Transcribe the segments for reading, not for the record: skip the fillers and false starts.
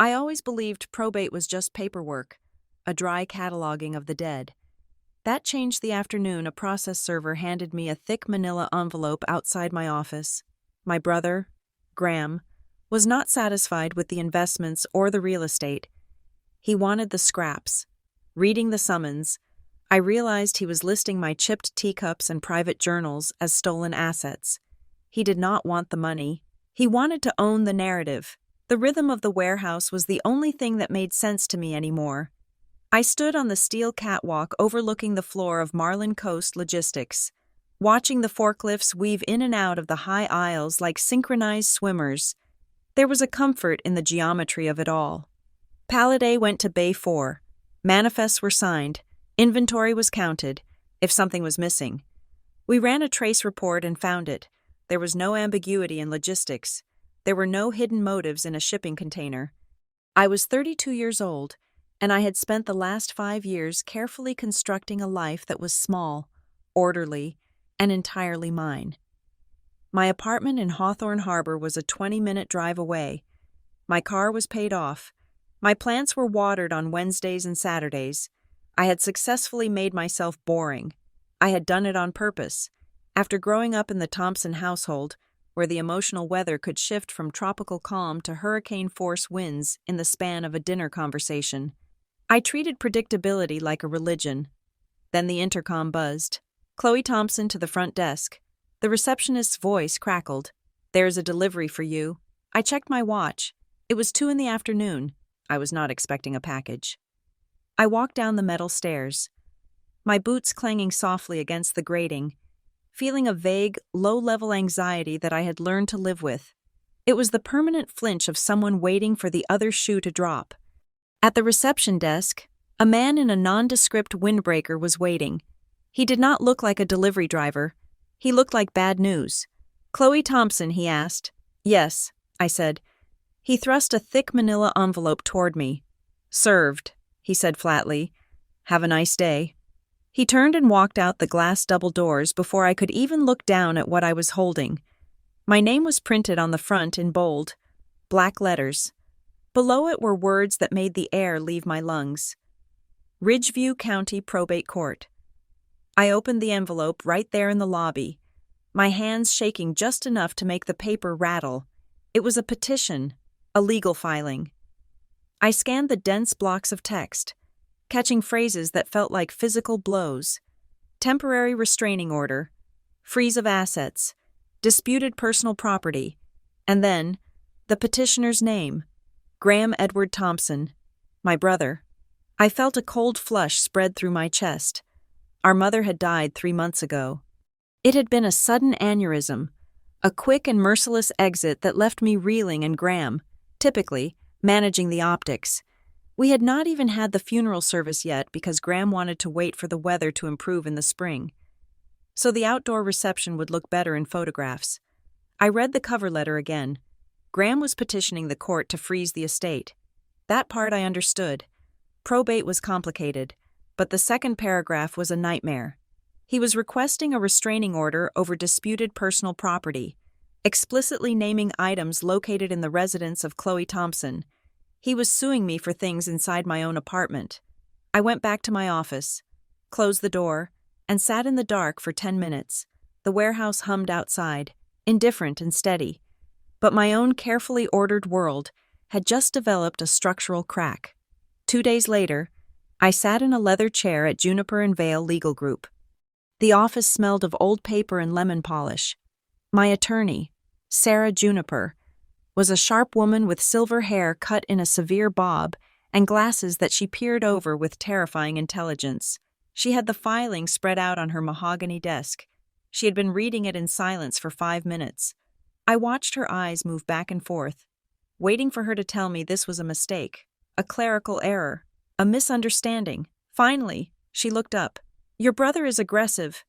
I always believed probate was just paperwork, a dry cataloging of the dead. That changed the afternoon a process server handed me a thick manila envelope outside my office. My brother, Graham, was not satisfied with the investments or the real estate. He wanted the scraps. Reading the summons, I realized he was listing my chipped teacups and private journals as stolen assets. He did not want the money. He wanted to own the narrative. The rhythm of the warehouse was the only thing that made sense to me anymore. I stood on the steel catwalk overlooking the floor of Marlin Coast Logistics, watching the forklifts weave in and out of the high aisles like synchronized swimmers. There was a comfort in the geometry of it all. Pallet A went to Bay 4. Manifests were signed. Inventory was counted, if something was missing. We ran a trace report and found it. There was no ambiguity in logistics. There were no hidden motives in a shipping container. I was 32 years old, and I had spent the last 5 years carefully constructing a life that was small, orderly, and entirely mine. My apartment in Hawthorne Harbor was a 20-minute drive away. My car was paid off. My plants were watered on Wednesdays and Saturdays. I had successfully made myself boring. I had done it on purpose. After growing up in the Thompson household, where the emotional weather could shift from tropical calm to hurricane-force winds in the span of a dinner conversation, I treated predictability like a religion. Then the intercom buzzed. Chloe Thompson to the front desk. The receptionist's voice crackled. "There's a delivery for you." I checked my watch. It was 2 p.m. I was not expecting a package. I walked down the metal stairs, my boots clanging softly against the grating, feeling a vague, low-level anxiety that I had learned to live with. It was the permanent flinch of someone waiting for the other shoe to drop. At the reception desk, a man in a nondescript windbreaker was waiting. He did not look like a delivery driver. He looked like bad news. "Chloe Thompson?" he asked. "Yes," I said. He thrust a thick manila envelope toward me. "Served," he said flatly. "Have a nice day." He turned and walked out the glass double doors before I could even look down at what I was holding. My name was printed on the front in bold, black letters. Below it were words that made the air leave my lungs. Ridgeview County Probate Court. I opened the envelope right there in the lobby, my hands shaking just enough to make the paper rattle. It was a petition, a legal filing. I scanned the dense blocks of text, catching phrases that felt like physical blows. Temporary restraining order, freeze of assets, disputed personal property, and then the petitioner's name, Graham Edward Thompson, my brother. I felt a cold flush spread through my chest. Our mother had died 3 months ago. It had been a sudden aneurysm, a quick and merciless exit that left me reeling and Graham, typically, managing the optics. We had not even had the funeral service yet because Graham wanted to wait for the weather to improve in the spring, so the outdoor reception would look better in photographs. I read the cover letter again. Graham was petitioning the court to freeze the estate. That part I understood. Probate was complicated, but the second paragraph was a nightmare. He was requesting a restraining order over disputed personal property, explicitly naming items located in the residence of Chloe Thompson. He was suing me for things inside my own apartment. I went back to my office, closed the door, and sat in the dark for 10 minutes. The warehouse hummed outside, indifferent and steady. But my own carefully ordered world had just developed a structural crack. 2 days later, I sat in a leather chair at Juniper and Vale Legal Group. The office smelled of old paper and lemon polish. My attorney, Sarah Juniper, was a sharp woman with silver hair cut in a severe bob and glasses that she peered over with terrifying intelligence. She had the filing spread out on her mahogany desk. She had been reading it in silence for 5 minutes. I watched her eyes move back and forth, waiting for her to tell me this was a mistake, a clerical error, a misunderstanding. Finally, she looked up. "Your brother is aggressive."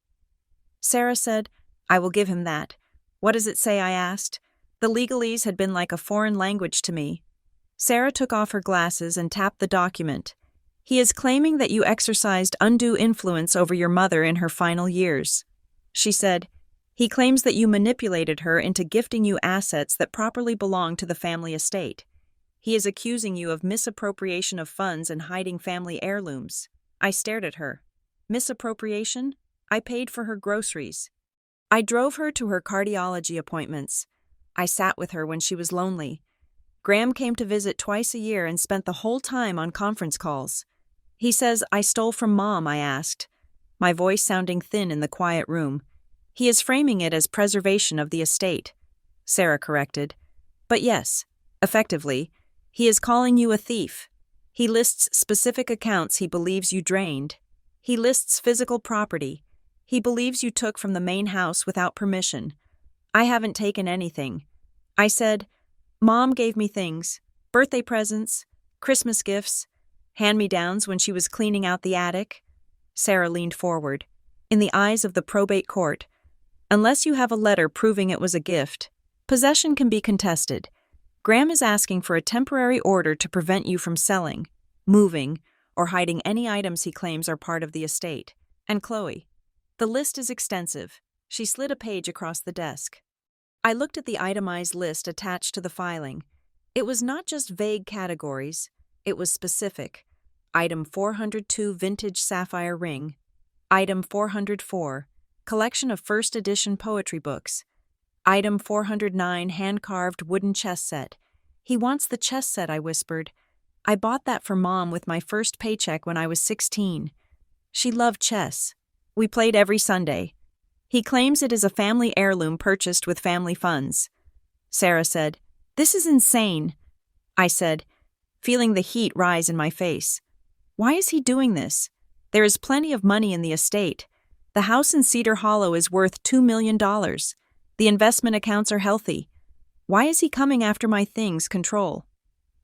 Sarah said, "I will give him that." "What does it say?" I asked. The legalese had been like a foreign language to me. Sarah took off her glasses and tapped the document. "He is claiming that you exercised undue influence over your mother in her final years." She said, "He claims that you manipulated her into gifting you assets that properly belong to the family estate. He is accusing you of misappropriation of funds and hiding family heirlooms. I stared at her. Misappropriation? I paid for her groceries. I drove her to her cardiology appointments. I sat with her when she was lonely. Graham came to visit twice a year and spent the whole time on conference calls. He says I stole from Mom, I asked, my voice sounding thin in the quiet room. He is framing it as preservation of the estate, Sarah corrected. But yes, effectively, he is calling you a thief. He lists specific accounts he believes you drained. He lists physical property. He believes you took from the main house without permission. I haven't taken anything. I said, Mom gave me things, birthday presents, Christmas gifts, hand-me-downs when she was cleaning out the attic. Sarah leaned forward. In the eyes of the probate court, unless you have a letter proving it was a gift, possession can be contested. Graham is asking for a temporary order to prevent you from selling, moving, or hiding any items he claims are part of the estate. And Chloe. The list is extensive. She slid a page across the desk. I looked at the itemized list attached to the filing. It was not just vague categories. It was specific. Item 402 Vintage Sapphire Ring. Item 404 Collection of First Edition Poetry Books. Item 409 Hand-carved wooden chess set. He wants the chess set, I whispered. I bought that for Mom with my first paycheck when I was 16. She loved chess. We played every Sunday. He claims it is a family heirloom purchased with family funds. Sarah said, This is insane. I said, feeling the heat rise in my face. Why is he doing this? There is plenty of money in the estate. The house in Cedar Hollow is worth $2 million. The investment accounts are healthy. Why is he coming after my things? Control.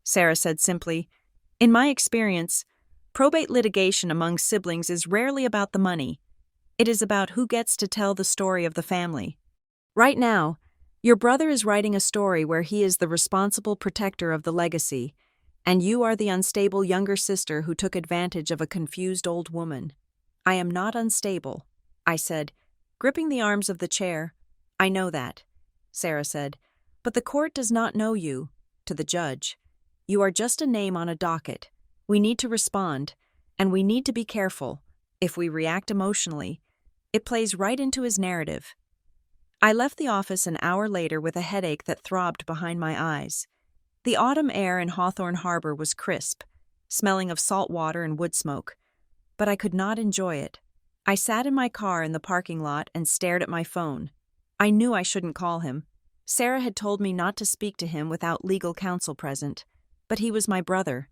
Sarah said simply, In my experience, probate litigation among siblings is rarely about the money. It is about who gets to tell the story of the family. Right now, your brother is writing a story where he is the responsible protector of the legacy, and you are the unstable younger sister who took advantage of a confused old woman. I am not unstable, I said, gripping the arms of the chair. I know that, Sarah said, but the court does not know you, to the judge. You are just a name on a docket. We need to respond, and we need to be careful. If we react emotionally, it plays right into his narrative. I left the office an hour later with a headache that throbbed behind my eyes. The autumn air in Hawthorne Harbor was crisp, smelling of salt water and wood smoke, but I could not enjoy it. I sat in my car in the parking lot and stared at my phone. I knew I shouldn't call him. Sarah had told me not to speak to him without legal counsel present, but he was my brother.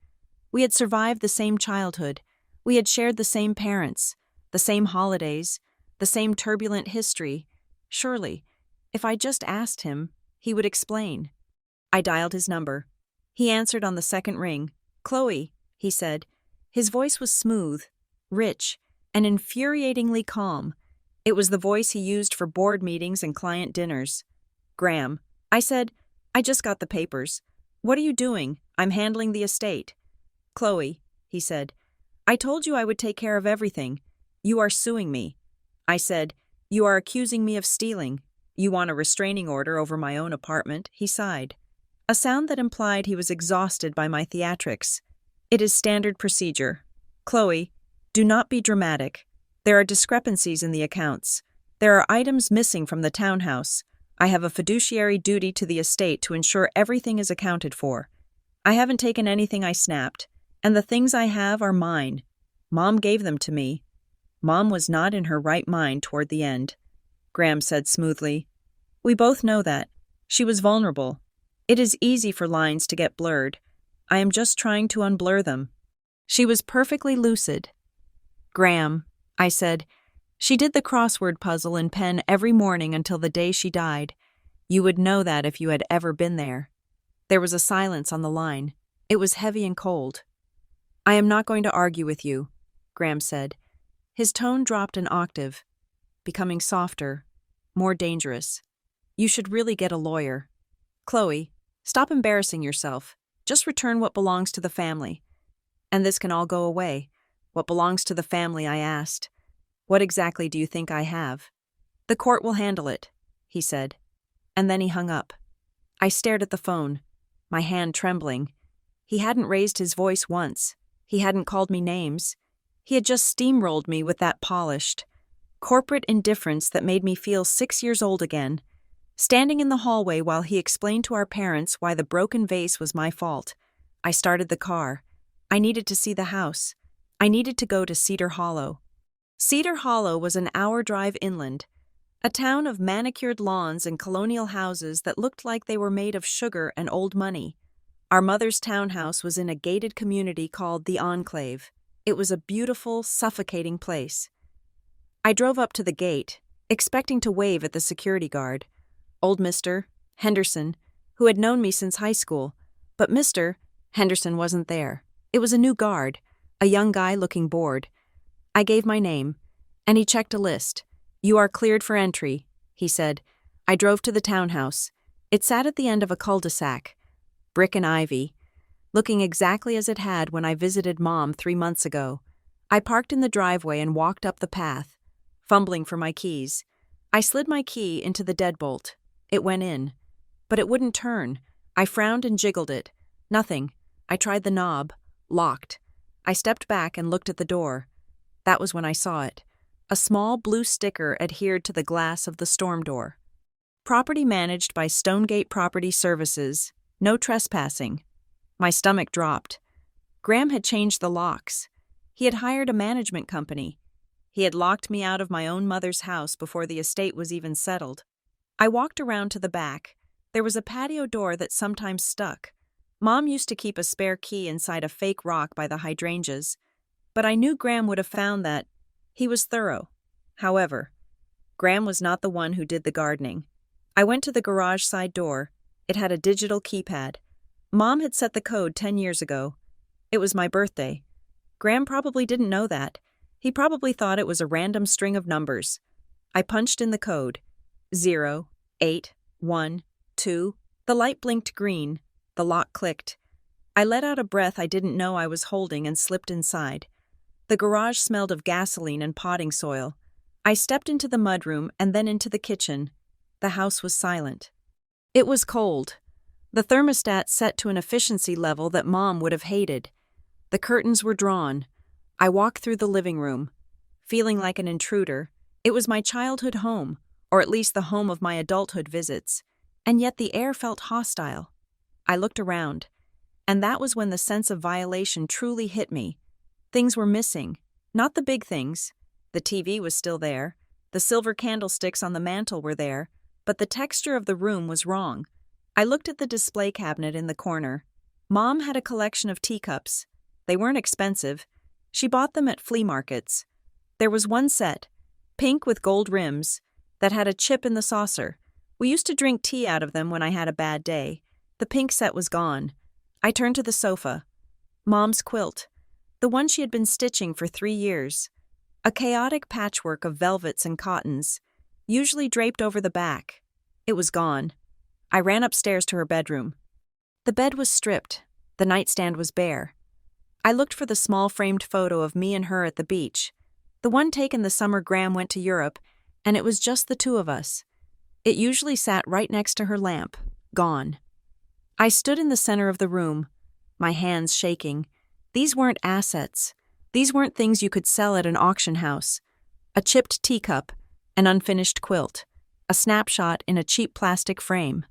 We had survived the same childhood. We had shared the same parents, the same holidays, the same turbulent history. Surely, if I just asked him, he would explain. I dialed his number. He answered on the second ring. Chloe, he said. His voice was smooth, rich, and infuriatingly calm. It was the voice he used for board meetings and client dinners. Graham, I said, I just got the papers. What are you doing? I'm handling the estate. Chloe, he said, I told you I would take care of everything. You are suing me. I said, You are accusing me of stealing. You want a restraining order over my own apartment, he sighed. A sound that implied he was exhausted by my theatrics. It is standard procedure. Chloe, do not be dramatic. There are discrepancies in the accounts. There are items missing from the townhouse. I have a fiduciary duty to the estate to ensure everything is accounted for. I haven't taken anything, I snapped, and the things I have are mine. Mom gave them to me. Mom was not in her right mind toward the end. Graham said smoothly, We both know that. She was vulnerable. It is easy for lines to get blurred. I am just trying to unblur them. She was perfectly lucid. Graham, I said, she did the crossword puzzle in pen every morning until the day she died. You would know that if you had ever been there. There was a silence on the line. It was heavy and cold. I am not going to argue with you, Graham said. His tone dropped an octave, becoming softer, more dangerous. You should really get a lawyer. Chloe, stop embarrassing yourself. Just return what belongs to the family. And this can all go away. What belongs to the family, I asked. What exactly do you think I have? The court will handle it, he said. And then he hung up. I stared at the phone, my hand trembling. He hadn't raised his voice once. He hadn't called me names. He had just steamrolled me with that polished, corporate indifference that made me feel 6 years old again. Standing in the hallway while he explained to our parents why the broken vase was my fault, I started the car. I needed to see the house. I needed to go to Cedar Hollow. Cedar Hollow was an hour drive inland, a town of manicured lawns and colonial houses that looked like they were made of sugar and old money. Our mother's townhouse was in a gated community called the Enclave. It was a beautiful, suffocating place. I drove up to the gate, expecting to wave at the security guard, old Mr. Henderson, who had known me since high school, but Mr. Henderson wasn't there. It was a new guard, a young guy looking bored. I gave my name, and he checked a list. "You are cleared for entry," he said. I drove to the townhouse. It sat at the end of a cul-de-sac, brick and ivy, looking exactly as it had when I visited Mom 3 months ago. I parked in the driveway and walked up the path, fumbling for my keys. I slid my key into the deadbolt. It went in, but it wouldn't turn. I frowned and jiggled it. Nothing. I tried the knob. Locked. I stepped back and looked at the door. That was when I saw it. A small blue sticker adhered to the glass of the storm door. Property managed by Stonegate Property Services. No trespassing. My stomach dropped. Graham had changed the locks. He had hired a management company. He had locked me out of my own mother's house before the estate was even settled. I walked around to the back. There was a patio door that sometimes stuck. Mom used to keep a spare key inside a fake rock by the hydrangeas, but I knew Graham would have found that. He was thorough. However, Graham was not the one who did the gardening. I went to the garage side door. It had a digital keypad. Mom had set the code 10 years ago. It was my birthday. Graham probably didn't know that. He probably thought it was a random string of numbers. I punched in the code. 0, 8, 1, 2. The light blinked green. The lock clicked. I let out a breath I didn't know I was holding and slipped inside. The garage smelled of gasoline and potting soil. I stepped into the mudroom and then into the kitchen. The house was silent. It was cold. The thermostat set to an efficiency level that Mom would have hated. The curtains were drawn. I walked through the living room, feeling like an intruder. It was my childhood home, or at least the home of my adulthood visits, and yet the air felt hostile. I looked around, and that was when the sense of violation truly hit me. Things were missing, not the big things. The TV was still there, the silver candlesticks on the mantel were there, but the texture of the room was wrong. I looked at the display cabinet in the corner. Mom had a collection of teacups. They weren't expensive. She bought them at flea markets. There was one set, pink with gold rims, that had a chip in the saucer. We used to drink tea out of them when I had a bad day. The pink set was gone. I turned to the sofa. Mom's quilt, the one she had been stitching for 3 years. A chaotic patchwork of velvets and cottons, usually draped over the back. It was gone. I ran upstairs to her bedroom. The bed was stripped. The nightstand was bare. I looked for the small framed photo of me and her at the beach, the one taken the summer Graham went to Europe, and it was just the two of us. It usually sat right next to her lamp, gone. I stood in the center of the room, my hands shaking. These weren't assets. These weren't things you could sell at an auction house. A chipped teacup, an unfinished quilt, a snapshot in a cheap plastic frame.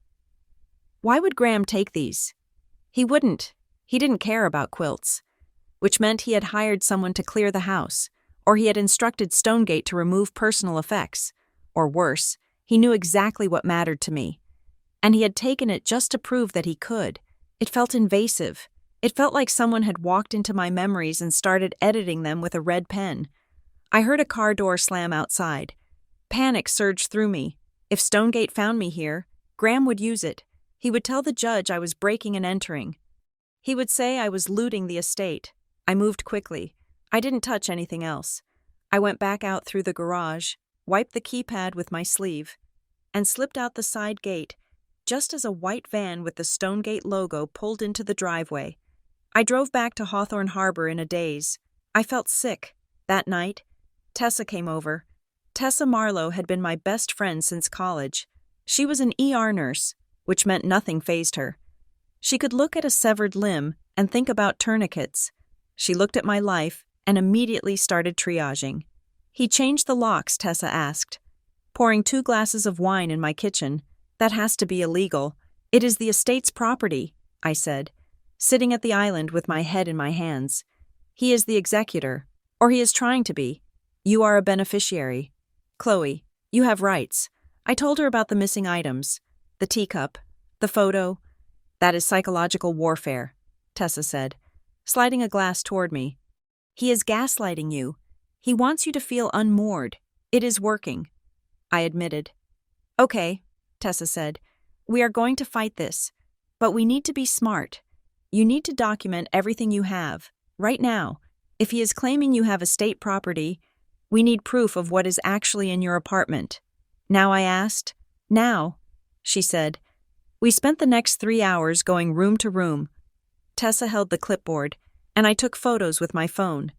Why would Graham take these? He wouldn't. He didn't care about quilts, which meant he had hired someone to clear the house, or he had instructed Stonegate to remove personal effects, or worse, he knew exactly what mattered to me. And he had taken it just to prove that he could. It felt invasive. It felt like someone had walked into my memories and started editing them with a red pen. I heard a car door slam outside. Panic surged through me. If Stonegate found me here, Graham would use it. He would tell the judge I was breaking and entering. He would say I was looting the estate. I moved quickly. I didn't touch anything else. I went back out through the garage, wiped the keypad with my sleeve, and slipped out the side gate, just as a white van with the Stonegate logo pulled into the driveway. I drove back to Hawthorne Harbor in a daze. I felt sick. That night, Tessa came over. Tessa Marlowe had been my best friend since college. She was an ER nurse, which meant nothing fazed her. She could look at a severed limb and think about tourniquets. She looked at my life and immediately started triaging. "He changed the locks," Tessa asked. "Pouring 2 glasses of wine in my kitchen. That has to be illegal. It is the estate's property," I said, sitting at the island with my head in my hands. "He is the executor, or he is trying to be. You are a beneficiary. Chloe, you have rights." I told her about the missing items, the teacup, the photo. "That is psychological warfare," Tessa said, sliding a glass toward me. "He is gaslighting you. He wants you to feel unmoored. It is working," I admitted. "Okay," Tessa said. "We are going to fight this. But we need to be smart. You need to document everything you have, right now. If he is claiming you have estate property, we need proof of what is actually in your apartment." "Now?" I asked. "Now," she said. We spent the next 3 hours going room to room. Tessa held the clipboard, and I took photos with my phone.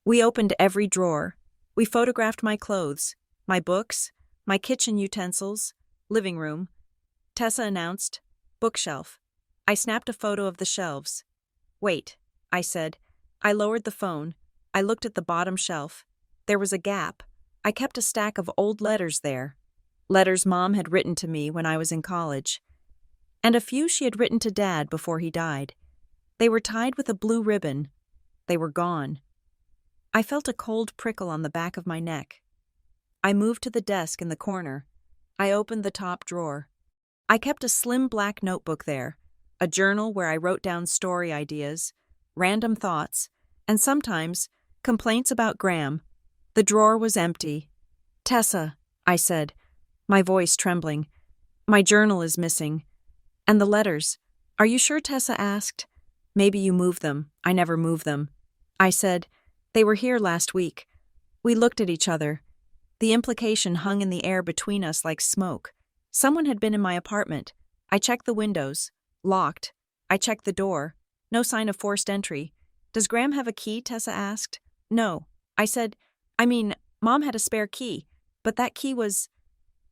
We opened every drawer. We photographed my clothes, my books, my kitchen utensils, living room. Tessa announced, "Bookshelf." I snapped a photo of the shelves. "Wait," I said. I lowered the phone. I looked at the bottom shelf. There was a gap. I kept a stack of old letters there. Letters Mom had written to me when I was in college. And a few she had written to Dad before he died. They were tied with a blue ribbon. They were gone. I felt a cold prickle on the back of my neck. I moved to the desk in the corner. I opened the top drawer. I kept a slim black notebook there, a journal where I wrote down story ideas, random thoughts, and sometimes complaints about Graham. The drawer was empty. "Tessa," I said, my voice trembling, "my journal is missing. And the letters. Are you sure?" Tessa asked. "Maybe you moved them. I never moved them." I said, "They were here last week." We looked at each other. The implication hung in the air between us like smoke. Someone had been in my apartment. I checked the windows. Locked. I checked the door. No sign of forced entry. "Does Graham have a key?" Tessa asked. "No." I said, Mom had a spare key, but that key was—"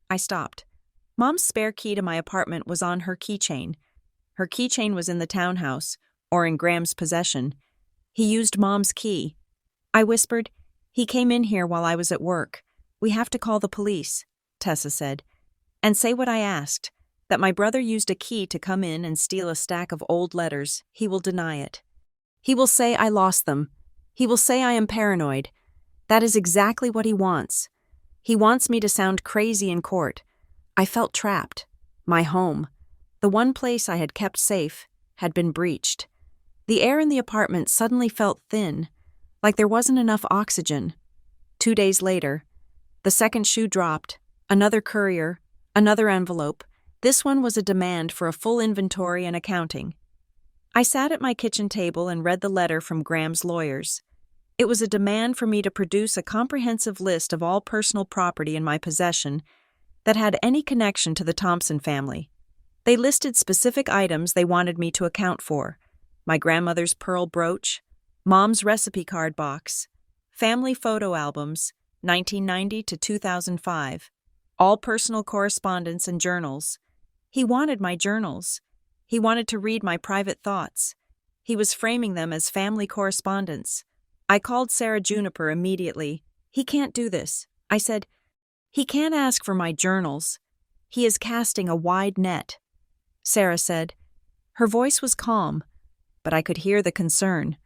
I stopped. Mom's spare key to my apartment was on her keychain. Her keychain was in the townhouse, or in Graham's possession. He used Mom's key. I whispered, "He came in here while I was at work. We have to call the police," Tessa said. "And say what I asked, that my brother used a key to come in and steal a stack of old letters. He will deny it. He will say I lost them. He will say I am paranoid. That is exactly what he wants. He wants me to sound crazy in court." I felt trapped. My home, the one place I had kept safe, had been breached. The air in the apartment suddenly felt thin, like there wasn't enough oxygen. 2 days later, the second shoe dropped, another courier, another envelope. This one was a demand for a full inventory and accounting. I sat at my kitchen table and read the letter from Graham's lawyers. It was a demand for me to produce a comprehensive list of all personal property in my possession that had any connection to the Thompson family. They listed specific items they wanted me to account for: my grandmother's pearl brooch, Mom's recipe card box, family photo albums, 1990 to 2005, all personal correspondence and journals. He wanted my journals. He wanted to read my private thoughts. He was framing them as family correspondence. I called Sarah Juniper immediately. "He can't do this," I said. "He can't ask for my journals. He is casting a wide net." Sarah said. Her voice was calm, but I could hear the concern.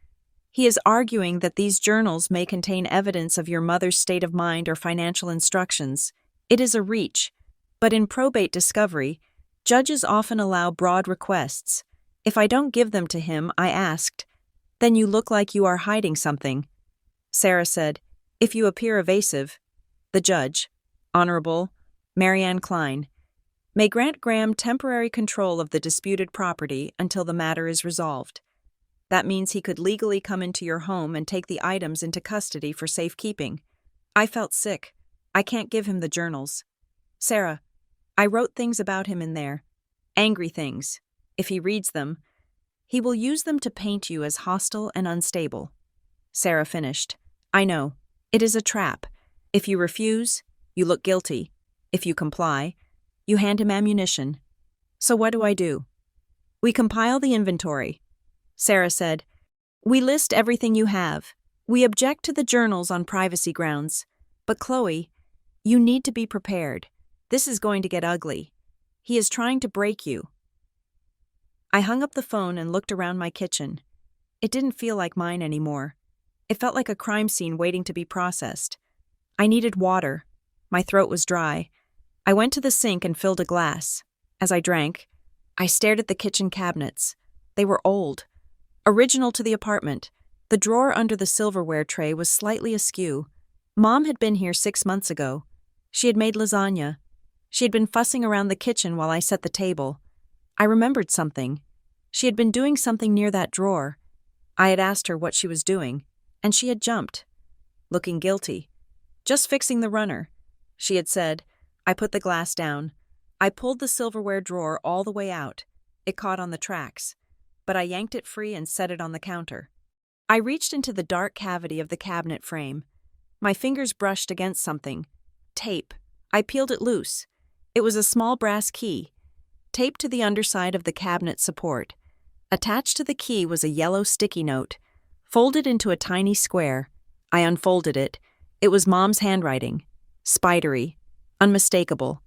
"He is arguing that these journals may contain evidence of your mother's state of mind or financial instructions. It is a reach, but in probate discovery, judges often allow broad requests. If I don't give them to him," I asked, "then you look like you are hiding something." Sarah said, "If you appear evasive." The judge, Honorable Marianne Klein, may grant Graham temporary control of the disputed property until the matter is resolved. That means he could legally come into your home and take the items into custody for safekeeping. I felt sick. I can't give him the journals. "Sarah, I wrote things about him in there. Angry things. If he reads them, he will use them to paint you as hostile and unstable." Sarah finished. "I know. It is a trap. If you refuse, you look guilty. If you comply, you hand him ammunition. So what do I do?" We compile the inventory. Sarah said, "We list everything you have. We object to the journals on privacy grounds. But Chloe, you need to be prepared. This is going to get ugly. He is trying to break you." I hung up the phone and looked around my kitchen. It didn't feel like mine anymore. It felt like a crime scene waiting to be processed. I needed water. My throat was dry. I went to the sink and filled a glass. As I drank, I stared at the kitchen cabinets. They were old, original to the apartment. The drawer under the silverware tray was slightly askew. Mom had been here 6 months ago. She had made lasagna. She had been fussing around the kitchen while I set the table. I remembered something. She had been doing something near that drawer. I had asked her what she was doing, and she had jumped, looking guilty. "Just fixing the runner," she had said. I put the glass down. I pulled the silverware drawer all the way out. It caught on the tracks, but I yanked it free and set it on the counter. I reached into the dark cavity of the cabinet frame. My fingers brushed against something. Tape. I peeled it loose. It was a small brass key, taped to the underside of the cabinet support. Attached to the key was a yellow sticky note, folded into a tiny square. I unfolded it. It was Mom's handwriting. Spidery. Unmistakable.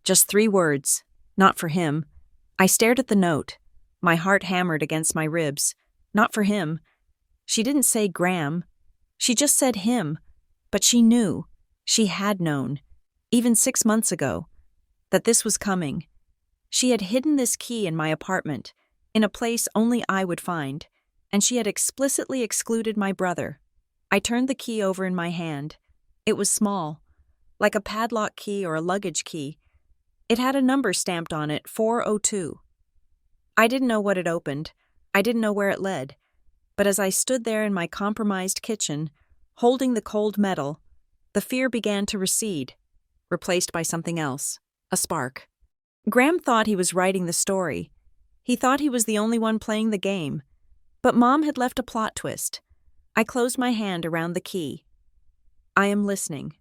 Just 3 words. Not for him. I stared at the note. My heart hammered against my ribs. Not for him. She didn't say Graham. She just said him. But she knew. She had known, even 6 months ago, that this was coming. She had hidden this key in my apartment, in a place only I would find, and she had explicitly excluded my brother. I turned the key over in my hand. It was small, like a padlock key or a luggage key. It had a number stamped on it, 402. I didn't know what it opened. I didn't know where it led. But as I stood there in my compromised kitchen, holding the cold metal, the fear began to recede, replaced by something else, a spark. Graham thought he was writing the story. He thought he was the only one playing the game. But Mom had left a plot twist. I closed my hand around the key. "I am listening.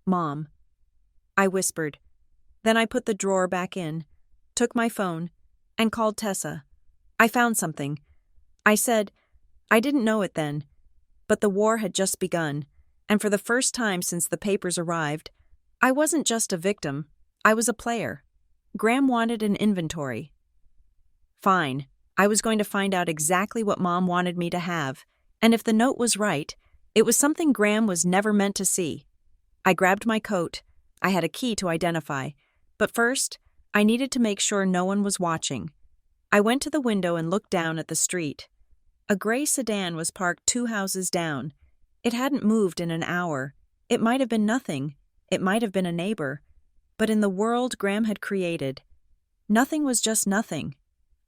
Mom," I whispered. Then I put the drawer back in, took my phone, and called Tessa. "I found something." I said, I didn't know it then, but the war had just begun, and for the first time since the papers arrived, I wasn't just a victim, I was a player. Graham wanted an inventory. Fine, I was going to find out exactly what Mom wanted me to have, and if the note was right, it was something Graham was never meant to see. I grabbed my coat. I had a key to identify, but first, I needed to make sure no one was watching. I went to the window and looked down at the street. A gray sedan was parked 2 houses down. It hadn't moved in an hour. It might have been nothing. It might have been a neighbor. But in the world Graham had created, nothing was just nothing.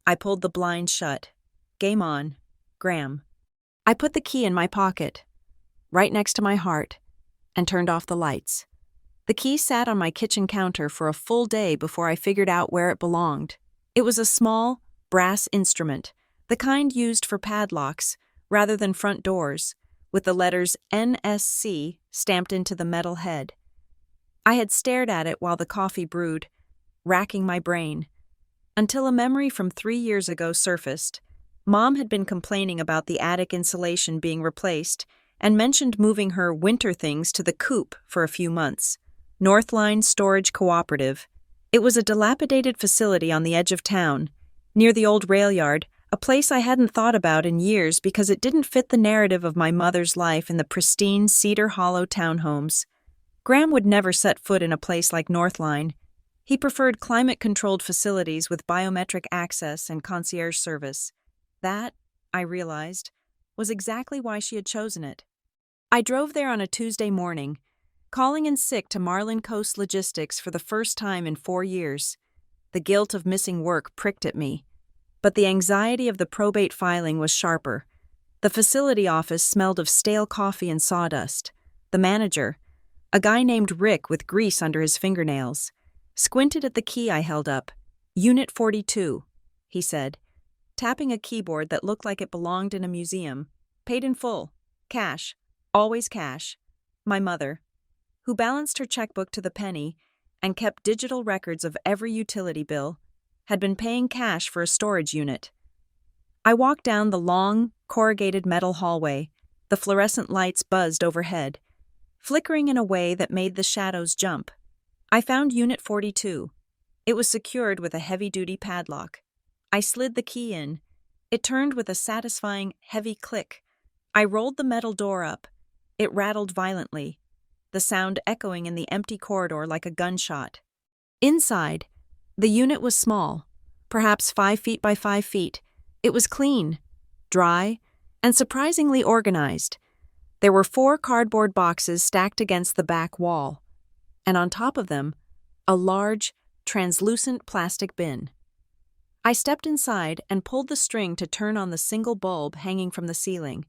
I pulled the blinds shut. Game on. Graham. I put the key in my pocket, right next to my heart, and turned off the lights. The key sat on my kitchen counter for a full day before I figured out where it belonged. It was a small, brass instrument, the kind used for padlocks rather than front doors, with the letters NSC stamped into the metal head. I had stared at it while the coffee brewed, racking my brain, until a memory from 3 years ago surfaced. Mom had been complaining about the attic insulation being replaced and mentioned moving her winter things to the coop for a few months. Northline Storage Cooperative. It was a dilapidated facility on the edge of town, near the old rail yard, a place I hadn't thought about in years because it didn't fit the narrative of my mother's life in the pristine Cedar Hollow townhomes. Graham would never set foot in a place like Northline. He preferred climate-controlled facilities with biometric access and concierge service. That, I realized, was exactly why she had chosen it. I drove there on a Tuesday morning, calling in sick to Marlin Coast Logistics for the first time in 4 years. The guilt of missing work pricked at me, but the anxiety of the probate filing was sharper. The facility office smelled of stale coffee and sawdust. The manager, a guy named Rick with grease under his fingernails, squinted at the key I held up. "Unit 42, he said, tapping a keyboard that looked like it belonged in a museum. "Paid in full. Cash. Always cash." My mother, who balanced her checkbook to the penny and kept digital records of every utility bill, had been paying cash for a storage unit. I walked down the long, corrugated metal hallway. The fluorescent lights buzzed overhead, flickering in a way that made the shadows jump. I found Unit 42. It was secured with a heavy-duty padlock. I slid the key in. It turned with a satisfying, heavy click. I rolled the metal door up. It rattled violently, the sound echoing in the empty corridor like a gunshot. Inside, the unit was small, perhaps 5 feet by 5 feet. It was clean, dry, and surprisingly organized. There were 4 cardboard boxes stacked against the back wall, and on top of them, a large, translucent plastic bin. I stepped inside and pulled the string to turn on the single bulb hanging from the ceiling.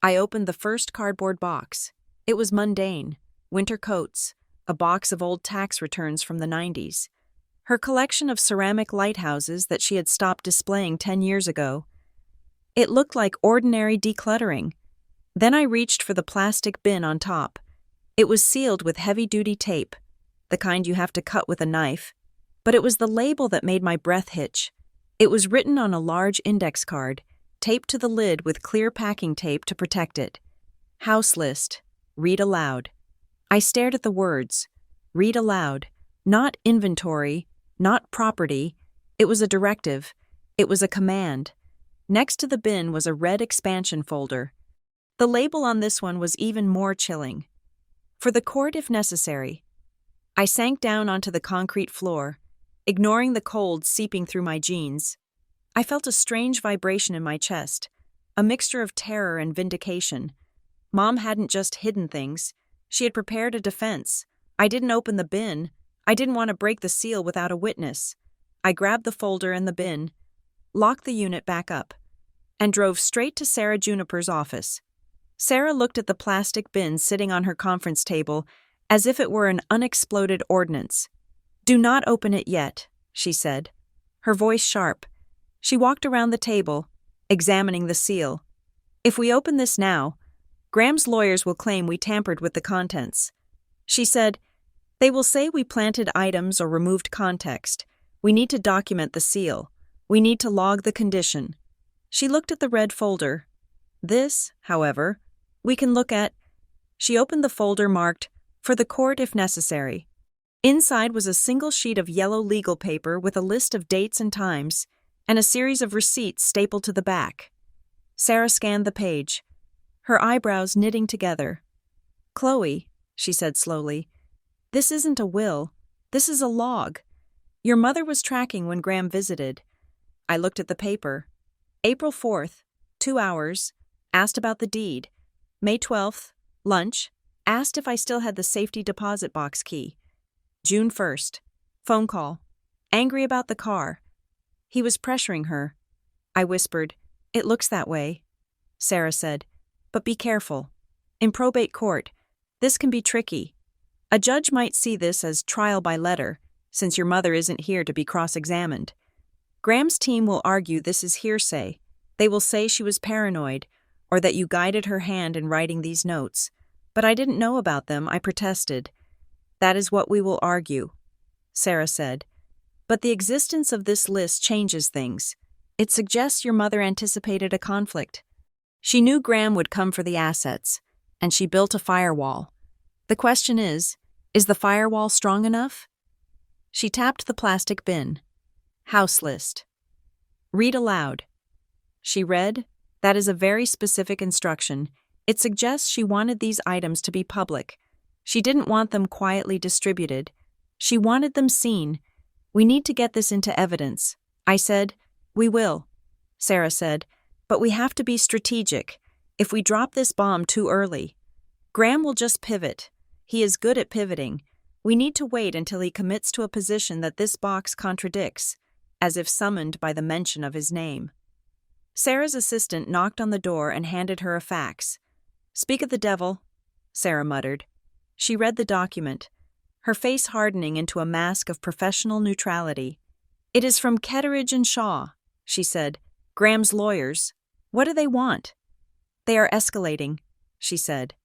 I opened the first cardboard box. It was mundane: winter coats, a box of old tax returns from the 90s, her collection of ceramic lighthouses that she had stopped displaying 10 years ago. It looked like ordinary decluttering. Then I reached for the plastic bin on top. It was sealed with heavy-duty tape, the kind you have to cut with a knife, but it was the label that made my breath hitch. It was written on a large index card, taped to the lid with clear packing tape to protect it. House list. Read aloud. I stared at the words. Read aloud. Not inventory, not property. It was a directive. It was a command. Next to the bin was a red expansion folder. The label on this one was even more chilling. For the court if necessary. I sank down onto the concrete floor, ignoring the cold seeping through my jeans. I felt a strange vibration in my chest, a mixture of terror and vindication. Mom hadn't just hidden things. She had prepared a defense. I didn't open the bin. I didn't want to break the seal without a witness. I grabbed the folder and the bin, locked the unit back up, and drove straight to Sarah Juniper's office. Sarah looked at the plastic bin sitting on her conference table as if it were an unexploded ordnance. "Do not open it yet," she said, her voice sharp. She walked around the table, examining the seal. "If we open this now, Graham's lawyers will claim we tampered with the contents." She said, "They will say we planted items or removed context. We need to document the seal. We need to log the condition." She looked at the red folder. "This, however, we can look at." She opened the folder marked, "For the court if necessary." Inside was a single sheet of yellow legal paper with a list of dates and times, and a series of receipts stapled to the back. Sarah scanned the page, her eyebrows knitting together. "Chloe," she said slowly, "this isn't a will. This is a log. Your mother was tracking when Graham visited." I looked at the paper. April 4th, 2 hours, asked about the deed. May 12th, lunch, asked if I still had the safety deposit box key. June 1st, phone call, angry about the car. He was pressuring her. I whispered, "It looks that way." Sarah said, "But be careful. In probate court, this can be tricky. A judge might see this as trial by letter, since your mother isn't here to be cross-examined. Graham's team will argue this is hearsay. They will say she was paranoid, or that you guided her hand in writing these notes. But I didn't know about them, I protested. That is what we will argue," Sarah said. "But the existence of this list changes things. It suggests your mother anticipated a conflict. She knew Graham would come for the assets, and she built a firewall. The question is the firewall strong enough?" She tapped the plastic bin. House list. Read aloud. She read, "That is a very specific instruction. It suggests she wanted these items to be public. She didn't want them quietly distributed. She wanted them seen. We need to get this into evidence." I said, "We will," Sarah said, "but we have to be strategic. If we drop this bomb too early, Graham will just pivot. He is good at pivoting. We need to wait until he commits to a position that this box contradicts, as if summoned by the mention of his name." Sarah's assistant knocked on the door and handed her a fax. "Speak of the devil," Sarah muttered. She read the document, her face hardening into a mask of professional neutrality. "It is from Ketteridge and Shaw," she said. "Graham's lawyers. What do they want?" "They are escalating," she said.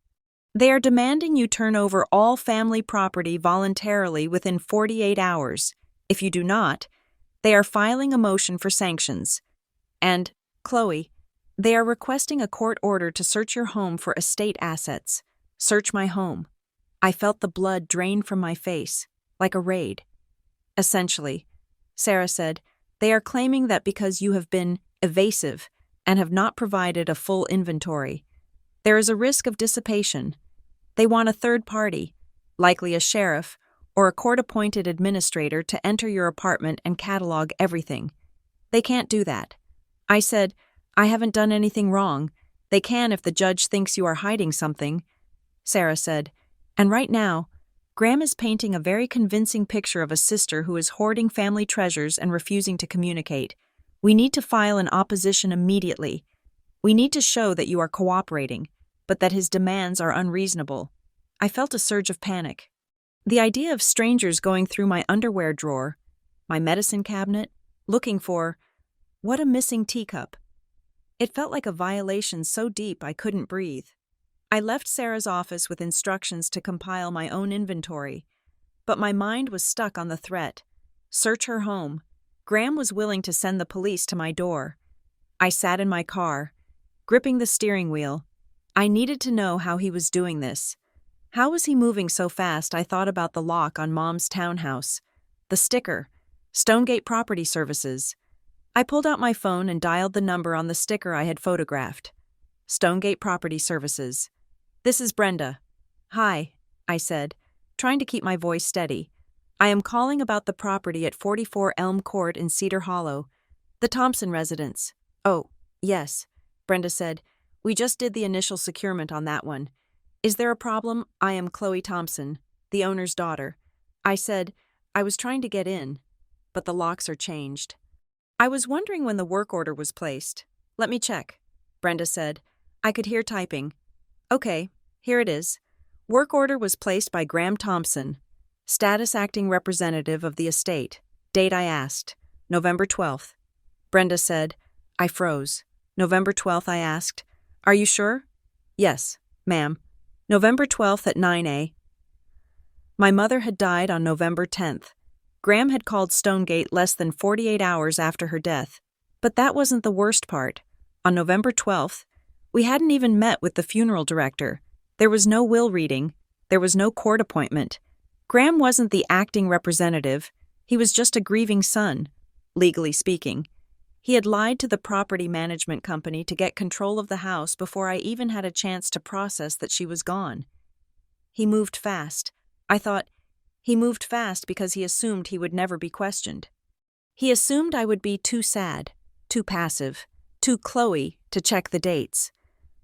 "They are demanding you turn over all family property voluntarily within 48 hours. If you do not, They are filing a motion for sanctions. And, Chloe, they are requesting a court order to search your home for estate assets. Search my home. I felt the blood drain from my face, like a raid. Essentially, Sarah said, they are claiming that because you have been evasive and have not provided a full inventory, there is a risk of dissipation. They want a third party, likely a sheriff or a court-appointed administrator, to enter your apartment and catalog everything. They can't do that. I said, I haven't done anything wrong. They can if the judge thinks you are hiding something. Sarah said, and right now, Graham is painting a very convincing picture of a sister who is hoarding family treasures and refusing to communicate. We need to file an opposition immediately. We need to show that you are cooperating, but that his demands are unreasonable. I felt a surge of panic. The idea of strangers going through my underwear drawer, my medicine cabinet, looking for, what, a missing teacup. It felt like a violation so deep I couldn't breathe. I left Sarah's office with instructions to compile my own inventory, but my mind was stuck on the threat. Search her home. Graham was willing to send the police to my door. I sat in my car, gripping the steering wheel. I needed to know how he was doing this. How was he moving so fast? I thought about the lock on Mom's townhouse, the sticker, Stonegate Property Services. I pulled out my phone and dialed the number on the sticker I had photographed. Stonegate Property Services. This is Brenda. Hi, I said, trying to keep my voice steady. I am calling about the property at 44 Elm Court in Cedar Hollow, the Thompson residence. Oh, yes, Brenda said. We just did the initial securement on that one. Is there a problem? I am Chloe Thompson, the owner's daughter. I said, I was trying to get in, but the locks are changed. I was wondering when the work order was placed. Let me check, Brenda said. I could hear typing. Okay, here it is. Work order was placed by Graham Thompson, status acting representative of the estate. Date I asked, November 12th. Brenda said. I froze. November 12th, I asked. Are you sure? Yes, ma'am. November 12th at 9 a.m. My mother had died on November 10th. Graham had called Stonegate less than 48 hours after her death. But that wasn't the worst part. On November 12th, we hadn't even met with the funeral director. There was no will reading. There was no court appointment. Graham wasn't the acting representative. He was just a grieving son, legally speaking. He had lied to the property management company to get control of the house before I even had a chance to process that she was gone. He moved fast. I thought, he moved fast because he assumed he would never be questioned. He assumed I would be too sad, too passive, too Chloe to check the dates.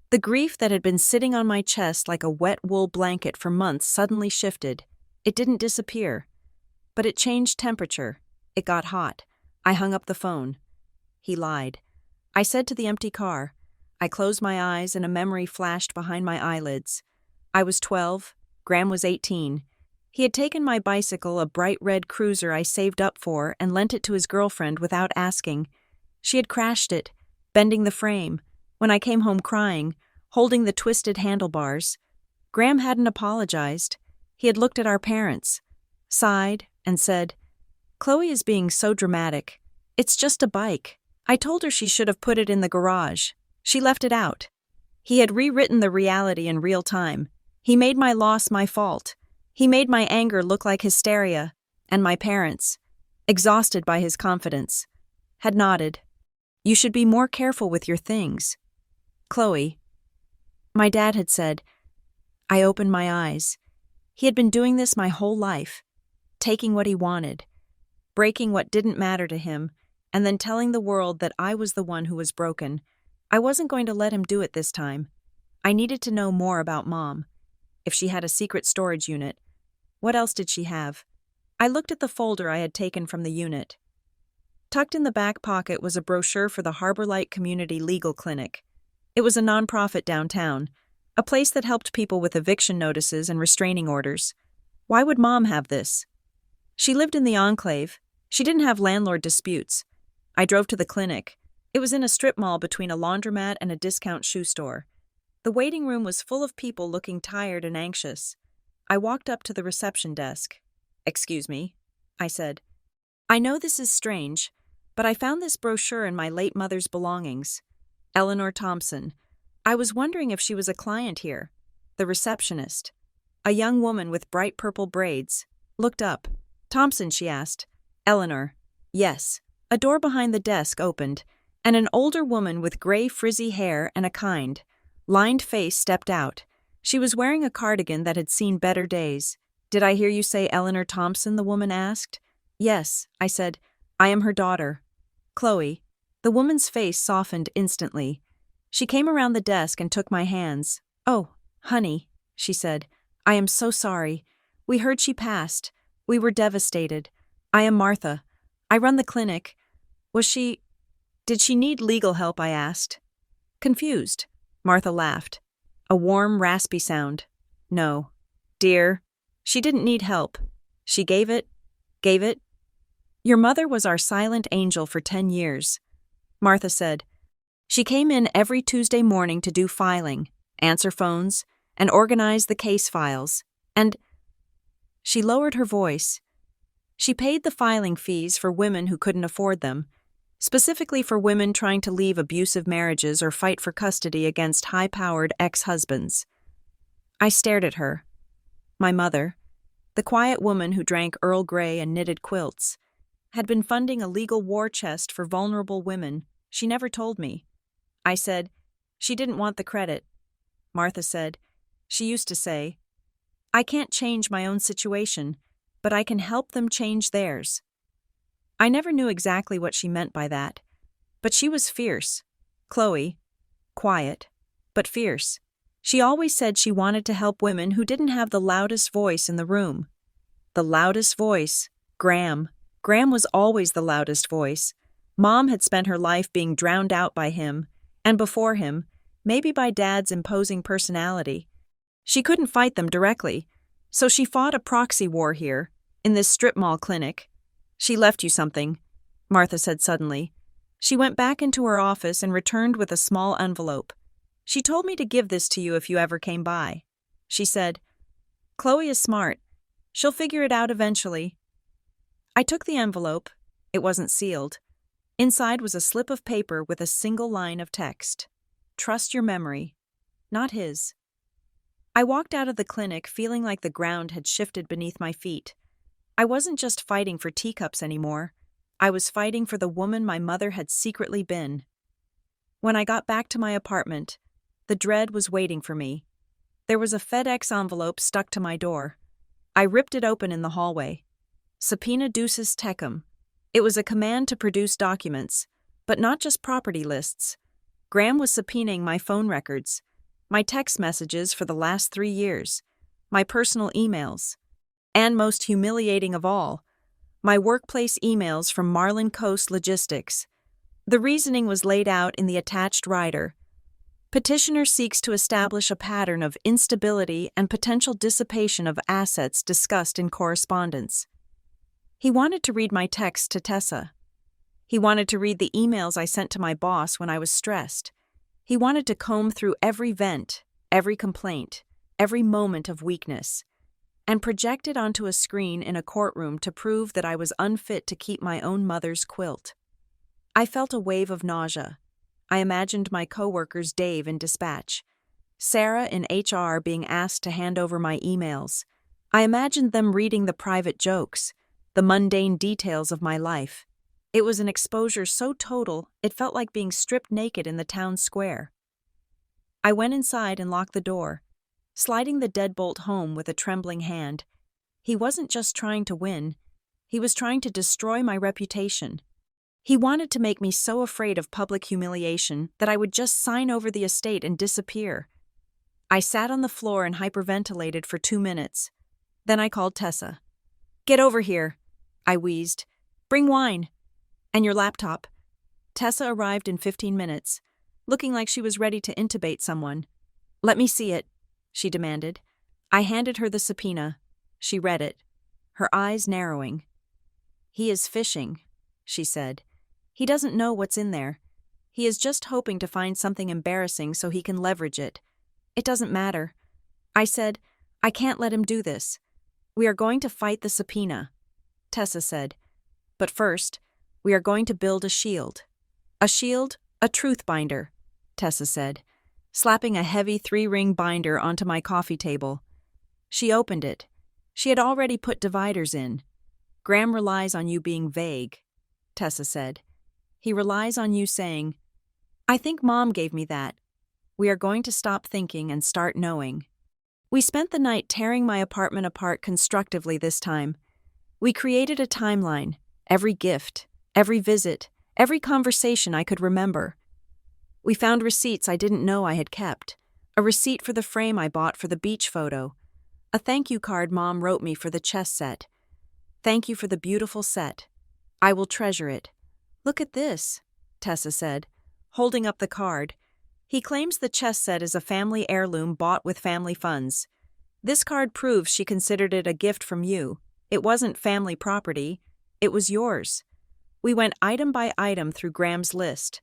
The grief that had been sitting on my chest like a wet wool blanket for months suddenly shifted. It didn't disappear, but it changed temperature. It got hot. I hung up the phone. He lied. I said to the empty car. I closed my eyes and a memory flashed behind my eyelids. I was 12. Graham was 18. He had taken my bicycle, a bright red cruiser I saved up for, and lent it to his girlfriend without asking. She had crashed it, bending the frame. When I came home crying, holding the twisted handlebars, Graham hadn't apologized. He had looked at our parents, sighed, and said, Chloe is being so dramatic. It's just a bike. I told her she should have put it in the garage. She left it out. He had rewritten the reality in real time. He made my loss my fault. He made my anger look like hysteria, and my parents, exhausted by his confidence, had nodded. You should be more careful with your things. Chloe. My dad had said. I opened my eyes. He had been doing this my whole life, taking what he wanted, breaking what didn't matter to him, and then telling the world that I was the one who was broken. I wasn't going to let him do it this time. I needed to know more about Mom. If she had a secret storage unit, what else did she have? I looked at the folder I had taken from the unit. Tucked in the back pocket was a brochure for the Harbor Light Community Legal Clinic. It was a nonprofit downtown, a place that helped people with eviction notices and restraining orders. Why would Mom have this? She lived in the Enclave. She didn't have landlord disputes. I drove to the clinic. It was in a strip mall between a laundromat and a discount shoe store. The waiting room was full of people looking tired and anxious. I walked up to the reception desk. Excuse me, I said. I know this is strange, but I found this brochure in my late mother's belongings. Eleanor Thompson. I was wondering if she was a client here. The receptionist, a young woman with bright purple braids, looked up. Thompson, she asked. Eleanor. Yes. A door behind the desk opened, and an older woman with gray frizzy hair and a kind, lined face stepped out. She was wearing a cardigan that had seen better days. Did I hear you say Eleanor Thompson? The woman asked. Yes, I said. I am her daughter. Chloe. The woman's face softened instantly. She came around the desk and took my hands. Oh, honey, she said. I am so sorry. We heard she passed. We were devastated. I am Martha. I run the clinic. Did she need legal help? I asked. Confused. Martha laughed. A warm, raspy sound. No. Dear, she didn't need help. She gave it. Your mother was our silent angel for 10 years. Martha said. She came in every Tuesday morning to do filing, answer phones, and organize the case files. And she lowered her voice. She paid the filing fees for women who couldn't afford them, specifically for women trying to leave abusive marriages or fight for custody against high-powered ex-husbands. I stared at her. My mother, the quiet woman who drank Earl Grey and knitted quilts, had been funding a legal war chest for vulnerable women. She never told me. I said, she didn't want the credit. Martha said, she used to say, I can't change my own situation, but I can help them change theirs. I never knew exactly what she meant by that, but she was fierce. Chloe, quiet, but fierce. She always said she wanted to help women who didn't have the loudest voice in the room. The loudest voice, Graham. Graham was always the loudest voice. Mom had spent her life being drowned out by him, and before him, maybe by Dad's imposing personality. She couldn't fight them directly, so she fought a proxy war here, in this strip mall clinic. She left you something, Martha said suddenly. She went back into her office and returned with a small envelope. She told me to give this to you if you ever came by. She said, Chloe is smart. She'll figure it out eventually. I took the envelope. It wasn't sealed. Inside was a slip of paper with a single line of text. Trust your memory, not his. I walked out of the clinic feeling like the ground had shifted beneath my feet. I wasn't just fighting for teacups anymore. I was fighting for the woman my mother had secretly been. When I got back to my apartment, the dread was waiting for me. There was a FedEx envelope stuck to my door. I ripped it open in the hallway. Subpoena Ducis Tecum. It was a command to produce documents, but not just property lists. Graham was subpoenaing my phone records, my text messages for the last 3 years, my personal emails, and most humiliating of all, my workplace emails from Marlin Coast Logistics. The reasoning was laid out in the attached rider. Petitioner seeks to establish a pattern of instability and potential dissipation of assets discussed in correspondence. He wanted to read my text to Tessa. He wanted to read the emails I sent to my boss when I was stressed. He wanted to comb through every vent, every complaint, every moment of weakness, and project it onto a screen in a courtroom to prove that I was unfit to keep my own mother's quilt. I felt a wave of nausea. I imagined my coworkers Dave in dispatch, Sarah in HR being asked to hand over my emails. I imagined them reading the private jokes, the mundane details of my life. It was an exposure so total, it felt like being stripped naked in the town square. I went inside and locked the door, sliding the deadbolt home with a trembling hand. He wasn't just trying to win, he was trying to destroy my reputation. He wanted to make me so afraid of public humiliation that I would just sign over the estate and disappear. I sat on the floor and hyperventilated for 2 minutes. Then I called Tessa. "Get over here," I wheezed. "Bring wine. And your laptop." Tessa arrived in 15 minutes, looking like she was ready to intubate someone. "Let me see it," she demanded. I handed her the subpoena. She read it, her eyes narrowing. "He is fishing," she said. "He doesn't know what's in there. He is just hoping to find something embarrassing so he can leverage it. It doesn't matter." I said, "I can't let him do this. We are going to fight the subpoena." Tessa said, "But first, We are going to build a shield. A shield, a truth binder, Tessa said, slapping a heavy 3-ring binder onto my coffee table. She opened it. She had already put dividers in. Graham relies on you being vague, Tessa said. He relies on you saying, I think Mom gave me that. We are going to stop thinking and start knowing. We spent the night tearing my apartment apart constructively this time. We created a timeline, every gift, every visit, every conversation I could remember. We found receipts I didn't know I had kept, a receipt for the frame I bought for the beach photo, a thank you card Mom wrote me for the chess set. Thank you for the beautiful set. I will treasure it. Look at this, Tessa said, holding up the card. He claims the chess set is a family heirloom bought with family funds. This card proves she considered it a gift from you. It wasn't family property. It was yours. We went item by item through Graham's list.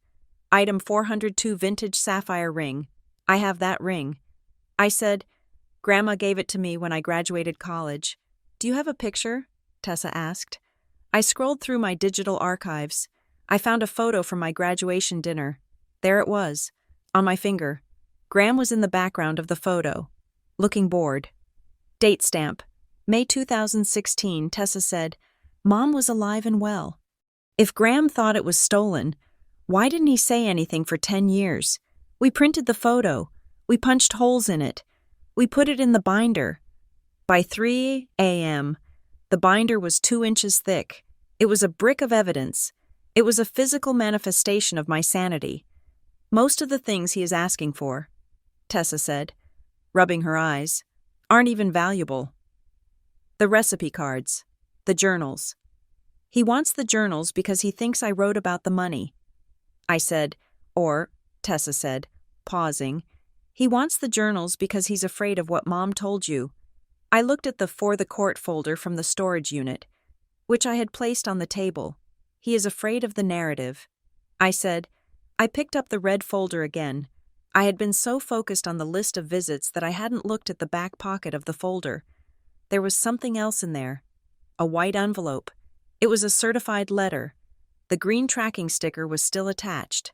Item 402 vintage sapphire ring. I have that ring. I said, Grandma gave it to me when I graduated college. Do you have a picture? Tessa asked. I scrolled through my digital archives. I found a photo from my graduation dinner. There it was, on my finger. Graham was in the background of the photo, looking bored. Date stamp. May 2016, Tessa said. Mom was alive and well. If Graham thought it was stolen, why didn't he say anything for 10 years? We printed the photo. We punched holes in it. We put it in the binder. By 3 a.m., the binder was 2 inches thick. It was a brick of evidence. It was a physical manifestation of my sanity. Most of the things he is asking for, Tessa said, rubbing her eyes, aren't even valuable. The recipe cards, the journals. He wants the journals because he thinks I wrote about the money. I said, or, Tessa said, pausing, he wants the journals because he's afraid of what Mom told you. I looked at the For the Court folder from the storage unit, which I had placed on the table. He is afraid of the narrative. I said, I picked up the red folder again. I had been so focused on the list of visits that I hadn't looked at the back pocket of the folder. There was something else in there. A white envelope. It was a certified letter. The green tracking sticker was still attached.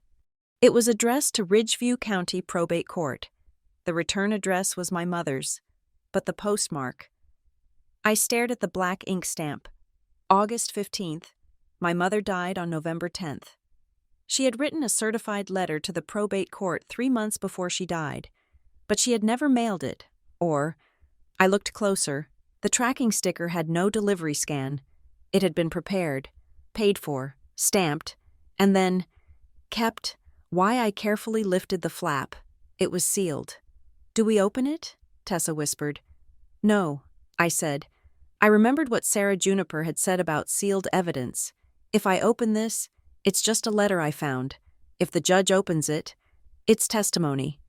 It was addressed to Ridgeview County Probate Court. The return address was my mother's, but the postmark. I stared at the black ink stamp. August 15th. My mother died on November 10th. She had written a certified letter to the probate court 3 months before she died, but she had never mailed it, or, I looked closer, the tracking sticker had no delivery scan. It had been prepared, paid for, stamped, and then kept. Why I carefully lifted the flap. It was sealed. Do we open it? Tessa whispered. No, I said. I remembered what Sarah Juniper had said about sealed evidence. If I open this, it's just a letter I found. If the judge opens it, it's testimony.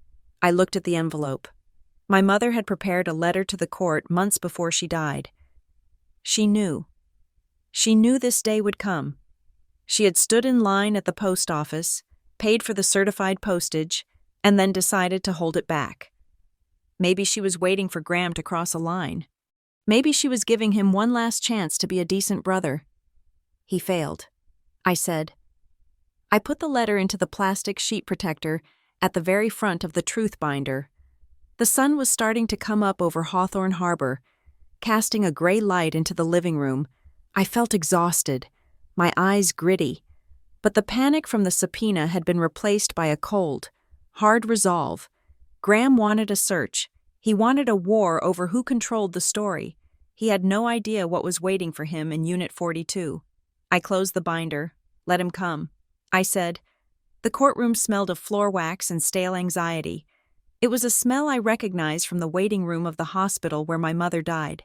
I looked at the envelope. My mother had prepared a letter to the court months before she died. She knew. She knew this day would come. She had stood in line at the post office, paid for the certified postage, and then decided to hold it back. Maybe she was waiting for Graham to cross a line. Maybe she was giving him one last chance to be a decent brother. He failed, I said. I put the letter into the plastic sheet protector at the very front of the truth binder. The sun was starting to come up over Hawthorne Harbor, casting a gray light into the living room. I felt exhausted, my eyes gritty. But the panic from the subpoena had been replaced by a cold, hard resolve. Graham wanted a search. He wanted a war over who controlled the story. He had no idea what was waiting for him in Unit 42. I closed the binder. Let him come. I said. The courtroom smelled of floor wax and stale anxiety. It was a smell I recognized from the waiting room of the hospital where my mother died.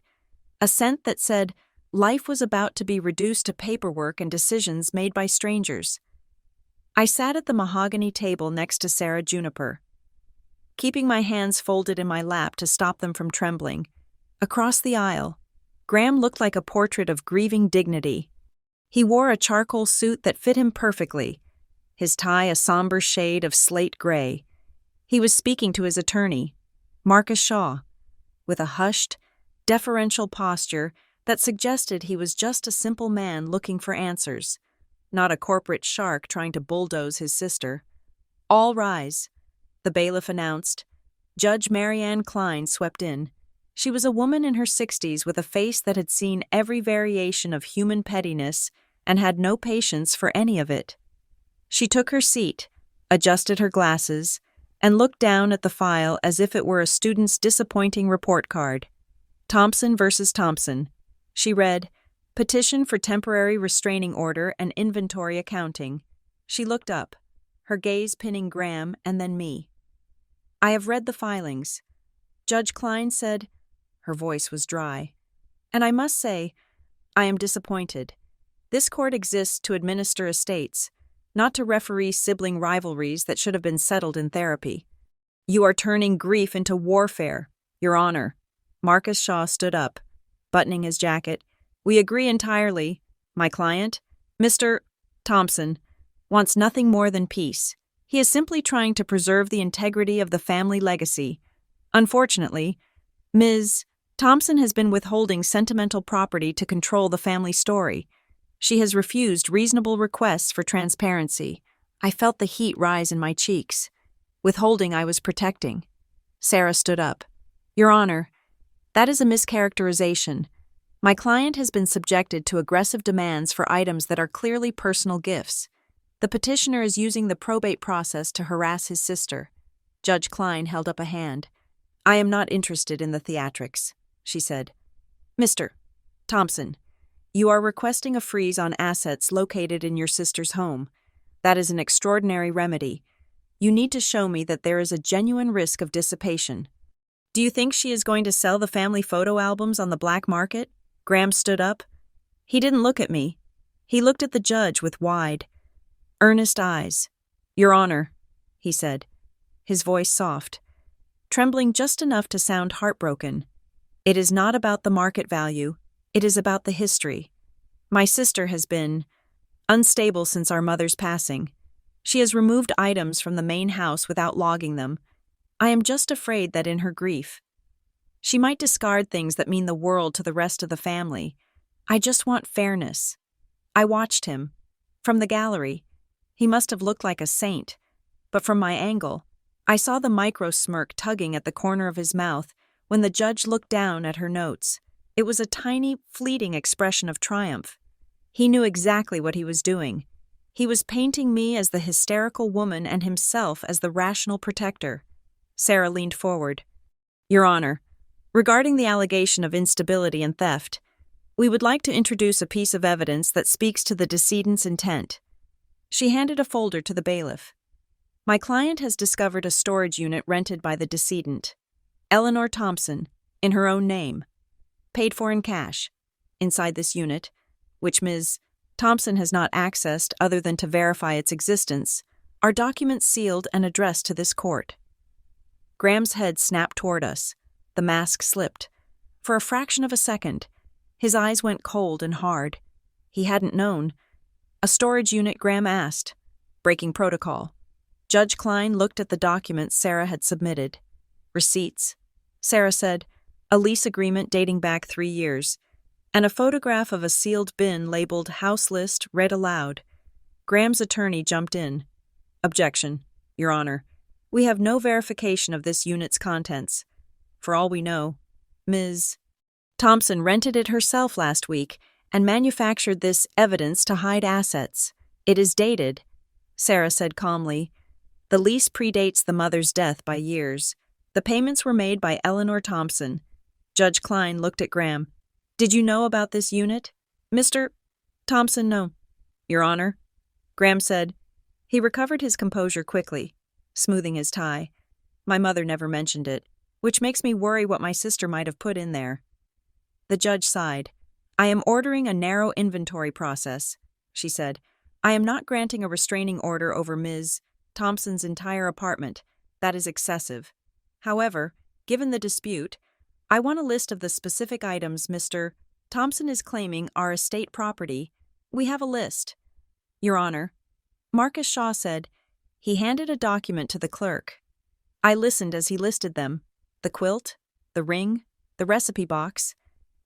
A scent that said, life was about to be reduced to paperwork and decisions made by strangers. I sat at the mahogany table next to Sarah Juniper, keeping my hands folded in my lap to stop them from trembling. Across the aisle, Graham looked like a portrait of grieving dignity. He wore a charcoal suit that fit him perfectly, his tie a somber shade of slate gray. He was speaking to his attorney, Marcus Shaw, with a hushed, deferential posture that suggested he was just a simple man looking for answers. not a corporate shark trying to bulldoze his sister. "All rise," the bailiff announced. Judge Marianne Klein swept in. She was a woman in her 60s with a face that had seen every variation of human pettiness and had no patience for any of it. She took her seat, adjusted her glasses, and looked down at the file as if it were a student's disappointing report card. Thompson versus Thompson. She read, "Petition for temporary restraining order and inventory accounting." She looked up, her gaze pinning Graham and then me. "I have read the filings," Judge Klein said. Her voice was dry. "And I must say, I am disappointed. This court exists to administer estates, not to referee sibling rivalries that should have been settled in therapy. You are turning grief into warfare, Your Honor." Marcus Shaw stood up, buttoning his jacket. "We agree entirely. My client, Mr. Thompson, wants nothing more than peace. He is simply trying to preserve the integrity of the family legacy. Unfortunately, Ms. Thompson has been withholding sentimental property to control the family story. She has refused reasonable requests for transparency." I felt the heat rise in my cheeks. Withholding I was protecting. Sarah stood up. "Your Honor, that is a mischaracterization. My client has been subjected to aggressive demands for items that are clearly personal gifts. The petitioner is using the probate process to harass his sister." Judge Klein held up a hand. "I am not interested in the theatrics," she said. "Mr. Thompson, you are requesting a freeze on assets located in your sister's home. That is an extraordinary remedy. You need to show me that there is a genuine risk of dissipation." "Do you think she is going to sell the family photo albums on the black market?" Graham stood up. He didn't look at me. He looked at the judge with wide, earnest eyes. "Your Honor," he said, his voice soft, trembling just enough to sound heartbroken, "it is not about the market value, it is about the history. My sister has been unstable since our mother's passing. She has removed items from the main house without logging them. I am just afraid that in her grief, she might discard things that mean the world to the rest of the family. I just want fairness." I watched him. From the gallery, he must have looked like a saint, but from my angle, I saw the micro smirk tugging at the corner of his mouth when the judge looked down at her notes. It was a tiny, fleeting expression of triumph. He knew exactly what he was doing. He was painting me as the hysterical woman and himself as the rational protector. Sarah leaned forward. "Your Honor, regarding the allegation of instability and theft, we would like to introduce a piece of evidence that speaks to the decedent's intent." She handed a folder to the bailiff. "My client has discovered a storage unit rented by the decedent, Eleanor Thompson, in her own name, paid for in cash. Inside this unit, which Ms. Thompson has not accessed other than to verify its existence, are documents sealed and addressed to this court." Graham's head snapped toward us. The mask slipped. For a fraction of a second, his eyes went cold and hard. He hadn't known. "A storage unit?" Graham asked, breaking protocol. Judge Klein looked at the documents Sarah had submitted. "Receipts," Sarah said, "a lease agreement dating back 3 years, and a photograph of a sealed bin labeled House List read aloud." Graham's attorney jumped in. "Objection, Your Honor. We have no verification of this unit's contents. For all we know, Ms. Thompson rented it herself last week and manufactured this evidence to hide assets. It is dated," Sarah said calmly. "The lease predates the mother's death by years. The payments were made by Eleanor Thompson." Judge Klein looked at Graham. "Did you know about this unit?" "Mr. Thompson, no, Your Honor," Graham said. He recovered his composure quickly, smoothing his tie. "My mother never mentioned it, which makes me worry what my sister might have put in there." The judge sighed. "I am ordering a narrow inventory process," she said. "I am not granting a restraining order over Ms. Thompson's entire apartment. That is excessive. However, given the dispute, I want a list of the specific items Mr. Thompson is claiming are estate property. We have a list." "Your Honor," Marcus Shaw said. He handed a document to the clerk. I listened as he listed them: the quilt, the ring, the recipe box.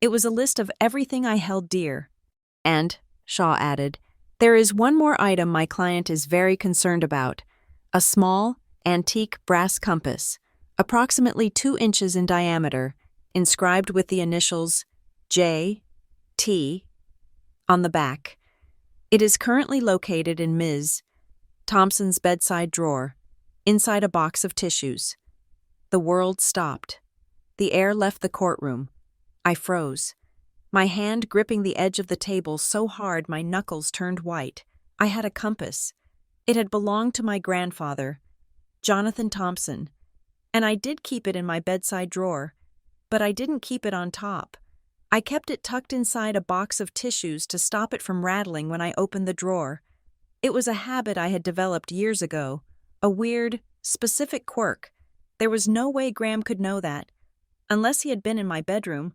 It was a list of everything I held dear. "And," Shaw added, There is one more item my client is very concerned about: a small, antique brass compass, approximately 2 inches in diameter, inscribed with the initials J, T on the back. It is currently located in Ms. Thompson's bedside drawer, inside a box of tissues. The world stopped. The air left the courtroom. I froze, my hand gripping the edge of the table so hard my knuckles turned white. I had a compass. It had belonged to my grandfather, Jonathan Thompson, and I did keep it in my bedside drawer, but I didn't keep it on top. I kept it tucked inside a box of tissues to stop it from rattling when I opened the drawer. It was a habit I had developed years ago, a weird, specific quirk. There was no way Graham could know that, unless he had been in my bedroom,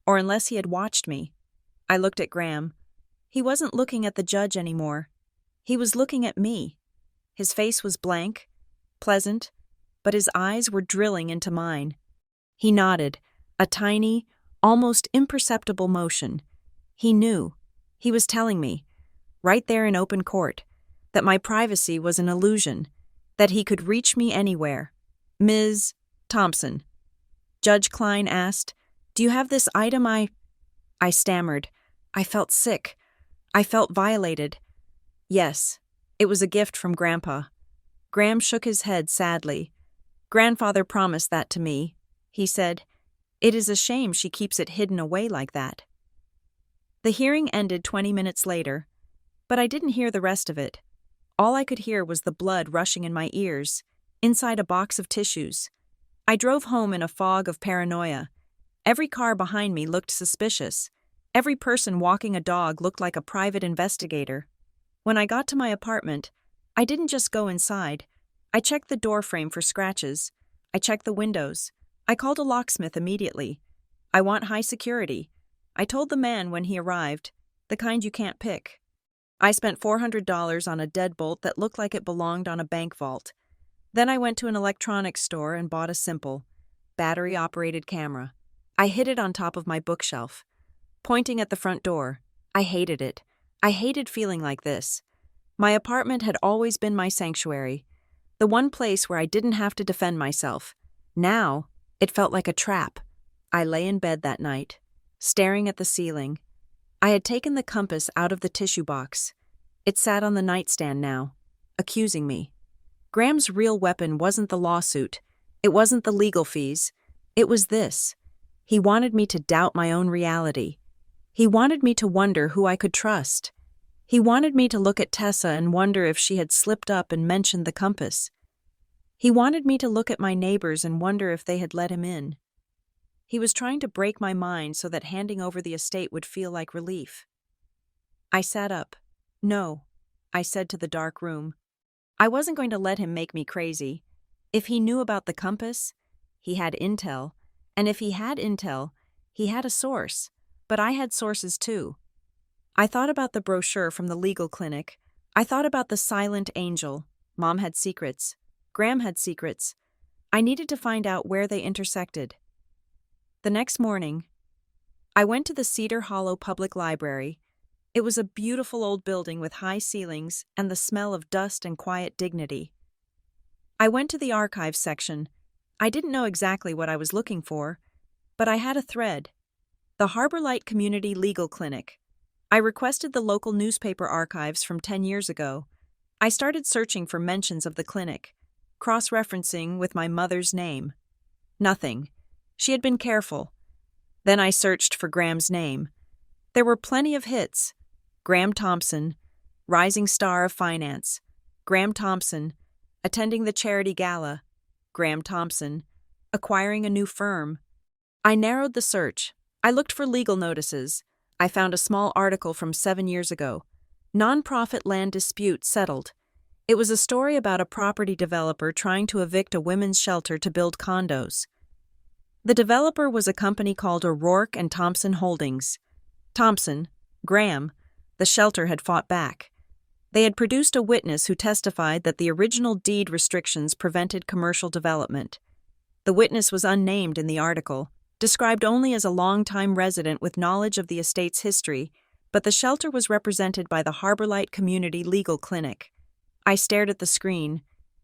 or unless he had watched me. I looked at Graham. He wasn't looking at the judge anymore. He was looking at me. His face was blank, pleasant, but his eyes were drilling into mine. He nodded, a tiny, almost imperceptible motion. He knew. He was telling me, right there in open court, that my privacy was an illusion, that he could reach me anywhere. Ms. Thompson, Judge Klein asked, "Do you have this item?" I stammered. I felt sick. I felt violated. Yes, it was a gift from Grandpa. Graham shook his head sadly. "Grandfather promised that to me," he said. "It is a shame she keeps it hidden away like that." The hearing ended 20 minutes later, but I didn't hear the rest of it. All I could hear was the blood rushing in my ears, inside a box of tissues. I drove home in a fog of paranoia. Every car behind me looked suspicious. Every person walking a dog looked like a private investigator. When I got to my apartment, I didn't just go inside. I checked the door frame for scratches. I checked the windows. I called a locksmith immediately. I want high security. I told the man when he arrived, the kind you can't pick. I spent $400 on a deadbolt that looked like it belonged on a bank vault. Then I went to an electronics store and bought a simple, battery-operated camera. I hid it on top of my bookshelf, pointing at the front door. I hated it. I hated feeling like this. My apartment had always been my sanctuary, the one place where I didn't have to defend myself. Now, it felt like a trap. I lay in bed that night, staring at the ceiling. I had taken the compass out of the tissue box. It sat on the nightstand now, accusing me. Graham's real weapon wasn't the lawsuit. It wasn't the legal fees. It was this. He wanted me to doubt my own reality. He wanted me to wonder who I could trust. He wanted me to look at Tessa and wonder if she had slipped up and mentioned the compass. He wanted me to look at my neighbors and wonder if they had let him in. He was trying to break my mind so that handing over the estate would feel like relief. I sat up. "No," I said to the dark room. I wasn't going to let him make me crazy. If he knew about the compass, he had intel. And if he had intel, he had a source. But I had sources too. I thought about the brochure from the legal clinic. I thought about the silent angel. Mom had secrets. Graham had secrets. I needed to find out where they intersected. The next morning, I went to the Cedar Hollow Public Library. It was a beautiful old building with high ceilings and the smell of dust and quiet dignity. I went to the archives section. I didn't know exactly what I was looking for, but I had a thread. The Harbor Light Community Legal Clinic. I requested the local newspaper archives from 10 years ago. I started searching for mentions of the clinic, cross-referencing with my mother's name. Nothing. She had been careful. Then I searched for Graham's name. There were plenty of hits. Graham Thompson, rising star of finance. Graham Thompson, attending the charity gala. Graham Thompson, acquiring a new firm. I narrowed the search. I looked for legal notices. I found a small article from 7 years ago. Nonprofit land dispute settled. It was a story about a property developer trying to evict a women's shelter to build condos. The developer was a company called O'Rourke and Thompson Holdings. Thompson, Graham, the shelter had fought back. They had produced a witness who testified that the original deed restrictions prevented commercial development. The witness was unnamed in the article, described only as a long-time resident with knowledge of the estate's history, but the shelter was represented by the Harborlight Community Legal Clinic. I stared at the screen.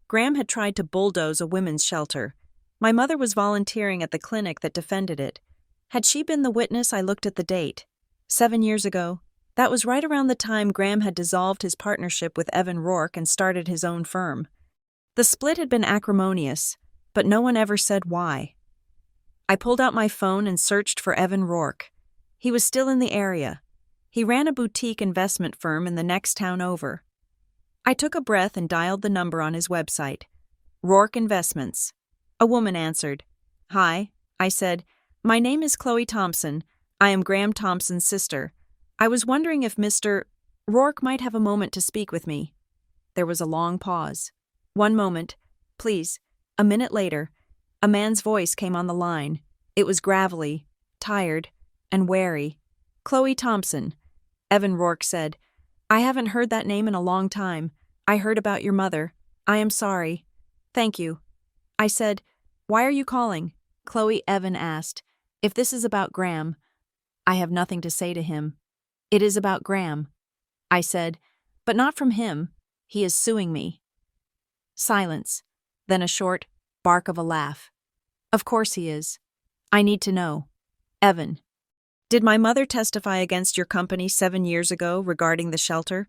Graham had tried to bulldoze a women's shelter. My mother was volunteering at the clinic that defended it. Had she been the witness? I looked at the date. 7 years ago. That was right around the time Graham had dissolved his partnership with Evan Rourke and started his own firm. The split had been acrimonious, but no one ever said why. I pulled out my phone and searched for Evan Rourke. He was still in the area. He ran a boutique investment firm in the next town over. I took a breath and dialed the number on his website. Rourke Investments. A woman answered. "Hi," I said. "My name is Chloe Thompson. I am Graham Thompson's sister. I was wondering if Mr. Rourke might have a moment to speak with me." There was a long pause. "1 moment, please." A minute later, a man's voice came on the line. It was gravelly, tired, and wary. "Chloe Thompson," Evan Rourke said. "I haven't heard that name in a long time. I heard about your mother. I am sorry." "Thank you." I said, "Why are you calling?" "Chloe," Evan asked, "if this is about Graham." "I have nothing to say to him." "It is about Graham." I said, "But not from him. He is suing me." Silence, then a short bark of a laugh. "Of course he is. I need to know. Evan, did my mother testify against your company 7 years ago regarding the shelter?"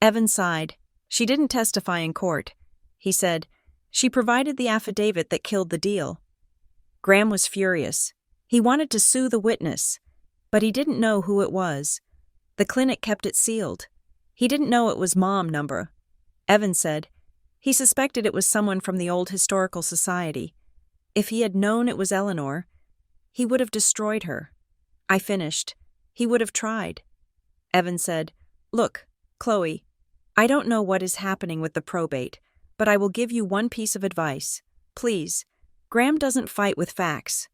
Evan sighed. "She didn't testify in court," he said. "She provided the affidavit that killed the deal." Graham was furious. He wanted to sue the witness, but he didn't know who it was. The clinic kept it sealed. He didn't know it was Mom number. Evan said he suspected it was someone from the old historical society. If he had known it was Eleanor, he would have destroyed her. I finished. He would have tried. Evan said, "Look, Chloe, I don't know what is happening with the probate, but I will give you one piece of advice. Please, Graham doesn't fight with facts."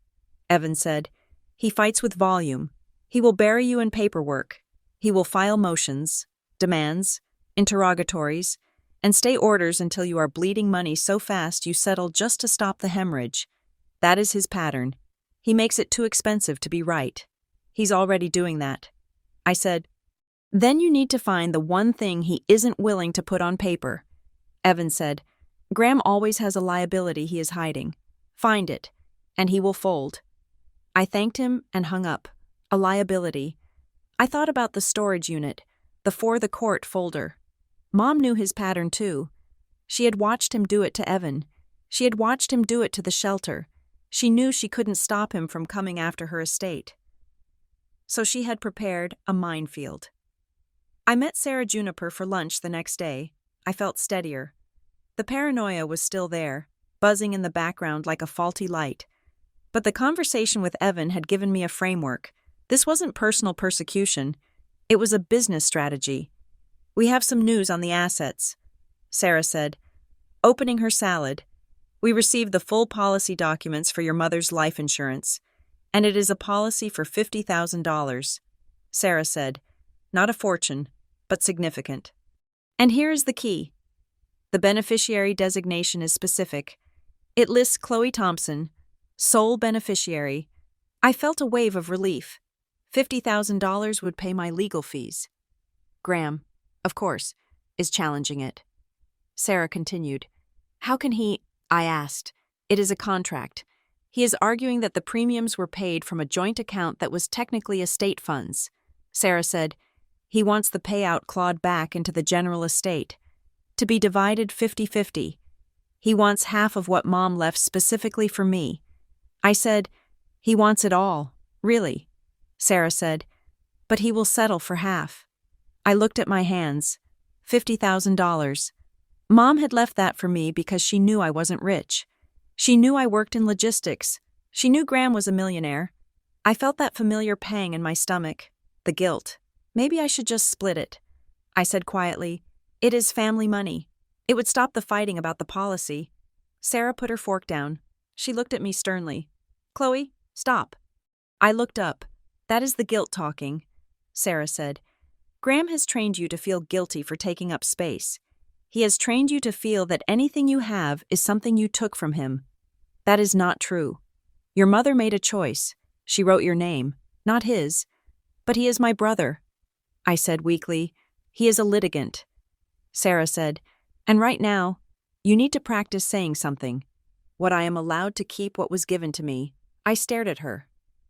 Evan said, "He fights with volume. He will bury you in paperwork. He will file motions, demands, interrogatories, and stay orders until you are bleeding money so fast you settle just to stop the hemorrhage. That is his pattern. He makes it too expensive to be right. He's already doing that." I said, "Then you need to find the one thing he isn't willing to put on paper." Evan said, "Graham always has a liability he is hiding. Find it, and he will fold." I thanked him and hung up. A liability. I thought about the storage unit, the for the court folder. Mom knew his pattern too. She had watched him do it to Evan. She had watched him do it to the shelter. She knew she couldn't stop him from coming after her estate. So she had prepared a minefield. I met Sarah Juniper for lunch the next day. I felt steadier. The paranoia was still there, buzzing in the background like a faulty light. But the conversation with Evan had given me a framework. This wasn't personal persecution. It was a business strategy. "We have some news on the assets," Sarah said, opening her salad. "We received the full policy documents for your mother's life insurance, and it is a policy for $50,000, Sarah said. "Not a fortune, but significant. And here is the key. The beneficiary designation is specific. It lists Chloe Thompson, sole beneficiary." I felt a wave of relief. $50,000 would pay my legal fees. Graham, of course, is challenging it. Sarah continued. "How can he?" I asked. "It is a contract. He is arguing that the premiums were paid from a joint account that was technically estate funds." Sarah said, "He wants the payout clawed back into the general estate, to be divided 50-50. He wants half of what Mom left specifically for me." I said, "He wants it all, really." Sarah said, "But he will settle for half." I looked at my hands. $50,000. Mom had left that for me because she knew I wasn't rich. She knew I worked in logistics. She knew Graham was a millionaire. I felt that familiar pang in my stomach, the guilt. Maybe I should just split it. I said quietly, "It is family money. It would stop the fighting about the policy." Sarah put her fork down. She looked at me sternly. "Chloe, stop." I looked up. "That is the guilt talking," Sarah said. "Graham has trained you to feel guilty for taking up space. He has trained you to feel that anything you have is something you took from him. That is not true. Your mother made a choice. She wrote your name, not his. But he is my brother. I said weakly. He is a litigant. Sarah said, and right now, you need to practice saying something. What I am allowed to keep what was given to me. I stared at her.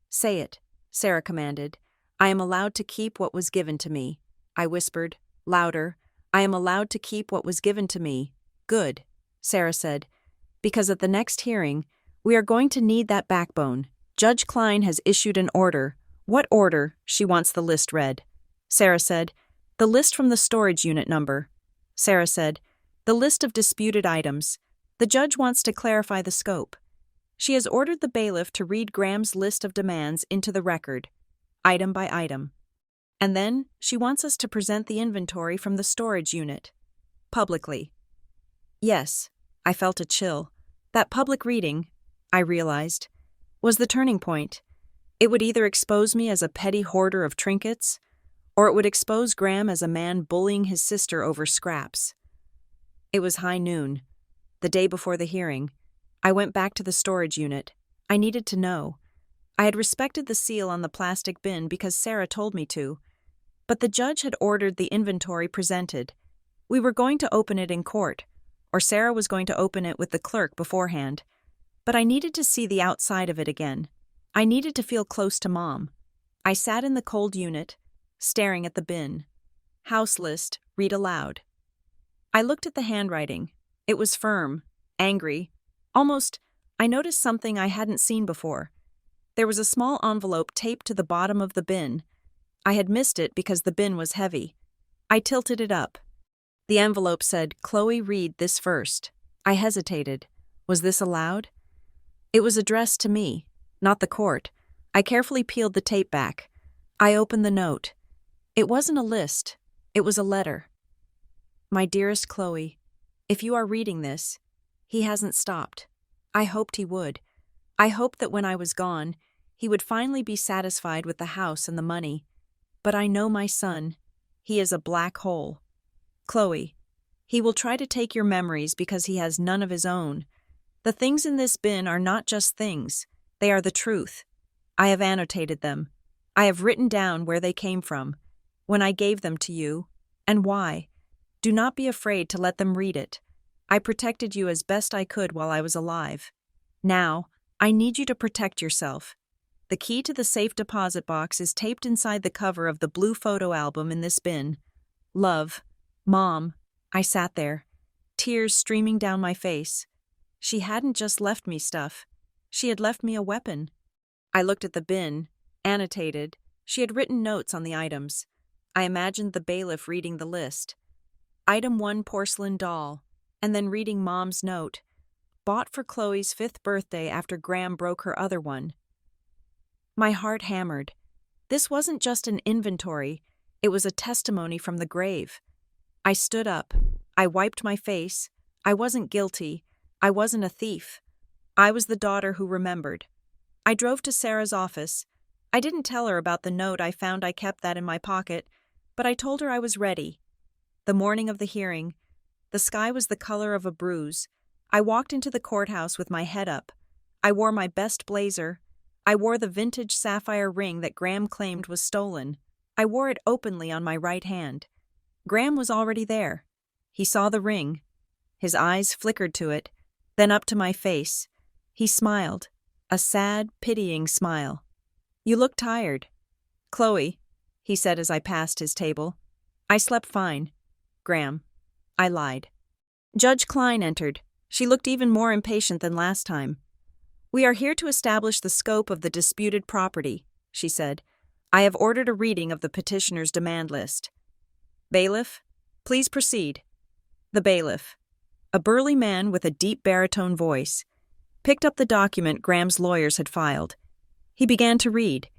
Say it, Sarah commanded. I am allowed to keep what was given to me. I whispered, louder. I am allowed to keep what was given to me. Good, Sarah said. Because at the next hearing, we are going to need that backbone. Judge Klein has issued an order. What order? She wants the list read. Sarah said, the list from the storage unit number. Sarah said, the list of disputed items. The judge wants to clarify the scope. She has ordered the bailiff to read Graham's list of demands into the record, item by item. And then she wants us to present the inventory from the storage unit, publicly. Yes, I felt a chill. That public reading, I realized, was the turning point. It would either expose me as a petty hoarder of trinkets, or it would expose Graham as a man bullying his sister over scraps. It was high noon. The day before the hearing, I went back to the storage unit. I needed to know. I had respected the seal on the plastic bin because Sarah told me to, but the judge had ordered the inventory presented. We were going to open it in court, or Sarah was going to open it with the clerk beforehand, but I needed to see the outside of it again. I needed to feel close to Mom. I sat in the cold unit, staring at the bin. House list, read aloud. I looked at the handwriting. It was firm, angry, almost. I noticed something I hadn't seen before. There was a small envelope taped to the bottom of the bin. I had missed it because the bin was heavy. I tilted it up. The envelope said, Chloe, read this first. I hesitated. Was this allowed? It was addressed to me, not the court. I carefully peeled the tape back. I opened the note. It wasn't a list. It was a letter. My dearest Chloe, if you are reading this, he hasn't stopped. I hoped he would. I hoped that when I was gone, he would finally be satisfied with the house and the money. But I know my son. He is a black hole. Chloe, he will try to take your memories because he has none of his own. The things in this bin are not just things. They are the truth. I have annotated them. I have written down where they came from, when I gave them to you, and why. Do not be afraid to let them read it. I protected you as best I could while I was alive. Now, I need you to protect yourself. The key to the safe deposit box is taped inside the cover of the blue photo album in this bin. Love, Mom. I sat there, tears streaming down my face. She hadn't just left me stuff. She had left me a weapon. I looked at the bin, annotated. She had written notes on the items. I imagined the bailiff reading the list. Item 1, porcelain doll, and then reading Mom's note. Bought for Chloe's 5th birthday after Graham broke her other one. My heart hammered. This wasn't just an inventory. It was a testimony from the grave. I stood up. I wiped my face. I wasn't guilty. I wasn't a thief. I was the daughter who remembered. I drove to Sarah's office. I didn't tell her about the note I found. I kept that in my pocket, but I told her I was ready. The morning of the hearing, the sky was the color of a bruise. I walked into the courthouse with my head up. I wore my best blazer. I wore the vintage sapphire ring that Graham claimed was stolen. I wore it openly on my right hand. Graham was already there. He saw the ring. His eyes flickered to it, then up to my face. He smiled, a sad, pitying smile. You look tired. Chloe, he said as I passed his table. I slept fine. Graham. I lied. Judge Klein entered. She looked even more impatient than last time. We are here to establish the scope of the disputed property, she said. I have ordered a reading of the petitioner's demand list. Bailiff, please proceed. The bailiff, a burly man with a deep baritone voice, picked up the document Graham's lawyers had filed. He began to read.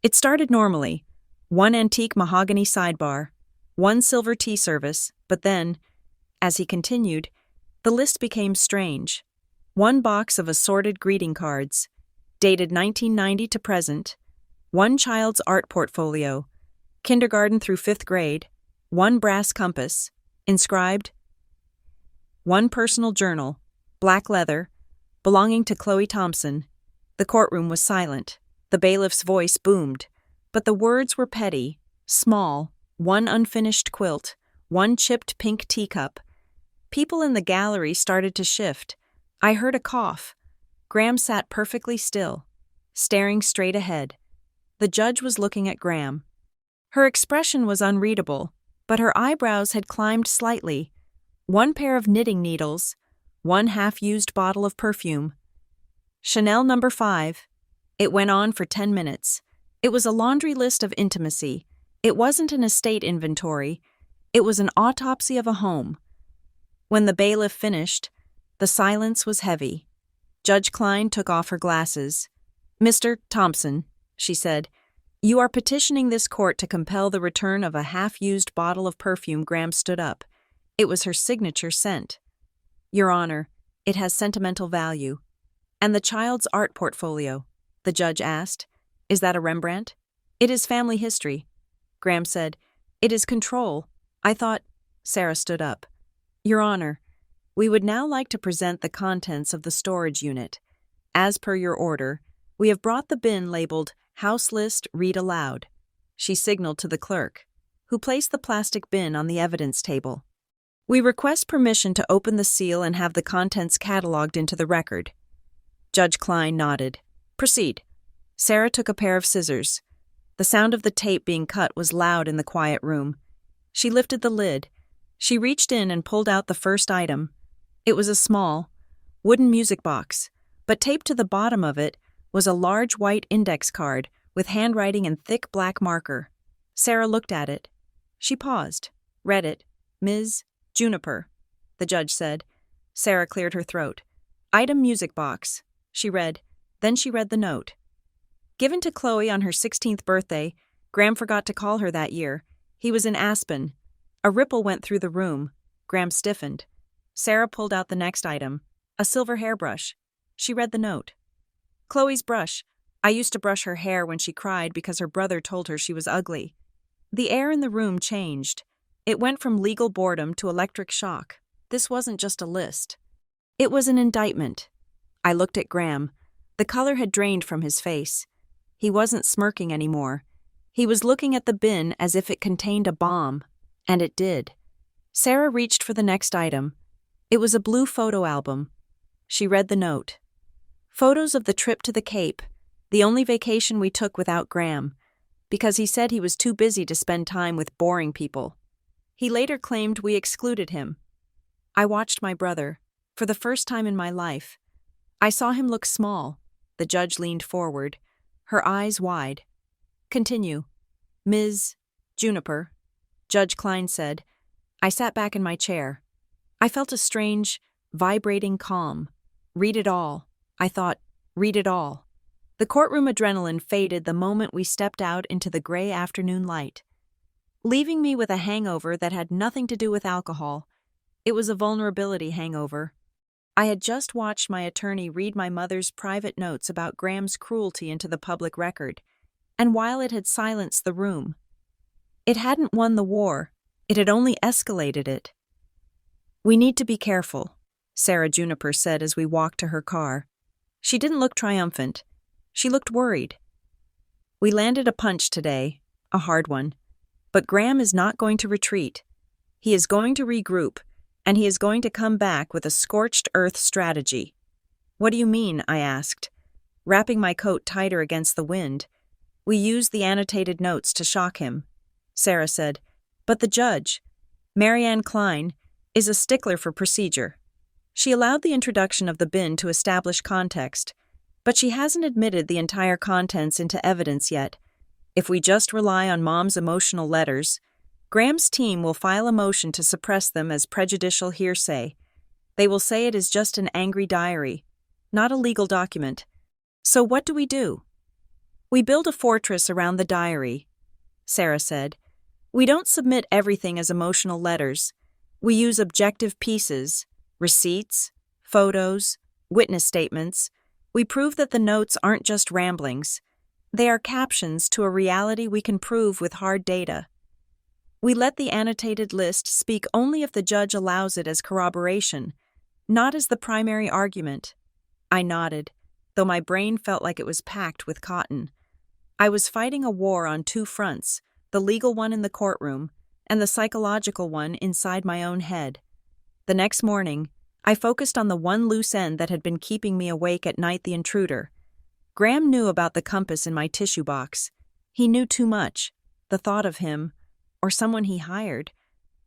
It started normally. 1 antique mahogany sidebar, 1 silver tea service, but then, as he continued, the list became strange. 1 box of assorted greeting cards, dated 1990 to present, 1 child's art portfolio, kindergarten through 5th grade, 1 brass compass, inscribed, 1 personal journal, black leather, belonging to Chloe Thompson. The courtroom was silent. The bailiff's voice boomed, but the words were petty, small, one unfinished quilt, one chipped pink teacup. People in the gallery started to shift. I heard a cough. Graham sat perfectly still, staring straight ahead. The judge was looking at Graham. Her expression was unreadable, but her eyebrows had climbed slightly. One pair of knitting needles, one half-used bottle of perfume. Chanel No. 5. It went on for 10 minutes. It was a laundry list of intimacy. It wasn't an estate inventory. It was an autopsy of a home. When the bailiff finished, the silence was heavy. Judge Klein took off her glasses. "Mr. Thompson," she said, "you are petitioning this court to compel the return of a half-used bottle of perfume." Graham stood up. It was her signature scent. "Your Honor, it has sentimental value." "And the child's art portfolio?" the judge asked. "Is that a Rembrandt?" "It is family history." Graham said, "It is control. I thought—" Sarah stood up. "Your Honor, we would now like to present the contents of the storage unit. As per your order, we have brought the bin labeled House List Read Aloud." She signaled to the clerk, who placed the plastic bin on the evidence table. "We request permission to open the seal and have the contents cataloged into the record." Judge Klein nodded. "Proceed." Sarah took a pair of scissors. The sound of the tape being cut was loud in the quiet room. She lifted the lid. She reached in and pulled out the first item. It was a small, wooden music box, but taped to the bottom of it was a large white index card with handwriting in thick black marker. Sarah looked at it. She paused, read it. "Ms. Juniper," the judge said. Sarah cleared her throat. "Item music box," she read. Then she read the note. "Given to Chloe on her 16th birthday. Graham forgot to call her that year. He was in Aspen." A ripple went through the room. Graham stiffened. Sarah pulled out the next item, a silver hairbrush. She read the note. "Chloe's brush. I used to brush her hair when she cried because her brother told her she was ugly." The air in the room changed. It went from legal boredom to electric shock. This wasn't just a list. It was an indictment. I looked at Graham. The color had drained from his face. He wasn't smirking anymore. He was looking at the bin as if it contained a bomb. And it did. Sarah reached for the next item. It was a blue photo album. She read the note. "Photos of the trip to the Cape, the only vacation we took without Graham, because he said he was too busy to spend time with boring people. He later claimed we excluded him." I watched my brother, for the first time in my life. I saw him look small. The judge leaned forward, her eyes wide. "Continue." "Ms. Juniper," Judge Klein said. I sat back in my chair. I felt a strange, vibrating calm. Read it all. I thought, read it all. The courtroom adrenaline faded the moment we stepped out into the gray afternoon light, leaving me with a hangover that had nothing to do with alcohol. It was a vulnerability hangover. I had just watched my attorney read my mother's private notes about Graham's cruelty into the public record, and while it had silenced the room, it hadn't won the war, it had only escalated it. "We need to be careful," Sarah Juniper said as we walked to her car. She didn't look triumphant. She looked worried. "We landed a punch today, a hard one. But Graham is not going to retreat. He is going to regroup, and he is going to come back with a scorched earth strategy." "What do you mean?" I asked, wrapping my coat tighter against the wind. "We used the annotated notes to shock him," Sarah said. "But the judge, Marianne Klein, is a stickler for procedure. She allowed the introduction of the bin to establish context, but she hasn't admitted the entire contents into evidence yet. If we just rely on Mom's emotional letters, Graham's team will file a motion to suppress them as prejudicial hearsay. They will say it is just an angry diary, not a legal document. So what do? We build a fortress around the diary," Sarah said. "We don't submit everything as emotional letters. We use objective pieces, receipts, photos, witness statements. We prove that the notes aren't just ramblings. They are captions to a reality we can prove with hard data. We let the annotated list speak only if the judge allows it as corroboration, not as the primary argument." I nodded, though my brain felt like it was packed with cotton. I was fighting a war on two fronts, the legal one in the courtroom, and the psychological one inside my own head. The next morning, I focused on the one loose end that had been keeping me awake at night: the intruder. Graham knew about the compass in my tissue box. He knew too much. The thought of him, or someone he hired,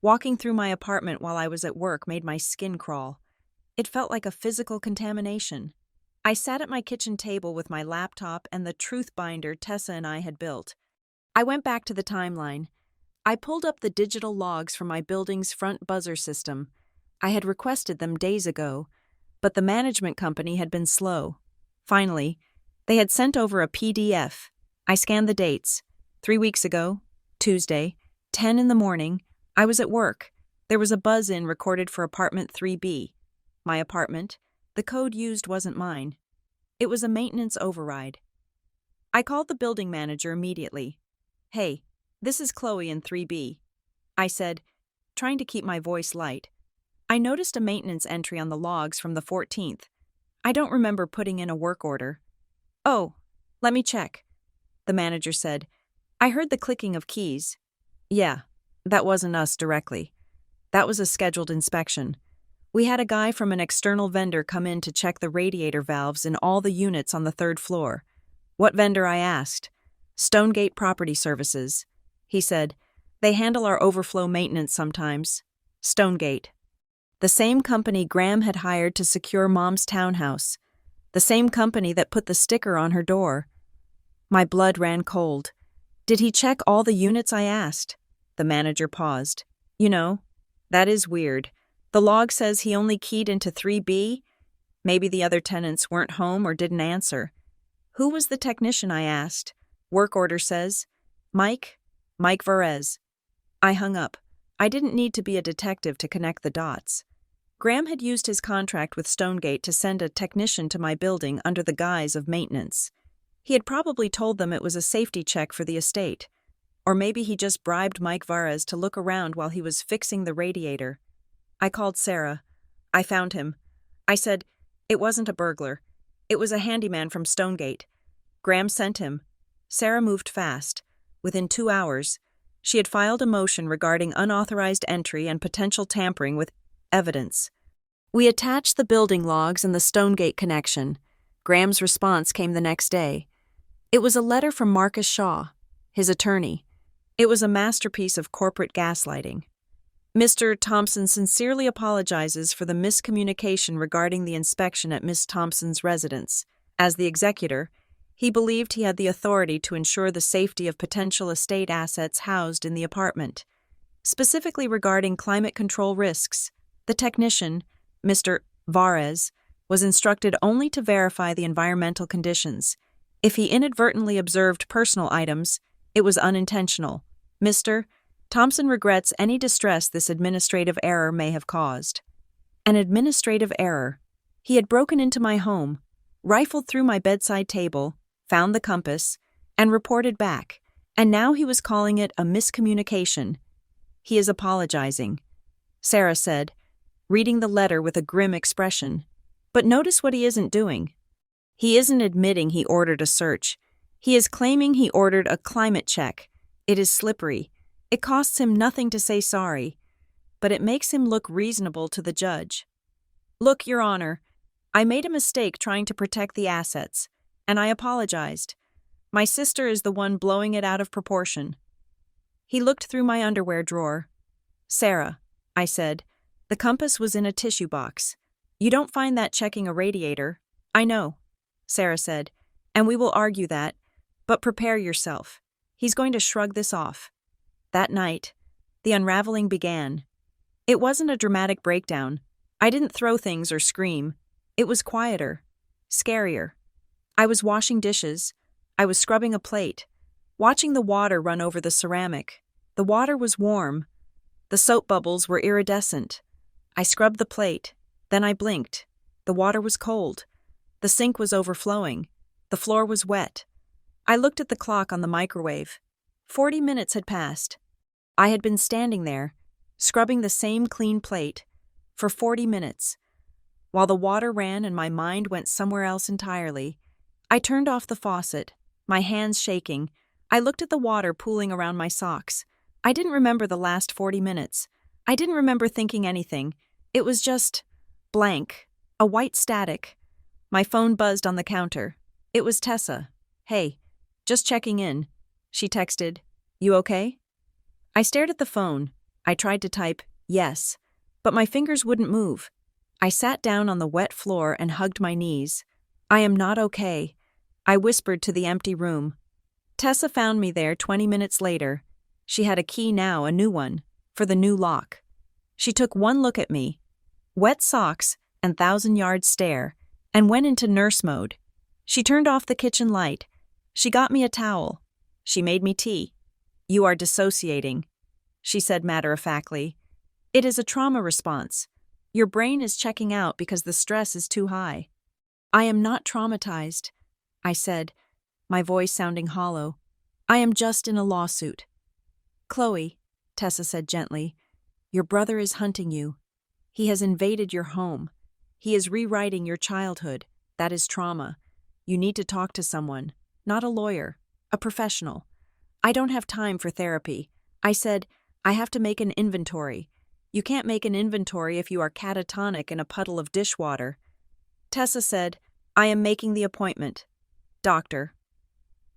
walking through my apartment while I was at work made my skin crawl. It felt like a physical contamination. I sat at my kitchen table with my laptop and the truth binder Tessa and I had built. I went back to the timeline. I pulled up the digital logs from my building's front buzzer system. I had requested them days ago, but the management company had been slow. Finally, they had sent over a PDF. I scanned the dates. 3 weeks ago, Tuesday, 10 in the morning, I was at work. There was a buzz-in recorded for apartment 3B. My apartment. The code used wasn't mine. It was a maintenance override. I called the building manager immediately. "Hey, this is Chloe in 3B. I said, trying to keep my voice light. "I noticed a maintenance entry on the logs from the 14th. I don't remember putting in a work order." "Oh, let me check," the manager said. "I heard the clicking of keys." "Yeah, that wasn't us directly. That was a scheduled inspection. We had a guy from an external vendor come in to check the radiator valves in all the units on the 3rd floor." "What vendor?" I asked. "Stonegate Property Services." He said, "They handle our overflow maintenance sometimes." Stonegate. The same company Graham had hired to secure Mom's townhouse. The same company that put the sticker on her door. My blood ran cold. "Did he check all the units?" I asked. The manager paused. "You know, that is weird. The log says he only keyed into 3B. Maybe the other tenants weren't home or didn't answer." "Who was the technician?" I asked. "Work order says Mike Varese." I hung up. I didn't need to be a detective to connect the dots. Graham had used his contract with Stonegate to send a technician to my building under the guise of maintenance. He had probably told them it was a safety check for the estate. Or maybe he just bribed Mike Varese to look around while he was fixing the radiator. I called Sarah. I found him. I said, "It wasn't a burglar. It was a handyman from Stonegate. Graham sent him." Sarah moved fast. Within 2 hours, she had filed a motion regarding unauthorized entry and potential tampering with evidence. We attached the building logs and the Stonegate connection. Graham's response came the next day. It was a letter from Marcus Shaw, his attorney. It was a masterpiece of corporate gaslighting. "Mr. Thompson sincerely apologizes for the miscommunication regarding the inspection at Miss Thompson's residence. As the executor, he believed he had the authority to ensure the safety of potential estate assets housed in the apartment. Specifically regarding climate control risks, the technician, Mr. Varese, was instructed only to verify the environmental conditions. If he inadvertently observed personal items, it was unintentional. Mr. Thompson regrets any distress this administrative error may have caused." An administrative error. He had broken into my home, rifled through my bedside table, found the compass, and reported back, and now he was calling it a miscommunication. "He is apologizing," Sarah said, reading the letter with a grim expression. "But notice what he isn't doing. He isn't admitting he ordered a search. He is claiming he ordered a climate check. It is slippery. It costs him nothing to say sorry, but it makes him look reasonable to the judge. Look, Your Honor, I made a mistake trying to protect the assets, and I apologized. My sister is the one blowing it out of proportion." He looked through my underwear drawer. "Sarah," I said, "the compass was in a tissue box. You don't find that checking a radiator." "I know," Sarah said, "and we will argue that, but prepare yourself. He's going to shrug this off." That night, the unraveling began. It wasn't a dramatic breakdown. I didn't throw things or scream. It was quieter, scarier. I was washing dishes. I was scrubbing a plate, watching the water run over the ceramic. The water was warm. The soap bubbles were iridescent. I scrubbed the plate. Then I blinked. The water was cold. The sink was overflowing. The floor was wet. I looked at the clock on the microwave. 40 minutes had passed. I had been standing there, scrubbing the same clean plate, for 40 minutes. While the water ran and my mind went somewhere else entirely, I turned off the faucet, my hands shaking, I looked at the water pooling around my socks. I didn't remember the last 40 minutes. I didn't remember thinking anything. It was just blank, a white static. My phone buzzed on the counter. It was Tessa. "Hey, just checking in." She texted, "You okay?" I stared at the phone. I tried to type, "Yes," but my fingers wouldn't move. I sat down on the wet floor and hugged my knees. "I am not okay," I whispered to the empty room. Tessa found me there 20 minutes later. She had a key now, a new one, for the new lock. She took one look at me, wet socks and 1,000-yard stare, and went into nurse mode. She turned off the kitchen light. She got me a towel. She made me tea. "You are dissociating," she said matter-of-factly. "It is a trauma response. Your brain is checking out because the stress is too high." "I am not traumatized," I said, my voice sounding hollow. "I am just in a lawsuit." "Chloe," Tessa said gently, "your brother is hunting you. He has invaded your home. He is rewriting your childhood. That is trauma. You need to talk to someone, not a lawyer, a professional." "I don't have time for therapy." I said, "I have to make an inventory." "You can't make an inventory if you are catatonic in a puddle of dishwater." Tessa said, "I am making the appointment. Doctor."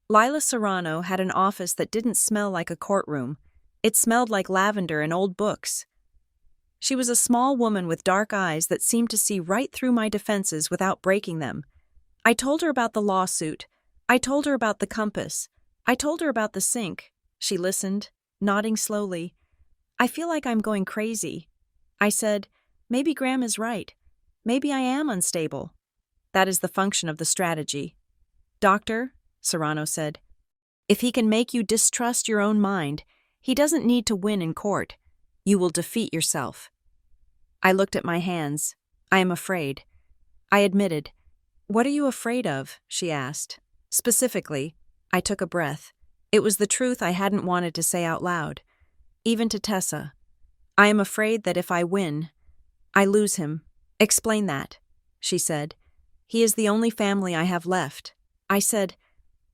Lila Serrano had an office that didn't smell like a courtroom. It smelled like lavender and old books. She was a small woman with dark eyes that seemed to see right through my defenses without breaking them. I told her about the lawsuit. I told her about the compass. I told her about the sink. She listened, nodding slowly. "I feel like I'm going crazy." I said, "Maybe Graham is right. Maybe I am unstable." That is the function of the strategy. "Doctor," Serrano said, "if he can make you distrust your own mind, he doesn't need to win in court. You will defeat yourself." I looked at my hands. "I am afraid." I admitted. "What are you afraid of?" she asked. Specifically, I took a breath. It was the truth I hadn't wanted to say out loud. Even to Tessa. "I am afraid that if I win, I lose him." "Explain that," she said. "He is the only family I have left." I said,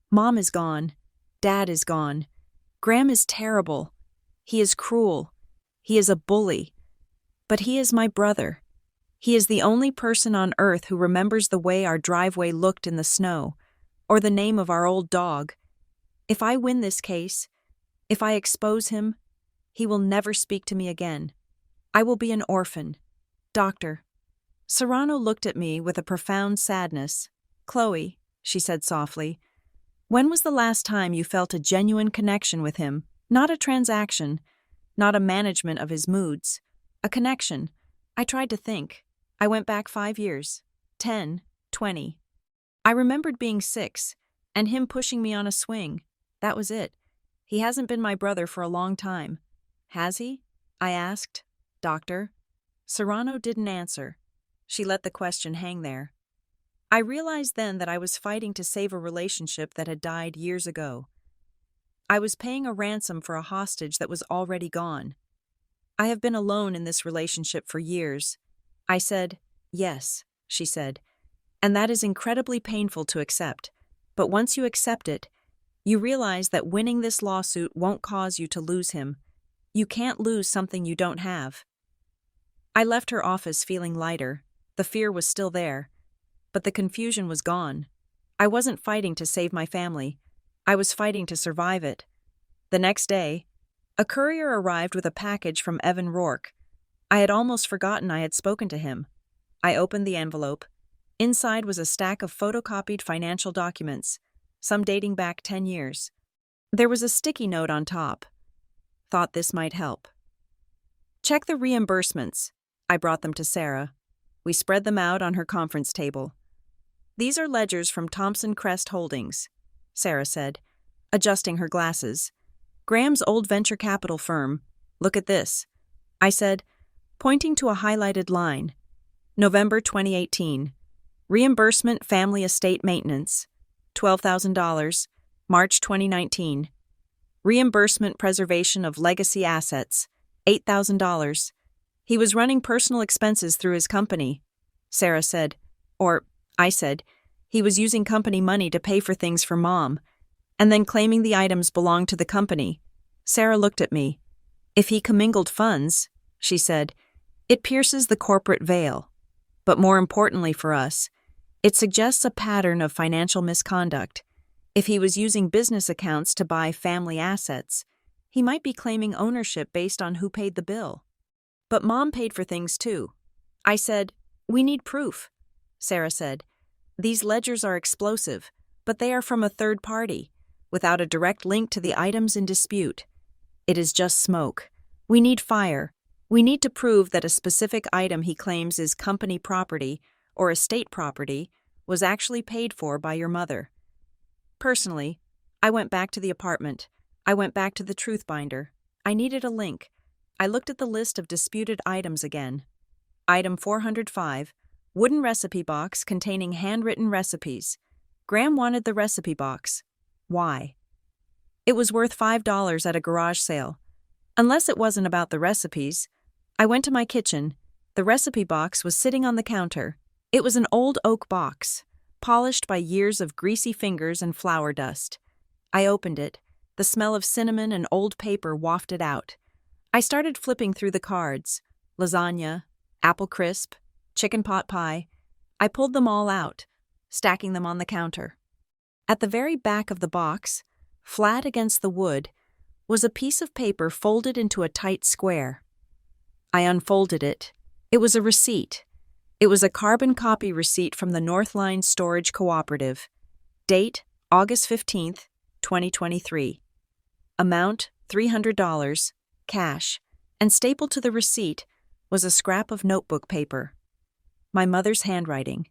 "Mom is gone. Dad is gone. Graham is terrible. He is cruel. He is a bully. But he is my brother. He is the only person on earth who remembers the way our driveway looked in the snow, or the name of our old dog. If I win this case, if I expose him, he will never speak to me again. I will be an orphan. Doctor." Serrano looked at me with a profound sadness. "Chloe," she said softly, "when was the last time you felt a genuine connection with him? Not a transaction, not a management of his moods. A connection." I tried to think. I went back 5 years, 10, 20. I remembered being 6, and him pushing me on a swing. That was it. He hasn't been my brother for a long time. "Has he?" I asked. "Doctor?" Serrano didn't answer. She let the question hang there. I realized then that I was fighting to save a relationship that had died years ago. I was paying a ransom for a hostage that was already gone. "I have been alone in this relationship for years." I said, "Yes," she said, "and that is incredibly painful to accept. But once you accept it, you realize that winning this lawsuit won't cause you to lose him. You can't lose something you don't have." I left her office feeling lighter. The fear was still there, but the confusion was gone. I wasn't fighting to save my family. I was fighting to survive it. The next day, a courier arrived with a package from Evan Rourke. I had almost forgotten I had spoken to him. I opened the envelope. Inside was a stack of photocopied financial documents, some dating back 10 years. There was a sticky note on top. Thought this might help. "Check the reimbursements." I brought them to Sarah. We spread them out on her conference table. "These are ledgers from Thompson Crest Holdings," Sarah said, adjusting her glasses. "Graham's old venture capital firm. Look at this." I said, pointing to a highlighted line. "November 2018. Reimbursement family estate maintenance. $12,000. March 2019. Reimbursement preservation of legacy assets. $8,000. He was running personal expenses through his company." Sarah said, or I said, "He was using company money to pay for things for Mom. and then claiming the items belonged to the company. Sarah looked at me. If he commingled funds, she said, it pierces the corporate veil. But more importantly for us, it suggests a pattern of financial misconduct. If he was using business accounts to buy family assets, he might be claiming ownership based on who paid the bill. But Mom paid for things too. I said, we need proof. Sarah said, these ledgers are explosive, but they are from a third party, without a direct link to the items in dispute. It is just smoke. We need fire. We need to prove that a specific item he claims is company property or estate property was actually paid for by your mother. Personally, I went back to the apartment. I went back to the truth binder. I needed a link. I looked at the list of disputed items again. Item 405, wooden recipe box containing handwritten recipes. Graham wanted the recipe box. Why? It was worth $5 at a garage sale. Unless it wasn't about the recipes. I went to my kitchen. The recipe box was sitting on the counter. It was an old oak box, polished by years of greasy fingers and flour dust. I opened it. The smell of cinnamon and old paper wafted out. I started flipping through the cards. Lasagna, apple crisp, chicken pot pie. I pulled them all out, stacking them on the counter. At the very back of the box, flat against the wood, was a piece of paper folded into a tight square. I unfolded it. It was a receipt. It was a carbon copy receipt from the Northline Storage Cooperative. Date, August 15th, 2023. Amount, $300, cash, and stapled to the receipt was a scrap of notebook paper. My mother's handwriting.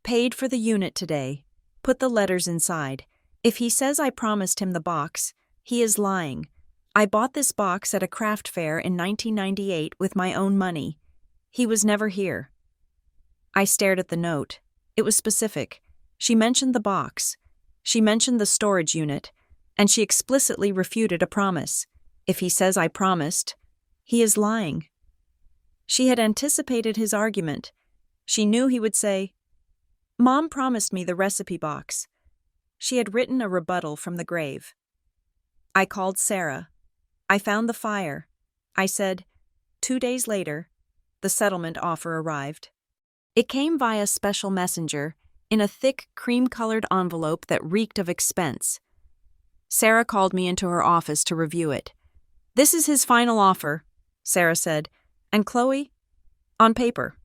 Paid for the unit today. Put the letters inside. If he says I promised him the box, he is lying. I bought this box at a craft fair in 1998 with my own money. He was never here. I stared at the note. It was specific. She mentioned the box. She mentioned the storage unit, and she explicitly refuted a promise. If he says I promised, he is lying. She had anticipated his argument. She knew he would say, Mom promised me the recipe box. She had written a rebuttal from the grave. I called Sarah. I found the fire. I said, 2 days later, the settlement offer arrived. It came via special messenger in a thick cream-colored envelope that reeked of expense. Sarah called me into her office to review it. This is his final offer, Sarah said, and Chloe, on paper.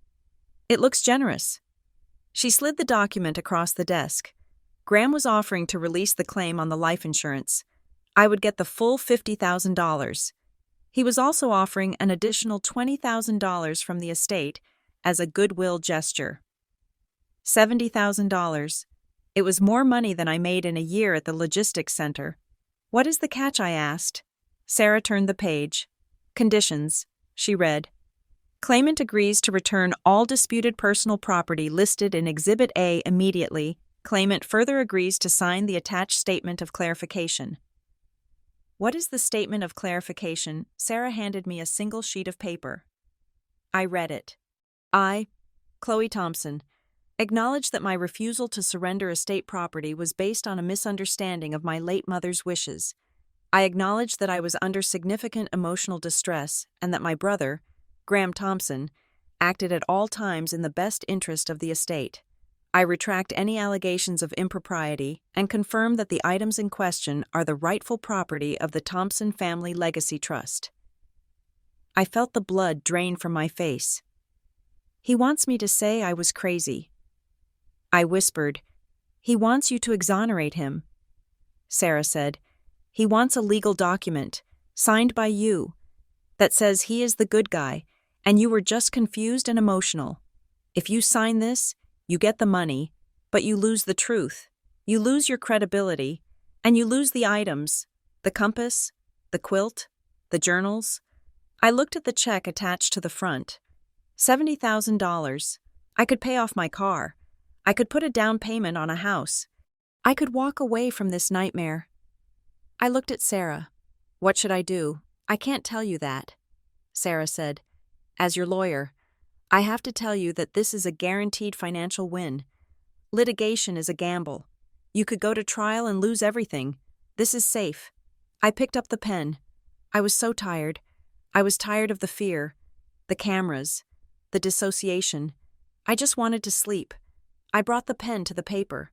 It looks generous. She slid the document across the desk. Graham was offering to release the claim on the life insurance. I would get the full $50,000. He was also offering an additional $20,000 from the estate as a goodwill gesture. $70,000. It was more money than I made in a year at the logistics center. What is the catch? I asked. Sarah turned the page. Conditions, she read. Claimant agrees to return all disputed personal property listed in Exhibit A immediately. Claimant further agrees to sign the attached statement of clarification. What is the statement of clarification? Sarah handed me a single sheet of paper. I read it. I, Chloe Thompson, acknowledge that my refusal to surrender estate property was based on a misunderstanding of my late mother's wishes. I acknowledge that I was under significant emotional distress and that my brother, Graham Thompson, acted at all times in the best interest of the estate. I retract any allegations of impropriety and confirm that the items in question are the rightful property of the Thompson Family Legacy Trust. I felt the blood drain from my face. He wants me to say I was crazy. I whispered, he wants you to exonerate him. Sarah said, he wants a legal document, signed by you, that says he is the good guy and you were just confused and emotional. If you sign this, you get the money, but you lose the truth. You lose your credibility, and you lose the items, the compass, the quilt, the journals. I looked at the check attached to the front. $70,000. I could pay off my car. I could put a down payment on a house. I could walk away from this nightmare. I looked at Sarah. What should I do? I can't tell you that. Sarah said, as your lawyer, I have to tell you that this is a guaranteed financial win. Litigation is a gamble. You could go to trial and lose everything. This is safe. I picked up the pen. I was so tired. I was tired of the fear, the cameras, the dissociation. I just wanted to sleep. I brought the pen to the paper.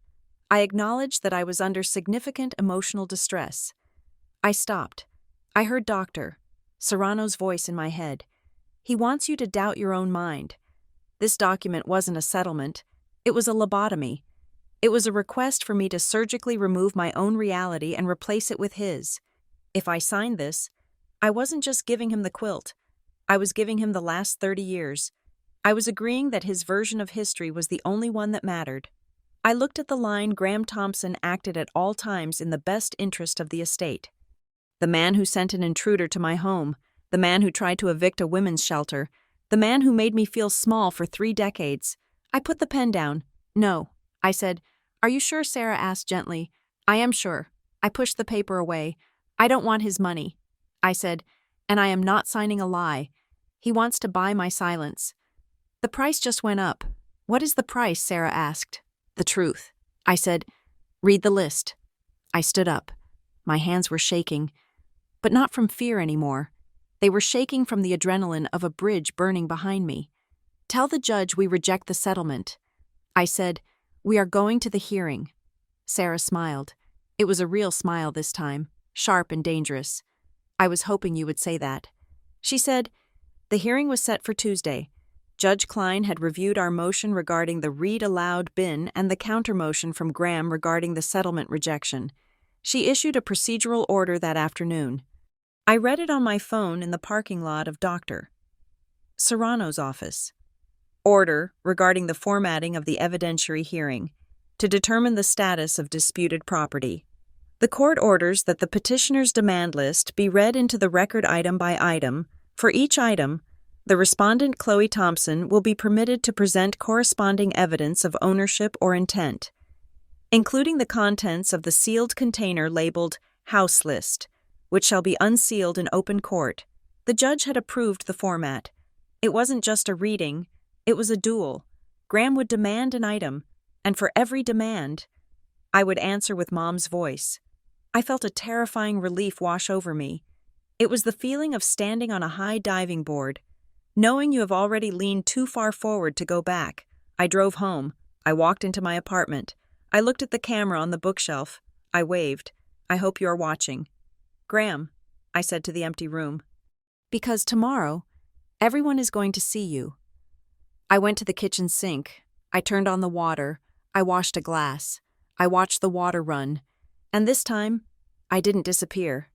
I acknowledged that I was under significant emotional distress. I stopped. I heard Dr. Serrano's voice in my head. He wants you to doubt your own mind. This document wasn't a settlement. It was a lobotomy. It was a request for me to surgically remove my own reality and replace it with his. If I signed this, I wasn't just giving him the quilt. I was giving him the last 30 years. I was agreeing that his version of history was the only one that mattered. I looked at the line Graham Thompson acted at all times in the best interest of the estate. The man who sent an intruder to my home, the man who tried to evict a women's shelter, the man who made me feel small for 3 decades. I put the pen down. No, I said. Are you sure? Sarah asked gently. I am sure. I pushed the paper away. I don't want his money, I said, and I am not signing a lie. He wants to buy my silence. The price just went up. What is the price? Sarah asked. The truth, I said. Read the list. I stood up. My hands were shaking, but not from fear anymore. They were shaking from the adrenaline of a bridge burning behind me. Tell the judge we reject the settlement. I said, we are going to the hearing. Sarah smiled. It was a real smile this time, sharp and dangerous. I was hoping you would say that. She said, the hearing was set for Tuesday. Judge Klein had reviewed our motion regarding the read aloud bin and the counter-motion from Graham regarding the settlement rejection. She issued a procedural order that afternoon. I read it on my phone in the parking lot of Dr. Serrano's office. Order regarding the formatting of the evidentiary hearing to determine the status of disputed property. The court orders that the petitioner's demand list be read into the record item by item. For each item, the respondent, Chloe Thompson, will be permitted to present corresponding evidence of ownership or intent, including the contents of the sealed container labeled House List, which shall be unsealed in open court. The judge had approved the format. It wasn't just a reading, it was a duel. Graham would demand an item, and for every demand, I would answer with Mom's voice. I felt a terrifying relief wash over me. It was the feeling of standing on a high diving board, knowing you have already leaned too far forward to go back. I drove home. I walked into my apartment. I looked at the camera on the bookshelf. I waved. I hope you are watching. Graham, I said to the empty room. Because tomorrow, everyone is going to see you. I went to the kitchen sink. I turned on the water. I washed a glass. I watched the water run. And this time, I didn't disappear.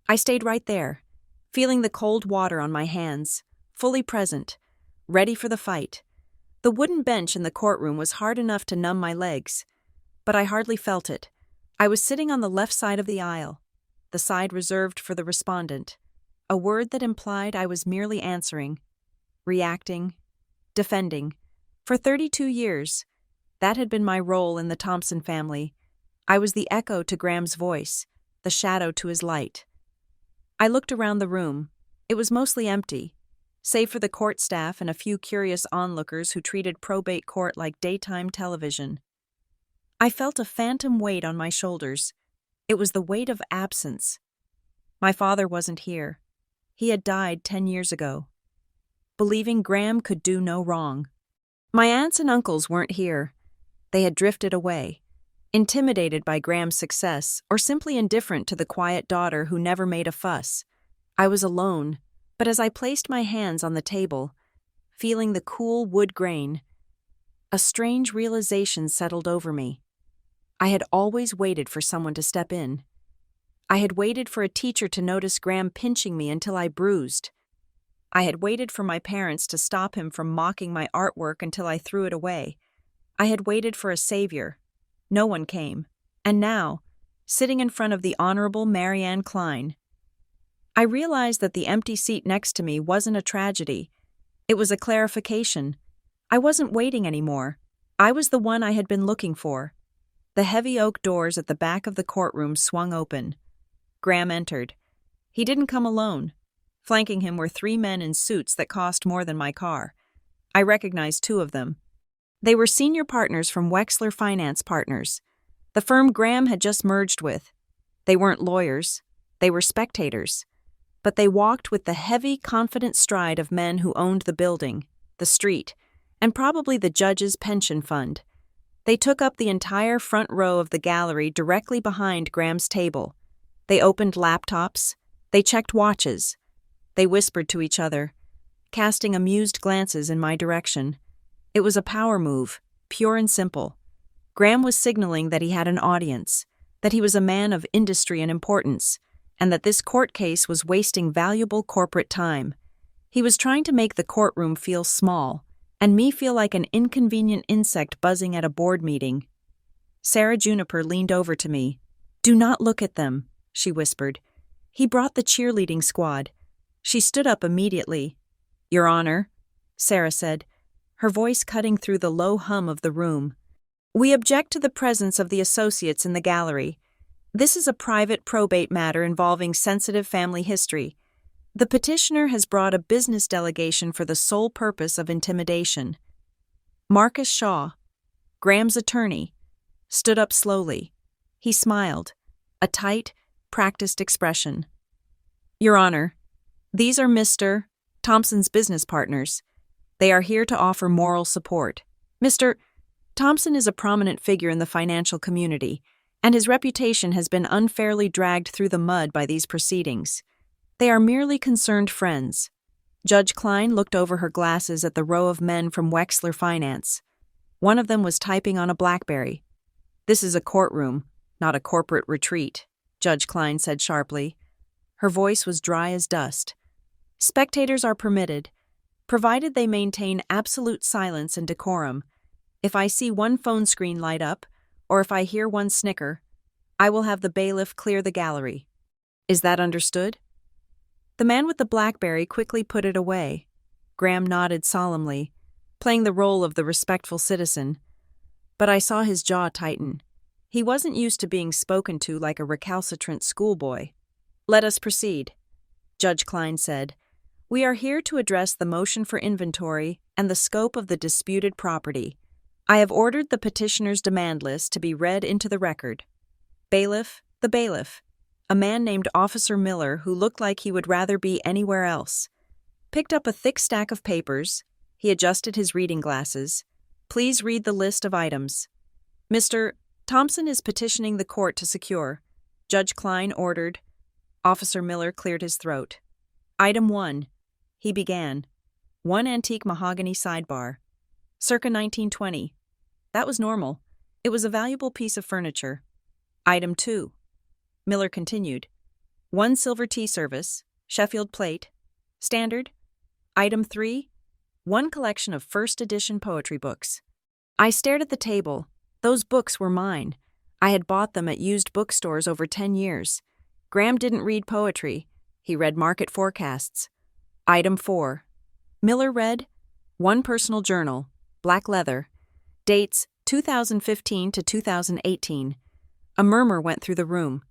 I stayed right there, feeling the cold water on my hands, fully present, ready for the fight. The wooden bench in the courtroom was hard enough to numb my legs, but I hardly felt it. I was sitting on the left side of the aisle, the side reserved for the respondent, a word that implied I was merely answering, reacting, defending. For 32 years, that had been my role in the Thompson family. I was the echo to Graham's voice, the shadow to his light. I looked around the room. It was mostly empty, save for the court staff and a few curious onlookers who treated probate court like daytime television. I felt a phantom weight on my shoulders. It was the weight of absence. My father wasn't here. He had died 10 years ago. Believing Graham could do no wrong. My aunts and uncles weren't here. They had drifted away, intimidated by Graham's success or simply indifferent to the quiet daughter who never made a fuss. I was alone, but as I placed my hands on the table, feeling the cool wood grain, a strange realization settled over me. I had always waited for someone to step in. I had waited for a teacher to notice Graham pinching me until I bruised. I had waited for my parents to stop him from mocking my artwork until I threw it away. I had waited for a savior. No one came. And now, sitting in front of the Honorable Marianne Klein, I realized that the empty seat next to me wasn't a tragedy. It was a clarification. I wasn't waiting anymore. I was the one I had been looking for. The heavy oak doors at the back of the courtroom swung open. Graham entered. He didn't come alone. Flanking him were 3 men in suits that cost more than my car. I recognized 2 of them. They were senior partners from Wexler Finance Partners, the firm Graham had just merged with. They weren't lawyers. They were spectators. But they walked with the heavy, confident stride of men who owned the building, the street, and probably the judge's pension fund. They took up the entire front row of the gallery directly behind Graham's table. They opened laptops. They checked watches. They whispered to each other, casting amused glances in my direction. It was a power move, pure and simple. Graham was signaling that he had an audience, that he was a man of industry and importance, and that this court case was wasting valuable corporate time. He was trying to make the courtroom feel small, and me feel like an inconvenient insect buzzing at a board meeting. Sarah Juniper leaned over to me. "Do not look at them," she whispered. "He brought the cheerleading squad." She stood up immediately. "Your Honor," Sarah said, her voice cutting through the low hum of the room. "We object to the presence of the associates in the gallery. This is a private probate matter involving sensitive family history. The petitioner has brought a business delegation for the sole purpose of intimidation." Marcus Shaw, Graham's attorney, stood up slowly. He smiled, a tight, practiced expression. "Your Honor, these are Mr. Thompson's business partners. They are here to offer moral support. Mr. Thompson is a prominent figure in the financial community, and his reputation has been unfairly dragged through the mud by these proceedings. They are merely concerned friends." Judge Klein looked over her glasses at the row of men from Wexler Finance. One of them was typing on a BlackBerry. "This is a courtroom, not a corporate retreat," Judge Klein said sharply. Her voice was dry as dust. "Spectators are permitted, provided they maintain absolute silence and decorum. If I see one phone screen light up, or if I hear one snicker, I will have the bailiff clear the gallery. Is that understood?" The man with the BlackBerry quickly put it away. Graham nodded solemnly, playing the role of the respectful citizen. But I saw his jaw tighten. He wasn't used to being spoken to like a recalcitrant schoolboy. "Let us proceed," Judge Klein said. "We are here to address the motion for inventory and the scope of the disputed property. I have ordered the petitioner's demand list to be read into the record. Bailiff, the bailiff, a man named Officer Miller who looked like he would rather be anywhere else, picked up a thick stack of papers. He adjusted his reading glasses. Please read the list of items. Mr. Thompson is petitioning the court to secure," Judge Klein ordered. Officer Miller cleared his throat. "Item 1, he began. One antique mahogany sidebar. Circa 1920. That was normal. It was a valuable piece of furniture. Item 2. Miller continued. One silver tea service, Sheffield plate. Standard. Item 3. One collection of first edition poetry books. I stared at the table. Those books were mine. I had bought them at used bookstores over 10 years. Graham didn't read poetry. He read market forecasts. Item 4. Miller read one personal journal, black leather, dates 2015 to 2018. A murmur went through the room.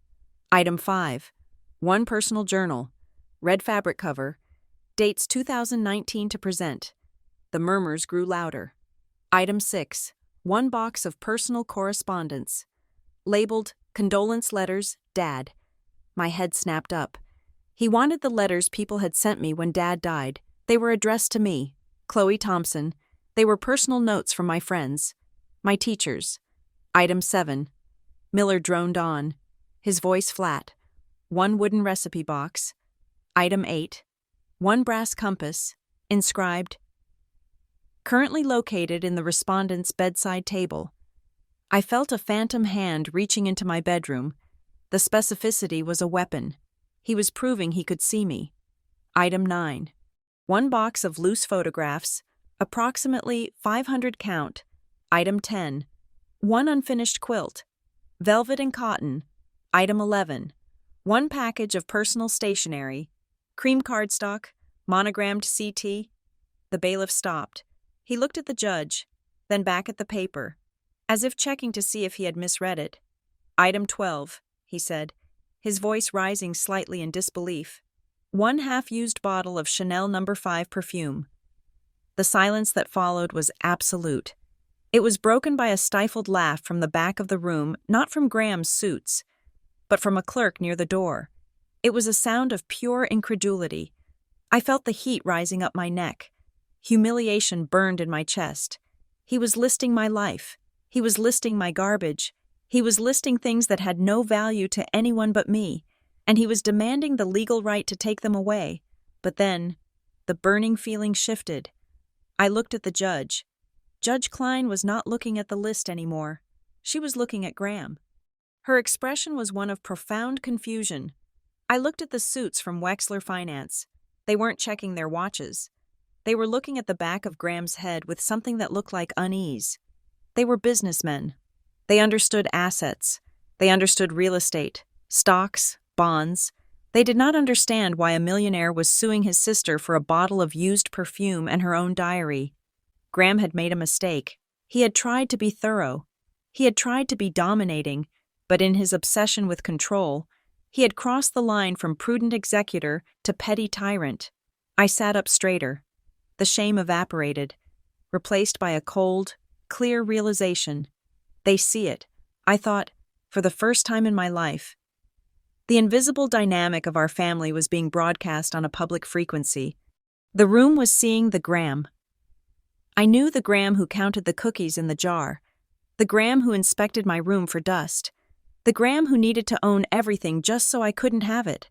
Item 5. One personal journal, red fabric cover, dates 2019 to present. The murmurs grew louder. Item 6. One box of personal correspondence, labeled condolence letters, Dad. My head snapped up. He wanted the letters people had sent me when Dad died. They were addressed to me, Chloe Thompson. They were personal notes from my friends, my teachers. Item 7. Miller droned on, his voice flat. One wooden recipe box. Item 8. One brass compass, inscribed, currently located in the respondent's bedside table. I felt a phantom hand reaching into my bedroom. The specificity was a weapon. He was proving he could see me. Item 9. One box of loose photographs, approximately 500 count. Item 10. One unfinished quilt, velvet and cotton. Item 11. One package of personal stationery, cream cardstock, monogrammed CT. The bailiff stopped. He looked at the judge, then back at the paper, as if checking to see if he had misread it. Item 12, he said, his voice rising slightly in disbelief. One half-used bottle of Chanel No. 5 perfume. The silence that followed was absolute. It was broken by a stifled laugh from the back of the room, not from Graham's suits. but from a clerk near the door. It was a sound of pure incredulity. I felt the heat rising up my neck. Humiliation burned in my chest. He was listing my life. He was listing my garbage. He was listing things that had no value to anyone but me, and he was demanding the legal right to take them away. But then, the burning feeling shifted. I looked at the judge. Judge Klein was not looking at the list anymore. She was looking at Graham. Her expression was one of profound confusion. I looked at the suits from Wexler Finance. They weren't checking their watches. They were looking at the back of Graham's head with something that looked like unease. They were businessmen. They understood assets. They understood real estate, stocks, bonds. They did not understand why a millionaire was suing his sister for a bottle of used perfume and her own diary. Graham had made a mistake. He had tried to be thorough. He had tried to be dominating, but in his obsession with control, he had crossed the line from prudent executor to petty tyrant. I sat up straighter. The shame evaporated, replaced by a cold, clear realization. They see it, I thought, for the first time in my life. The invisible dynamic of our family was being broadcast on a public frequency. The room was seeing the Graham. I knew the Graham who counted the cookies in the jar, the Graham who inspected my room for dust, the Graham who needed to own everything just so I couldn't have it.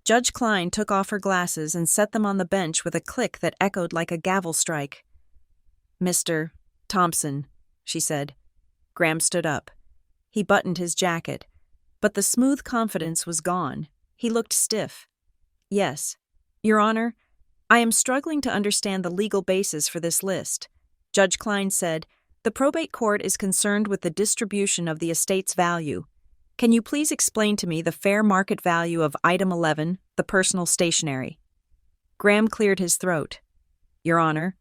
Judge Klein took off her glasses and set them on the bench with a click that echoed like a gavel strike. "Mr. Thompson," she said. Graham stood up. He buttoned his jacket, but the smooth confidence was gone. He looked stiff. "Yes, Your Honor, I am struggling to understand the legal basis for this list." Judge Klein said, "The probate court is concerned with the distribution of the estate's value. Can you please explain to me the fair market value of item 11, the personal stationery?" Graham cleared his throat. "Your Honor,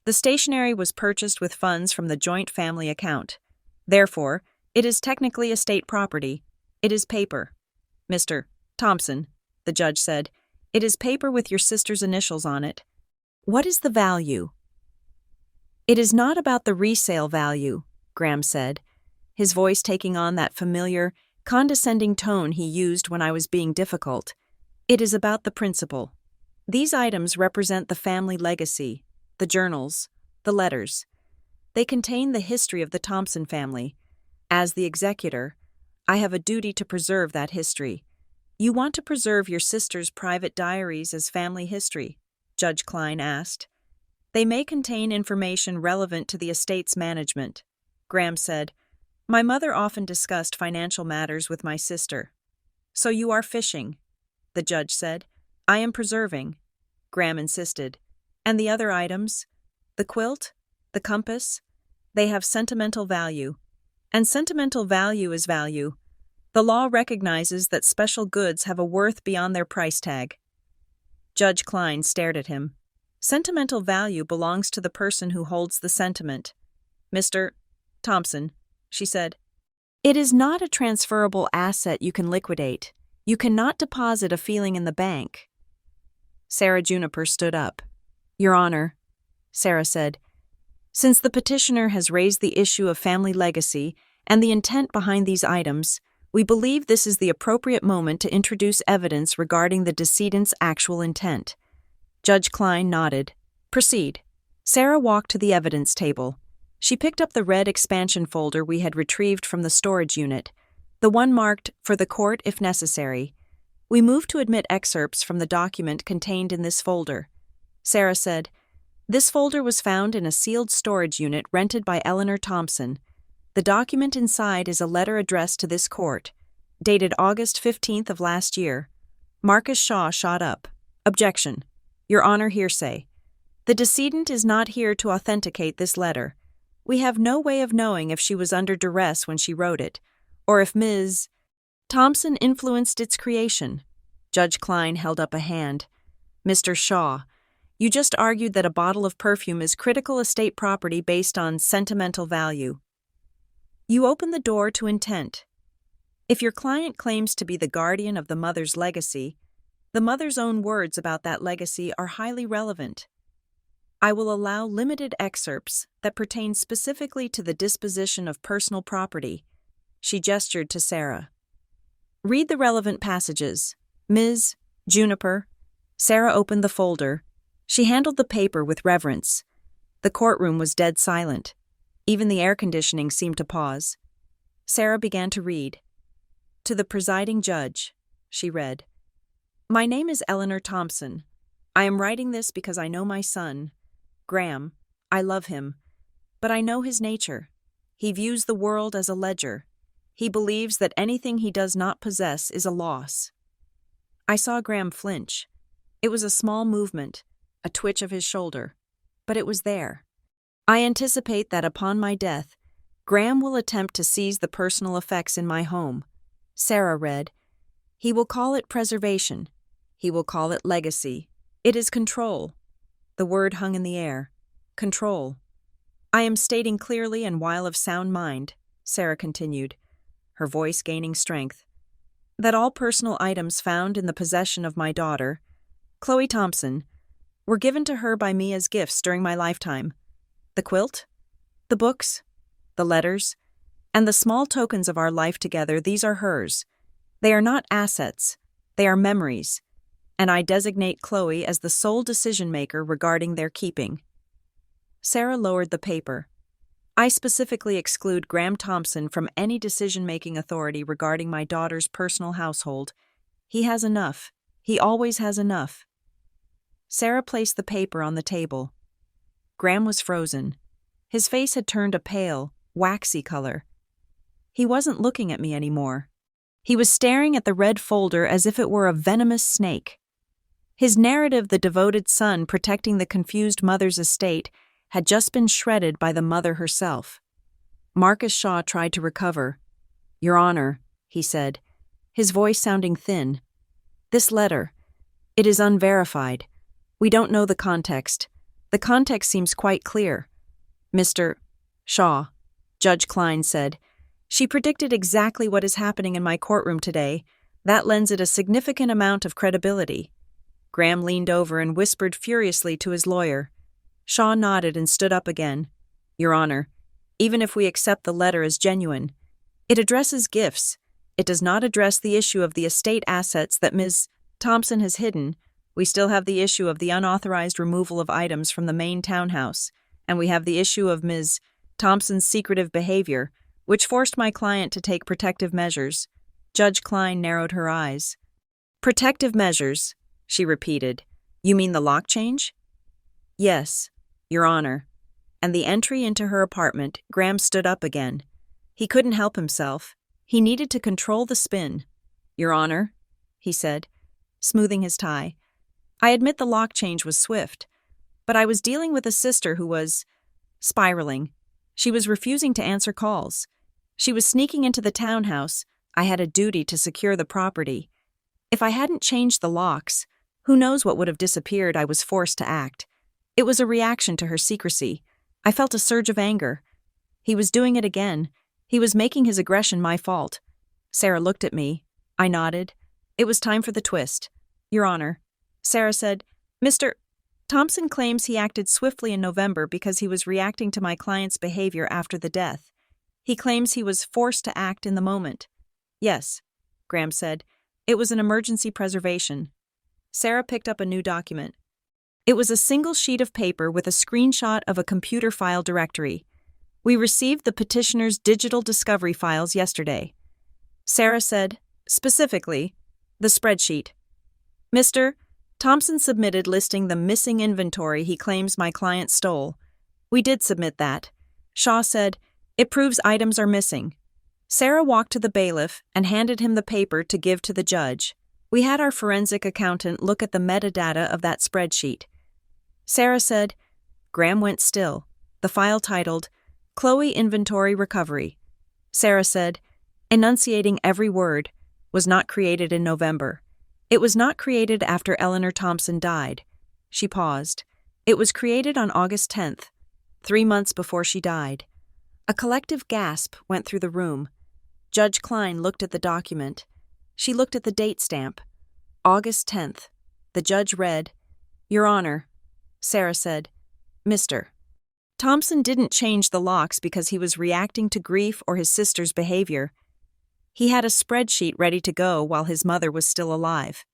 the stationery was purchased with funds from the joint family account. Therefore, it is technically estate property. It is paper." "Mr. Thompson," the judge said, "it is paper with your sister's initials on it. What is the value?" "It is not about the resale value," Graham said, his voice taking on that familiar, condescending tone he used when I was being difficult. "It is about the principle. These items represent the family legacy, the journals, the letters. They contain the history of the Thompson family. As the executor, I have a duty to preserve that history. You want to preserve your sister's private diaries as family history?" Judge Klein asked. "They may contain information relevant to the estate's management." Graham said, "My mother often discussed financial matters with my sister." "So you are fishing," the judge said. "I am preserving," Graham insisted. "And the other items? The quilt? The compass? They have sentimental value. And sentimental value is value. The law recognizes that special goods have a worth beyond their price tag." Judge Klein stared at him. "Sentimental value belongs to the person who holds the sentiment." "Mr. Thompson," she said, "it is not a transferable asset you can liquidate. You cannot deposit a feeling in the bank." Sarah Juniper stood up. "Your Honor," Sarah said, "since the petitioner has raised the issue of family legacy and the intent behind these items, we believe this is the appropriate moment to introduce evidence regarding the decedent's actual intent." Judge Klein nodded. "Proceed." Sarah walked to the evidence table. She picked up the red expansion folder we had retrieved from the storage unit, the one marked "For the court if necessary." We moved to admit excerpts from the document contained in this folder. Sarah said, "This folder was found in a sealed storage unit rented by Eleanor Thompson. The document inside is a letter addressed to this court, dated August 15th of last year." Marcus Shaw shot up. "Objection. Your Honor, hearsay. The decedent is not here to authenticate this letter. We have no way of knowing if she was under duress when she wrote it, or if Ms. Thompson influenced its creation." Judge Klein held up a hand. "Mr. Shaw, you just argued that a bottle of perfume is critical estate property based on sentimental value. You open the door to intent. If your client claims to be the guardian of the mother's legacy, the mother's own words about that legacy are highly relevant. I will allow limited excerpts that pertain specifically to the disposition of personal property." She gestured to Sarah. Read the relevant passages. Ms. Juniper. Sarah opened the folder. She handled the paper with reverence. The courtroom was dead silent. Even the air conditioning seemed to pause. Sarah began to read. To the presiding judge, she read. My name is Eleanor Thompson. I am writing this because I know my son, Graham. I love him. But I know his nature. He views the world as a ledger. He believes that anything he does not possess is a loss. I saw Graham flinch. It was a small movement, a twitch of his shoulder, but it was there. I anticipate that upon my death, Graham will attempt to seize the personal effects in my home. Sarah read, he will call it preservation. He will call it legacy. It is control. The word hung in the air. Control. I am stating clearly and while of sound mind, Sarah continued, her voice gaining strength, that all personal items found in the possession of my daughter, Chloe Thompson, were given to her by me as gifts during my lifetime. The quilt, the books, the letters, and the small tokens of our life together, these are hers. They are not assets, they are memories, and I designate Chloe as the sole decision-maker regarding their keeping. Sarah lowered the paper. I specifically exclude Graham Thompson from any decision-making authority regarding my daughter's personal household. He has enough. He always has enough. Sarah placed the paper on the table. Graham was frozen. His face had turned a pale, waxy color. He wasn't looking at me anymore. He was staring at the red folder as if it were a venomous snake. His narrative, the devoted son protecting the confused mother's estate, had just been shredded by the mother herself. Marcus Shaw tried to recover. Your Honor, he said, his voice sounding thin. This letter, it is unverified. We don't know the context. The context seems quite clear. Mr. Shaw, Judge Klein said, she predicted exactly what is happening in my courtroom today. That lends it a significant amount of credibility. Graham leaned over and whispered furiously to his lawyer. Shaw nodded and stood up again. Your Honor, even if we accept the letter as genuine, it addresses gifts. It does not address the issue of the estate assets that Ms. Thompson has hidden. We still have the issue of the unauthorized removal of items from the main townhouse, and we have the issue of Ms. Thompson's secretive behavior, which forced my client to take protective measures. Judge Klein narrowed her eyes. Protective measures, she repeated. You mean the lock change? Yes, Your Honor. And the entry into her apartment, Graham stood up again. He couldn't help himself. He needed to control the spin. Your Honor, he said, smoothing his tie. I admit the lock change was swift, but I was dealing with a sister who was spiraling. She was refusing to answer calls. She was sneaking into the townhouse. I had a duty to secure the property. If I hadn't changed the locks, who knows what would have disappeared. I was forced to act. It was a reaction to her secrecy. I felt a surge of anger. He was doing it again. He was making his aggression my fault. Sarah looked at me. I nodded. It was time for the twist. Your Honor, Sarah said, Mr. Thompson claims he acted swiftly in November because he was reacting to my client's behavior after the death. He claims he was forced to act in the moment. Yes, Graham said. It was an emergency preservation. Sarah picked up a new document. It was a single sheet of paper with a screenshot of a computer file directory. We received the petitioner's digital discovery files yesterday. Sarah said, specifically, the spreadsheet. Mr. Thompson submitted listing the missing inventory he claims my client stole. We did submit that. Shaw said, it proves items are missing. Sarah walked to the bailiff and handed him the paper to give to the judge. We had our forensic accountant look at the metadata of that spreadsheet. Sarah said, Graham went still. The file titled, Chloe Inventory Recovery. Sarah said, enunciating every word, was not created in November. It was not created after Eleanor Thompson died. She paused. It was created on August 10th, 3 months before she died. A collective gasp went through the room. Judge Klein looked at the document. She looked at the date stamp. August 10th. The judge read, Your Honor, Sarah said, Mr. Thompson didn't change the locks because he was reacting to grief or his sister's behavior. He had a spreadsheet ready to go while his mother was still alive.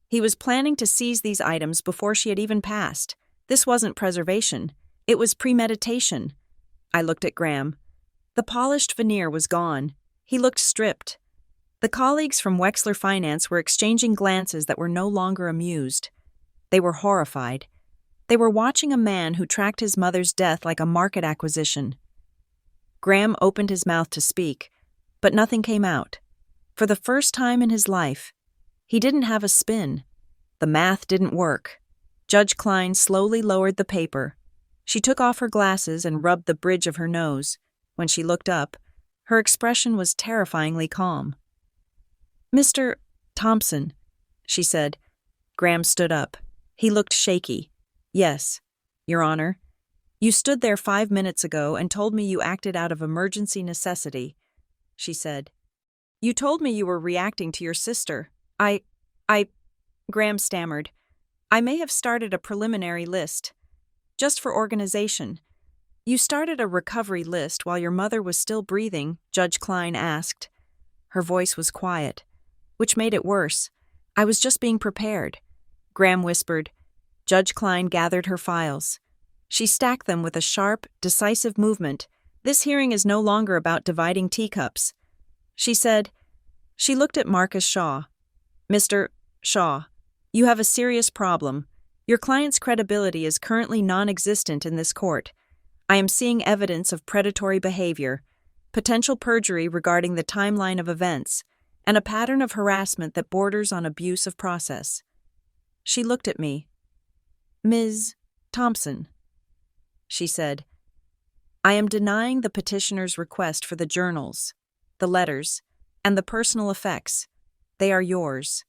He was planning to seize these items before she had even passed. This wasn't preservation. It was premeditation. I looked at Graham. The polished veneer was gone. He looked stripped. The colleagues from Wexler Finance were exchanging glances that were no longer amused. They were horrified. They were watching a man who tracked his mother's death like a market acquisition. Graham opened his mouth to speak, but nothing came out. For the first time in his life, he didn't have a spin. The math didn't work. Judge Klein slowly lowered the paper. She took off her glasses and rubbed the bridge of her nose. When she looked up, her expression was terrifyingly calm. "Mr. Thompson," she said. Graham stood up. He looked shaky. "Yes, Your Honor. You stood there 5 minutes ago and told me you acted out of emergency necessity," she said. "You told me you were reacting to your sister. Graham stammered. "I may have started a preliminary list. Just for organization." "You started a recovery list while your mother was still breathing?" Judge Klein asked. Her voice was quiet, which made it worse. "I was just being prepared," Graham whispered. Judge Klein gathered her files. She stacked them with a sharp, decisive movement. "This hearing is no longer about dividing teacups," she said. She looked at Marcus Shaw. "Mr. Shaw, you have a serious problem. Your client's credibility is currently non-existent in this court. I am seeing evidence of predatory behavior, potential perjury regarding the timeline of events, and a pattern of harassment that borders on abuse of process." She looked at me. "Ms. Thompson," she said, "I am denying the petitioner's request for the journals, the letters, and the personal effects. They are yours."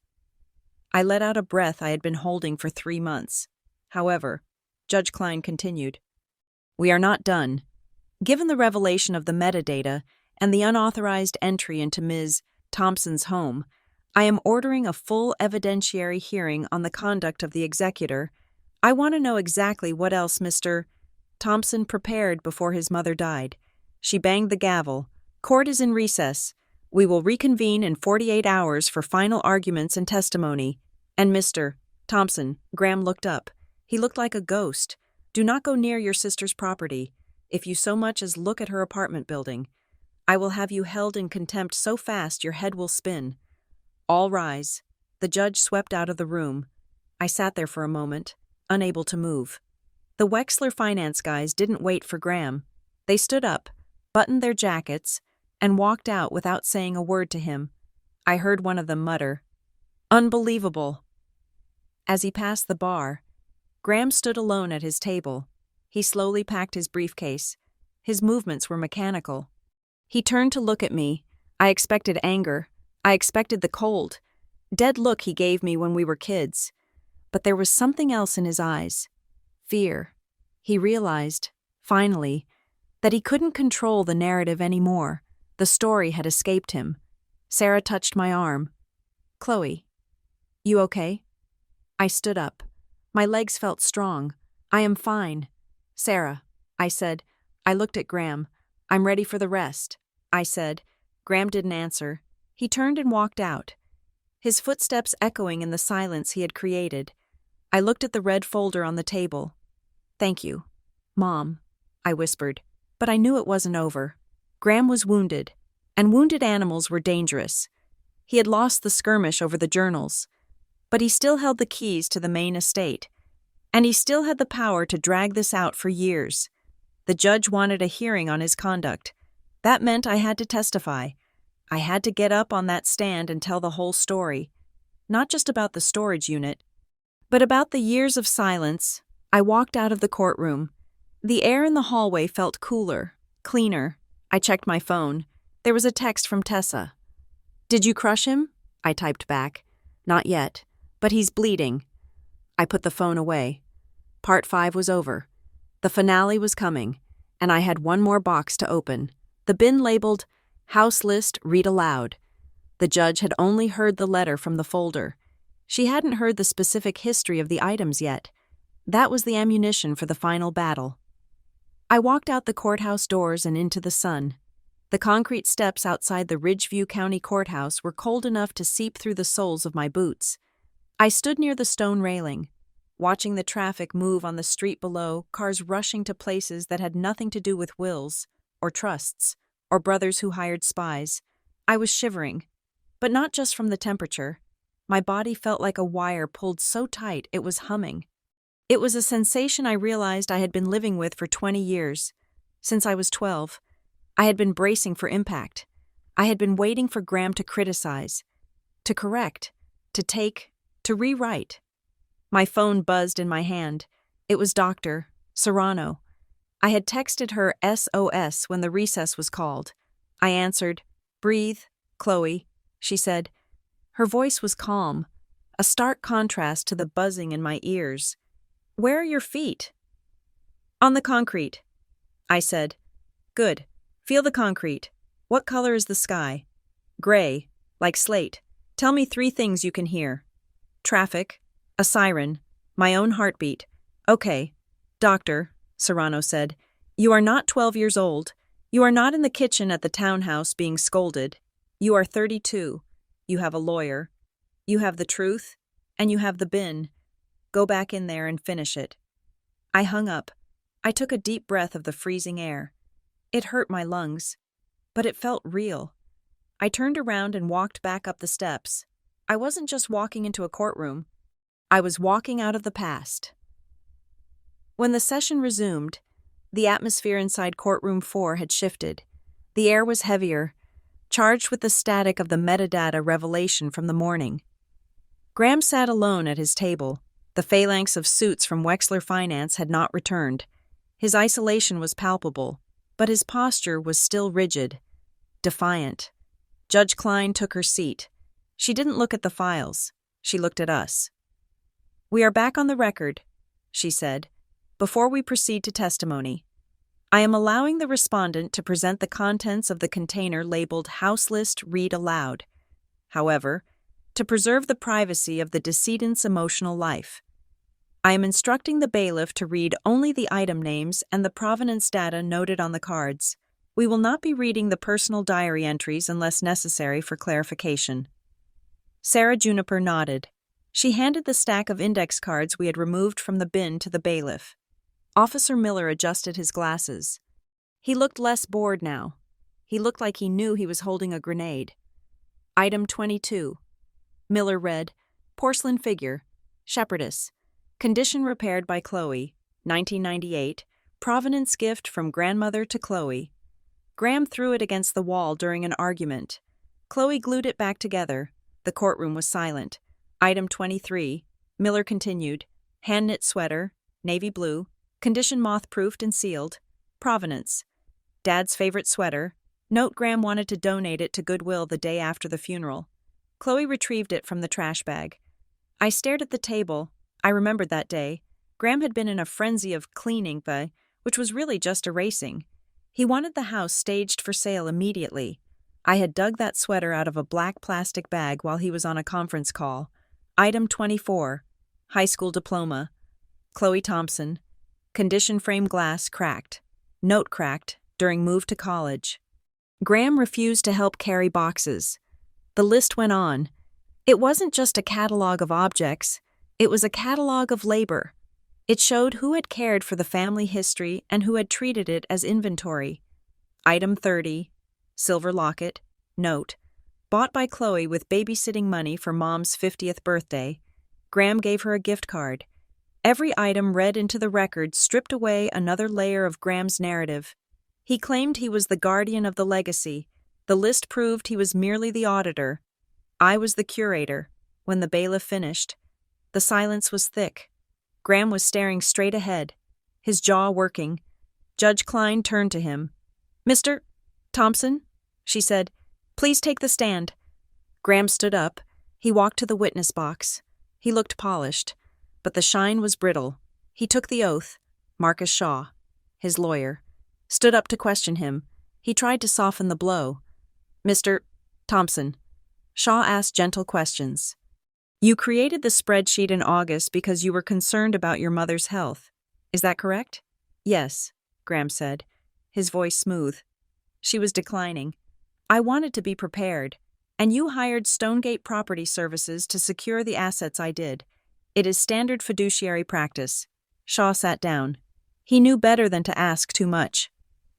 I let out a breath I had been holding for 3 months. However, Judge Klein continued, "We are not done. Given the revelation of the metadata and the unauthorized entry into Ms. Thompson's home, I am ordering a full evidentiary hearing on the conduct of the executor. I want to know exactly what else Mr. Thompson prepared before his mother died." She banged the gavel. "Court is in recess. We will reconvene in 48 hours for final arguments and testimony. And Mr. Thompson," Graham looked up. He looked like a ghost. "Do not go near your sister's property. If you so much as look at her apartment building, I will have you held in contempt so fast your head will spin. All rise." The judge swept out of the room. I sat there for a moment, unable to move. The Wexler Finance guys didn't wait for Graham. They stood up, buttoned their jackets, and walked out without saying a word to him. I heard one of them mutter, "Unbelievable." As he passed the bar, Graham stood alone at his table. He slowly packed his briefcase. His movements were mechanical. He turned to look at me. I expected anger. I expected the cold, dead look he gave me when we were kids. But there was something else in his eyes. Fear. He realized, finally, that he couldn't control the narrative anymore. The story had escaped him. Sarah touched my arm. "Chloe, you okay?" I stood up. My legs felt strong. "I am fine." "Sarah," I said. I looked at Graham. "I'm ready for the rest," I said. Graham didn't answer. He turned and walked out, his footsteps echoing in the silence he had created. I looked at the red folder on the table. "Thank you, Mom," I whispered, but I knew it wasn't over. Graham was wounded, and wounded animals were dangerous. He had lost the skirmish over the journals, but he still held the keys to the main estate, and he still had the power to drag this out for years. The judge wanted a hearing on his conduct. That meant I had to testify. I had to get up on that stand and tell the whole story, not just about the storage unit, but about the years of silence. I walked out of the courtroom. The air in the hallway felt cooler, cleaner. I checked my phone. There was a text from Tessa. "Did you crush him?" I typed back. "Not yet, but he's bleeding." I put the phone away. Part 5 was over. The finale was coming, and I had one more box to open. The bin labeled, "House List, Read Aloud." The judge had only heard the letter from the folder. She hadn't heard the specific history of the items yet. That was the ammunition for the final battle. I walked out the courthouse doors and into the sun. The concrete steps outside the Ridgeview County Courthouse were cold enough to seep through the soles of my boots. I stood near the stone railing, watching the traffic move on the street below, cars rushing to places that had nothing to do with wills, or trusts, or brothers who hired spies. I was shivering, but not just from the temperature. My body felt like a wire pulled so tight it was humming. It was a sensation I realized I had been living with for 20 years. Since I was 12, I had been bracing for impact. I had been waiting for Graham to criticize, to correct, to take, to rewrite. My phone buzzed in my hand. It was Dr. Serrano. I had texted her SOS when the recess was called. I answered, "Breathe, Chloe," she said. Her voice was calm, a stark contrast to the buzzing in my ears. "Where are your feet?" "On the concrete," I said. "Good. Feel the concrete. What color is the sky?" "Gray, like slate. Tell me 3 things you can hear." "Traffic, a siren, my own heartbeat." "Okay. Doctor," Serrano said, "you are not 12 years old. You are not in the kitchen at the townhouse being scolded. You are 32. You have a lawyer. You have the truth, and you have the bin. Go back in there and finish it." I hung up. I took a deep breath of the freezing air. It hurt my lungs, but it felt real. I turned around and walked back up the steps. I wasn't just walking into a courtroom. I was walking out of the past. When the session resumed, the atmosphere inside courtroom 4 had shifted. The air was heavier, charged with the static of the metadata revelation from the morning. Graham sat alone at his table. The phalanx of suits from Wexler Finance had not returned. His isolation was palpable, but his posture was still rigid, defiant. Judge Klein took her seat. She didn't look at the files. She looked at us. "We are back on the record," she said, "before we proceed to testimony. I am allowing the respondent to present the contents of the container labeled House List Read Aloud. However, to preserve the privacy of the decedent's emotional life, I am instructing the bailiff to read only the item names and the provenance data noted on the cards. We will not be reading the personal diary entries unless necessary for clarification." Sarah Juniper nodded. She handed the stack of index cards we had removed from the bin to the bailiff. Officer Miller adjusted his glasses. He looked less bored now. He looked like he knew he was holding a grenade. Item 22. Miller read, "Porcelain figure, shepherdess. Condition repaired by Chloe, 1998. Provenance gift from grandmother to Chloe." Graham threw it against the wall during an argument. Chloe glued it back together. The courtroom was silent. Item 23. Miller continued, "Hand-knit sweater, navy blue. Condition moth-proofed and sealed. Provenance. Dad's favorite sweater. Note Graham wanted to donate it to Goodwill the day after the funeral." Chloe retrieved it from the trash bag. I stared at the table. I remembered that day. Graham had been in a frenzy of cleaning, which was really just erasing. He wanted the house staged for sale immediately. I had dug that sweater out of a black plastic bag while he was on a conference call. Item 24. High school diploma. Chloe Thompson. Condition frame glass cracked. Note cracked during move to college. Graham refused to help carry boxes. The list went on. It wasn't just a catalog of objects. It was a catalog of labor. It showed who had cared for the family history and who had treated it as inventory. Item 30. Silver locket. Note. Bought by Chloe with babysitting money for Mom's 50th birthday. Graham gave her a gift card. Every item read into the record stripped away another layer of Graham's narrative. He claimed he was the guardian of the legacy. The list proved he was merely the auditor. I was the curator. When the bailiff finished, the silence was thick. Graham was staring straight ahead, his jaw working. Judge Klein turned to him. "Mr. Thompson," she said, "please take the stand." Graham stood up. He walked to the witness box. He looked polished, but the shine was brittle. He took the oath. Marcus Shaw, his lawyer, stood up to question him. He tried to soften the blow. "Mr. Thompson," Shaw asked gentle questions. "You created the spreadsheet in August because you were concerned about your mother's health. Is that correct?" "Yes," Graham said, his voice smooth. She was declining. I wanted to be prepared, and you hired Stonegate Property Services to secure the assets I did. It is standard fiduciary practice. Shaw sat down. He knew better than to ask too much.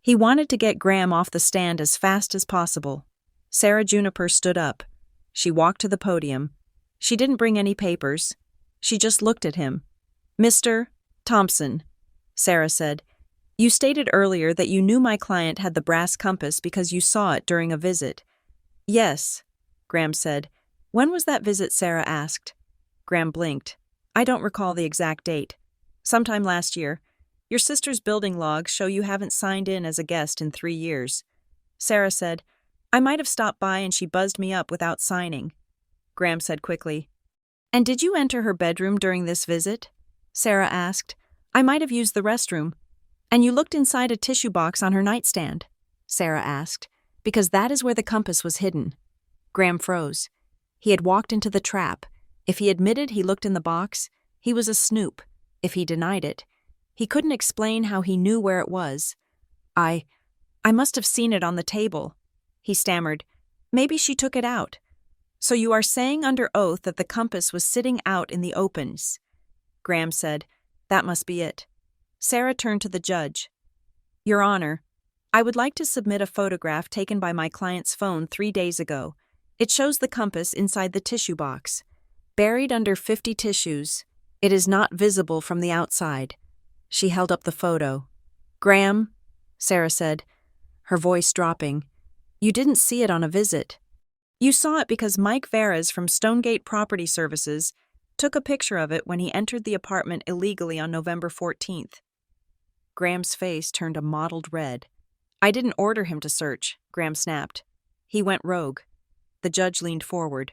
He wanted to get Graham off the stand as fast as possible. Sarah Juniper stood up. She walked to the podium. She didn't bring any papers. She just looked at him. "Mr. Thompson," Sarah said, "you stated earlier that you knew my client had the brass compass because you saw it during a visit." "Yes," Graham said. "When was that visit?" Sarah asked. Graham blinked. "I don't recall the exact date. Sometime last year. Your sister's building logs show you haven't signed in as a guest in 3 years. Sarah said, "I might have stopped by and she buzzed me up without signing." Graham said quickly, "And did you enter her bedroom during this visit?" Sarah asked. "I might have used the restroom." "And you looked inside a tissue box on her nightstand?" Sarah asked, "because that is where the compass was hidden." Graham froze. He had walked into the trap. If he admitted he looked in the box, he was a snoop. If he denied it, he couldn't explain how he knew where it was. I must have seen it on the table," he stammered. "Maybe she took it out." "So you are saying under oath that the compass was sitting out in the opens?" Graham said, "That must be it." Sarah turned to the judge. "Your Honor, I would like to submit a photograph taken by my client's phone 3 days ago. It shows the compass inside the tissue box. Buried under 50 tissues, it is not visible from the outside." She held up the photo. "Graham," Sarah said, her voice dropping, "you didn't see it on a visit. You saw it because Mike Veras from Stonegate Property Services took a picture of it when he entered the apartment illegally on November 14th. Graham's face turned a mottled red. "I didn't order him to search," Graham snapped. "He went rogue." The judge leaned forward.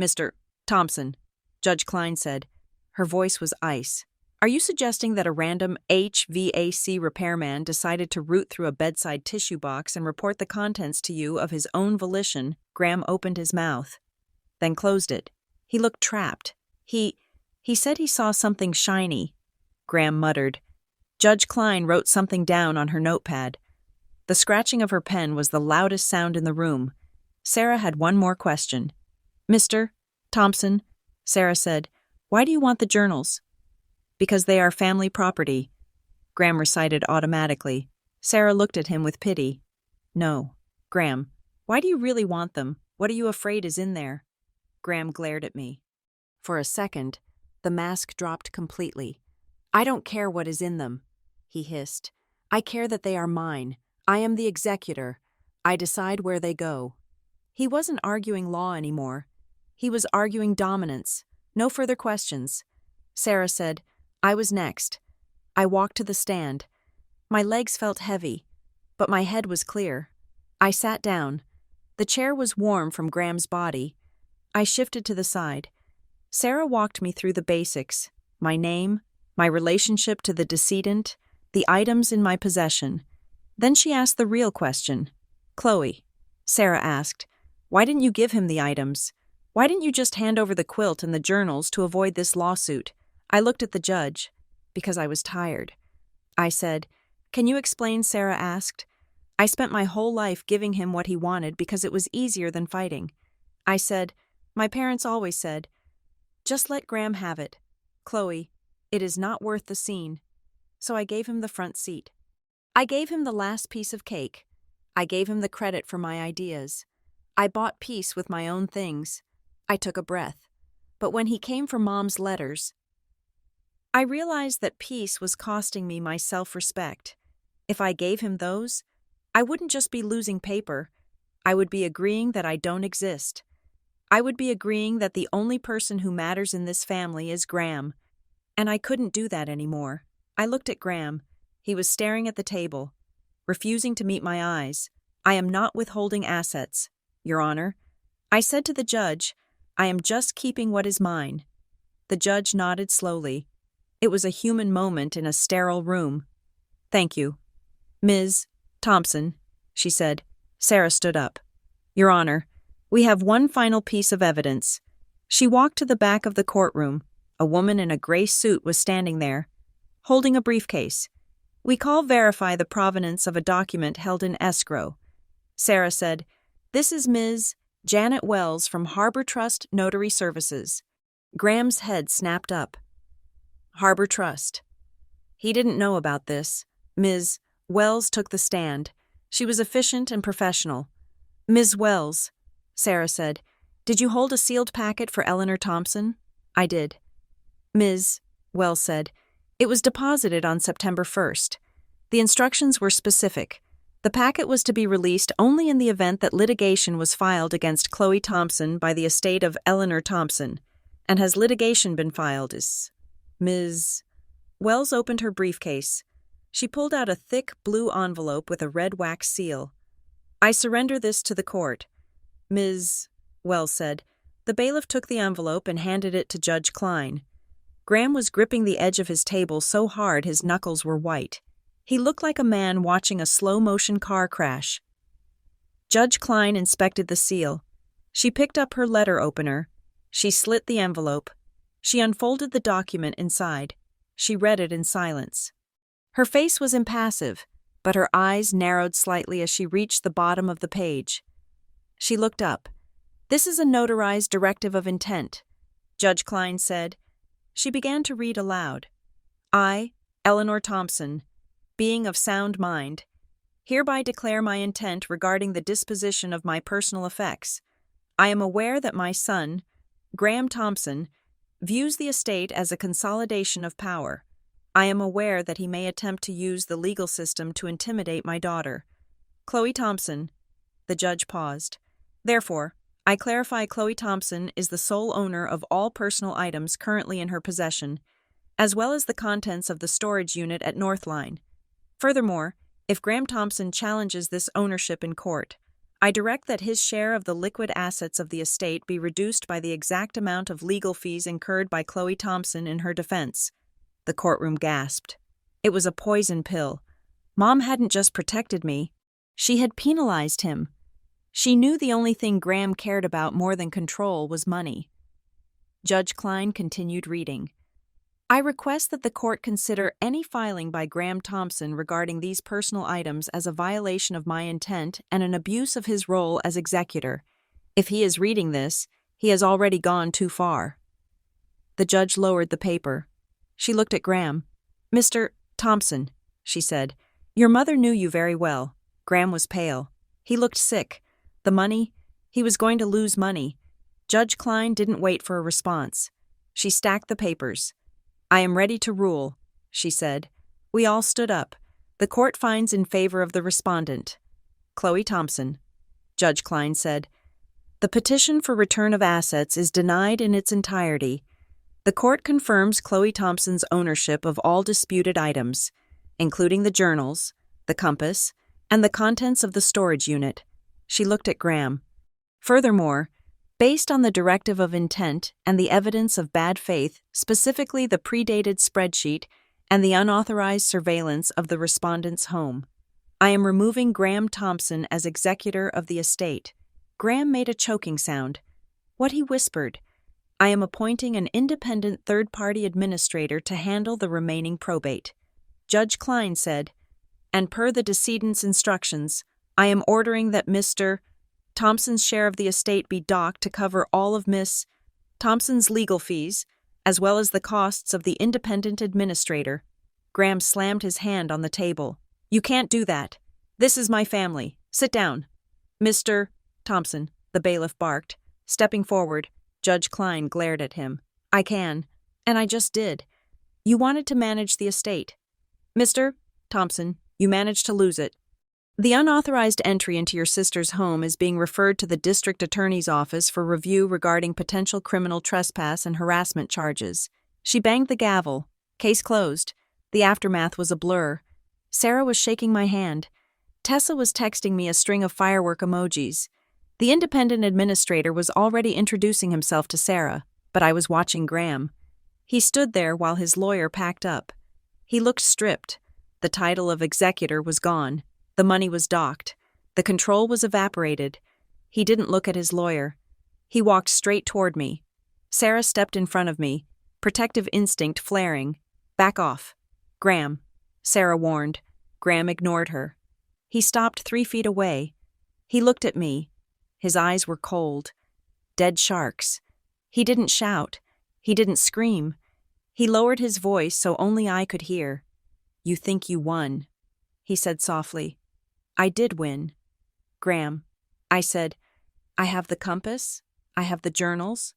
"Mr. Thompson," Judge Klein said. Her voice was ice. "Are you suggesting that a random HVAC repairman decided to root through a bedside tissue box and report the contents to you of his own volition?" Graham opened his mouth, then closed it. He looked trapped. He said he saw something shiny," Graham muttered. Judge Klein wrote something down on her notepad. The scratching of her pen was the loudest sound in the room. Sarah had one more question. "Mr. Thompson," Sarah said, "why do you want the journals?" "Because they are family property," Graham recited automatically. Sarah looked at him with pity. "No. Graham, why do you really want them? What are you afraid is in there?" Graham glared at me. For a second, the mask dropped completely. "I don't care what is in them," he hissed. "I care that they are mine. I am the executor. I decide where they go." He wasn't arguing law anymore. He was arguing dominance. No further questions. Sarah said, "I was next." I walked to the stand. My legs felt heavy, but my head was clear. I sat down. The chair was warm from Graham's body. I shifted to the side. Sarah walked me through the basics: my name, my relationship to the decedent, the items in my possession. Then she asked the real question. "Chloe," Sarah asked, "why didn't you give him the items? Why didn't you just hand over the quilt and the journals to avoid this lawsuit?" I looked at the judge, because I was tired. I said, "Can you explain?" Sarah asked. "I spent my whole life giving him what he wanted because it was easier than fighting." I said, "My parents always said, just let Graham have it. Chloe, it is not worth the scene." So I gave him the front seat. I gave him the last piece of cake. I gave him the credit for my ideas. I bought peace with my own things. I took a breath. But when he came for Mom's letters, I realized that peace was costing me my self-respect. If I gave him those, I wouldn't just be losing paper. I would be agreeing that I don't exist. I would be agreeing that the only person who matters in this family is Graham. And I couldn't do that anymore. I looked at Graham. He was staring at the table, refusing to meet my eyes. "I am not withholding assets, Your Honor." I said to the judge, "I am just keeping what is mine." The judge nodded slowly. It was a human moment in a sterile room. "Thank you. Ms. Thompson," she said. Sarah stood up. "Your Honor, we have one final piece of evidence." She walked to the back of the courtroom. A woman in a gray suit was standing there, holding a briefcase. "We call verify the provenance of a document held in escrow. Sarah said, "This is Ms. Janet Wells from Harbor Trust Notary Services." Graham's head snapped up. Harbor Trust. He didn't know about this. Ms. Wells took the stand. She was efficient and professional. "Ms. Wells," Sarah said, "did you hold a sealed packet for Eleanor Thompson?" "I did." Ms. Wells said, "It was deposited on September 1st. The instructions were specific. The packet was to be released only in the event that litigation was filed against Chloe Thompson by the estate of Eleanor Thompson. And has litigation been filed? Is Ms. Wells opened her briefcase. She pulled out a thick blue envelope with a red wax seal. "I surrender this to the court," Ms. Wells said. The bailiff took the envelope and handed it to Judge Klein. Graham was gripping the edge of his table so hard his knuckles were white. He looked like a man watching a slow-motion car crash. Judge Klein inspected the seal. She picked up her letter opener. She slit the envelope. She unfolded the document inside. She read it in silence. Her face was impassive, but her eyes narrowed slightly as she reached the bottom of the page. She looked up. "This is a notarized directive of intent," Judge Klein said. She began to read aloud. "I, Eleanor Thompson, being of sound mind, hereby declare my intent regarding the disposition of my personal effects. I am aware that my son, Graham Thompson, views the estate as a consolidation of power. I am aware that he may attempt to use the legal system to intimidate my daughter, Chloe Thompson." The judge paused. "Therefore, I clarify Chloe Thompson is the sole owner of all personal items currently in her possession, as well as the contents of the storage unit at Northline. Furthermore, if Graham Thompson challenges this ownership in court, I direct that his share of the liquid assets of the estate be reduced by the exact amount of legal fees incurred by Chloe Thompson in her defense." The courtroom gasped. It was a poison pill. Mom hadn't just protected me. She had penalized him. She knew the only thing Graham cared about more than control was money. Judge Klein continued reading. "I request that the court consider any filing by Graham Thompson regarding these personal items as a violation of my intent and an abuse of his role as executor. If he is reading this, he has already gone too far." The judge lowered the paper. She looked at Graham. "Mr. Thompson," she said, "your mother knew you very well." Graham was pale. He looked sick. The money? He was going to lose money. Judge Klein didn't wait for a response. She stacked the papers. "I am ready to rule," she said. We all stood up. "The court finds in favor of the respondent, Chloe Thompson." Judge Klein said, "The petition for return of assets is denied in its entirety. The court confirms Chloe Thompson's ownership of all disputed items, including the journals, the compass, and the contents of the storage unit." She looked at Graham. "Furthermore, based on the directive of intent and the evidence of bad faith, specifically the predated spreadsheet and the unauthorized surveillance of the respondent's home, I am removing Graham Thompson as executor of the estate." Graham made a choking sound. What he whispered, "I am appointing an independent third-party administrator to handle the remaining probate." Judge Klein said, "And per the decedent's instructions, I am ordering that Mr. Thompson's share of the estate be docked to cover all of Miss Thompson's legal fees, as well as the costs of the independent administrator." Graham slammed his hand on the table. "You can't do that. This is my family. Sit down." "Mr. Thompson," the bailiff barked. Stepping forward, Judge Klein glared at him. "I can, and I just did. You wanted to manage the estate. Mr. Thompson, you managed to lose it. The unauthorized entry into your sister's home is being referred to the district attorney's office for review regarding potential criminal trespass and harassment charges." She banged the gavel. Case closed. The aftermath was a blur. Sarah was shaking my hand. Tessa was texting me a string of firework emojis. The independent administrator was already introducing himself to Sarah, but I was watching Graham. He stood there while his lawyer packed up. He looked stripped. The title of executor was gone. The money was docked. The control was evaporated. He didn't look at his lawyer. He walked straight toward me. Sarah stepped in front of me, protective instinct flaring. "Back off." "Graham," Sarah warned. Graham ignored her. He stopped 3 feet away. He looked at me. His eyes were cold. Dead sharks. He didn't shout. He didn't scream. He lowered his voice so only I could hear. "You think you won," he said softly. "I did win. Graham," I said, "I have the compass, I have the journals,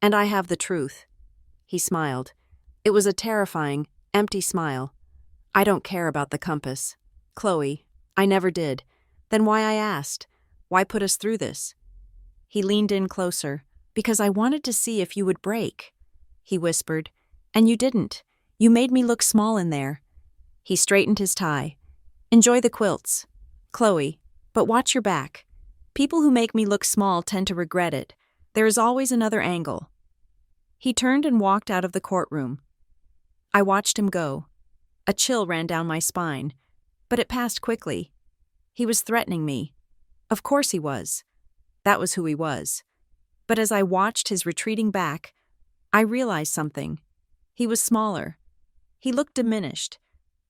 and I have the truth." He smiled. It was a terrifying, empty smile. "I don't care about the compass. Chloe, I never did. Then why I asked? Why put us through this?" He leaned in closer. "Because I wanted to see if you would break," he whispered. "And you didn't. You made me look small in there." He straightened his tie. "Enjoy the quilts, Chloe, but watch your back. People who make me look small tend to regret it. There is always another angle." He turned and walked out of the courtroom. I watched him go. A chill ran down my spine, but it passed quickly. He was threatening me. Of course he was. That was who he was. But as I watched his retreating back, I realized something. He was smaller. He looked diminished.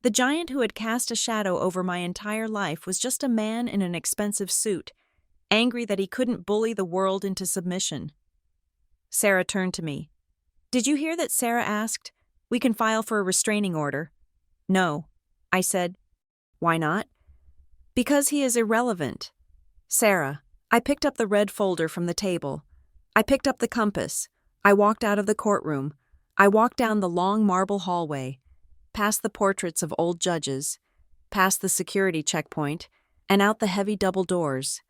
The giant who had cast a shadow over my entire life was just a man in an expensive suit, angry that he couldn't bully the world into submission. Sarah turned to me. "Did you hear that Sarah asked? We can file for a restraining order." "No," I said. "Why not?" "Because he is irrelevant." "Sarah," I picked up the red folder from the table. I picked up the compass. I walked out of the courtroom. I walked down the long marble hallway, past the portraits of old judges, past the security checkpoint, and out the heavy double doors.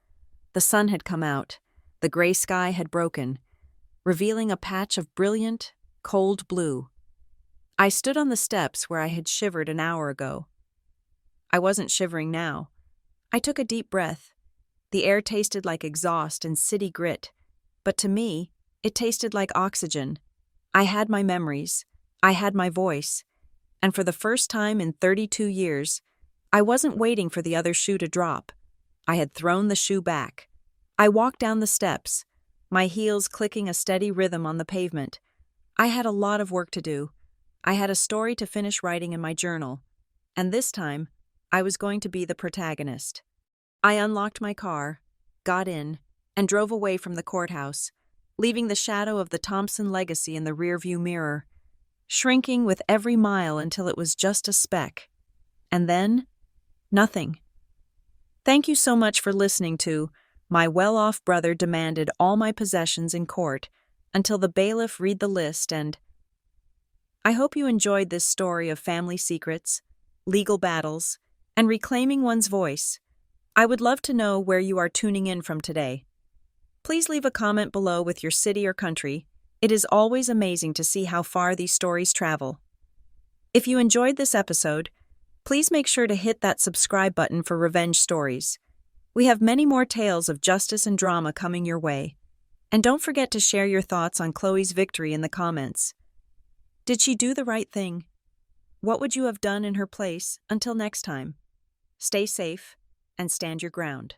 The sun had come out. The gray sky had broken, revealing a patch of brilliant, cold blue. I stood on the steps where I had shivered an hour ago. I wasn't shivering now. I took a deep breath. The air tasted like exhaust and city grit, but to me, it tasted like oxygen. I had my memories. I had my voice. And for the first time in 32 years, I wasn't waiting for the other shoe to drop. I had thrown the shoe back. I walked down the steps, my heels clicking a steady rhythm on the pavement. I had a lot of work to do. I had a story to finish writing in my journal. And this time, I was going to be the protagonist. I unlocked my car, got in, and drove away from the courthouse, leaving the shadow of the Thompson legacy in the rearview mirror, shrinking with every mile until it was just a speck. And then, nothing. Thank you so much for listening to My Well-Off Brother Demanded All My Possessions in Court Until the Bailiff Read the List, and I hope you enjoyed this story of family secrets, legal battles, and reclaiming one's voice. I would love to know where you are tuning in from today. Please leave a comment below with your city or country. It is always amazing to see how far these stories travel. If you enjoyed this episode, please make sure to hit that subscribe button for revenge stories. We have many more tales of justice and drama coming your way. And don't forget to share your thoughts on Chloe's victory in the comments. Did she do the right thing? What would you have done in her place? Until next time, stay safe and stand your ground.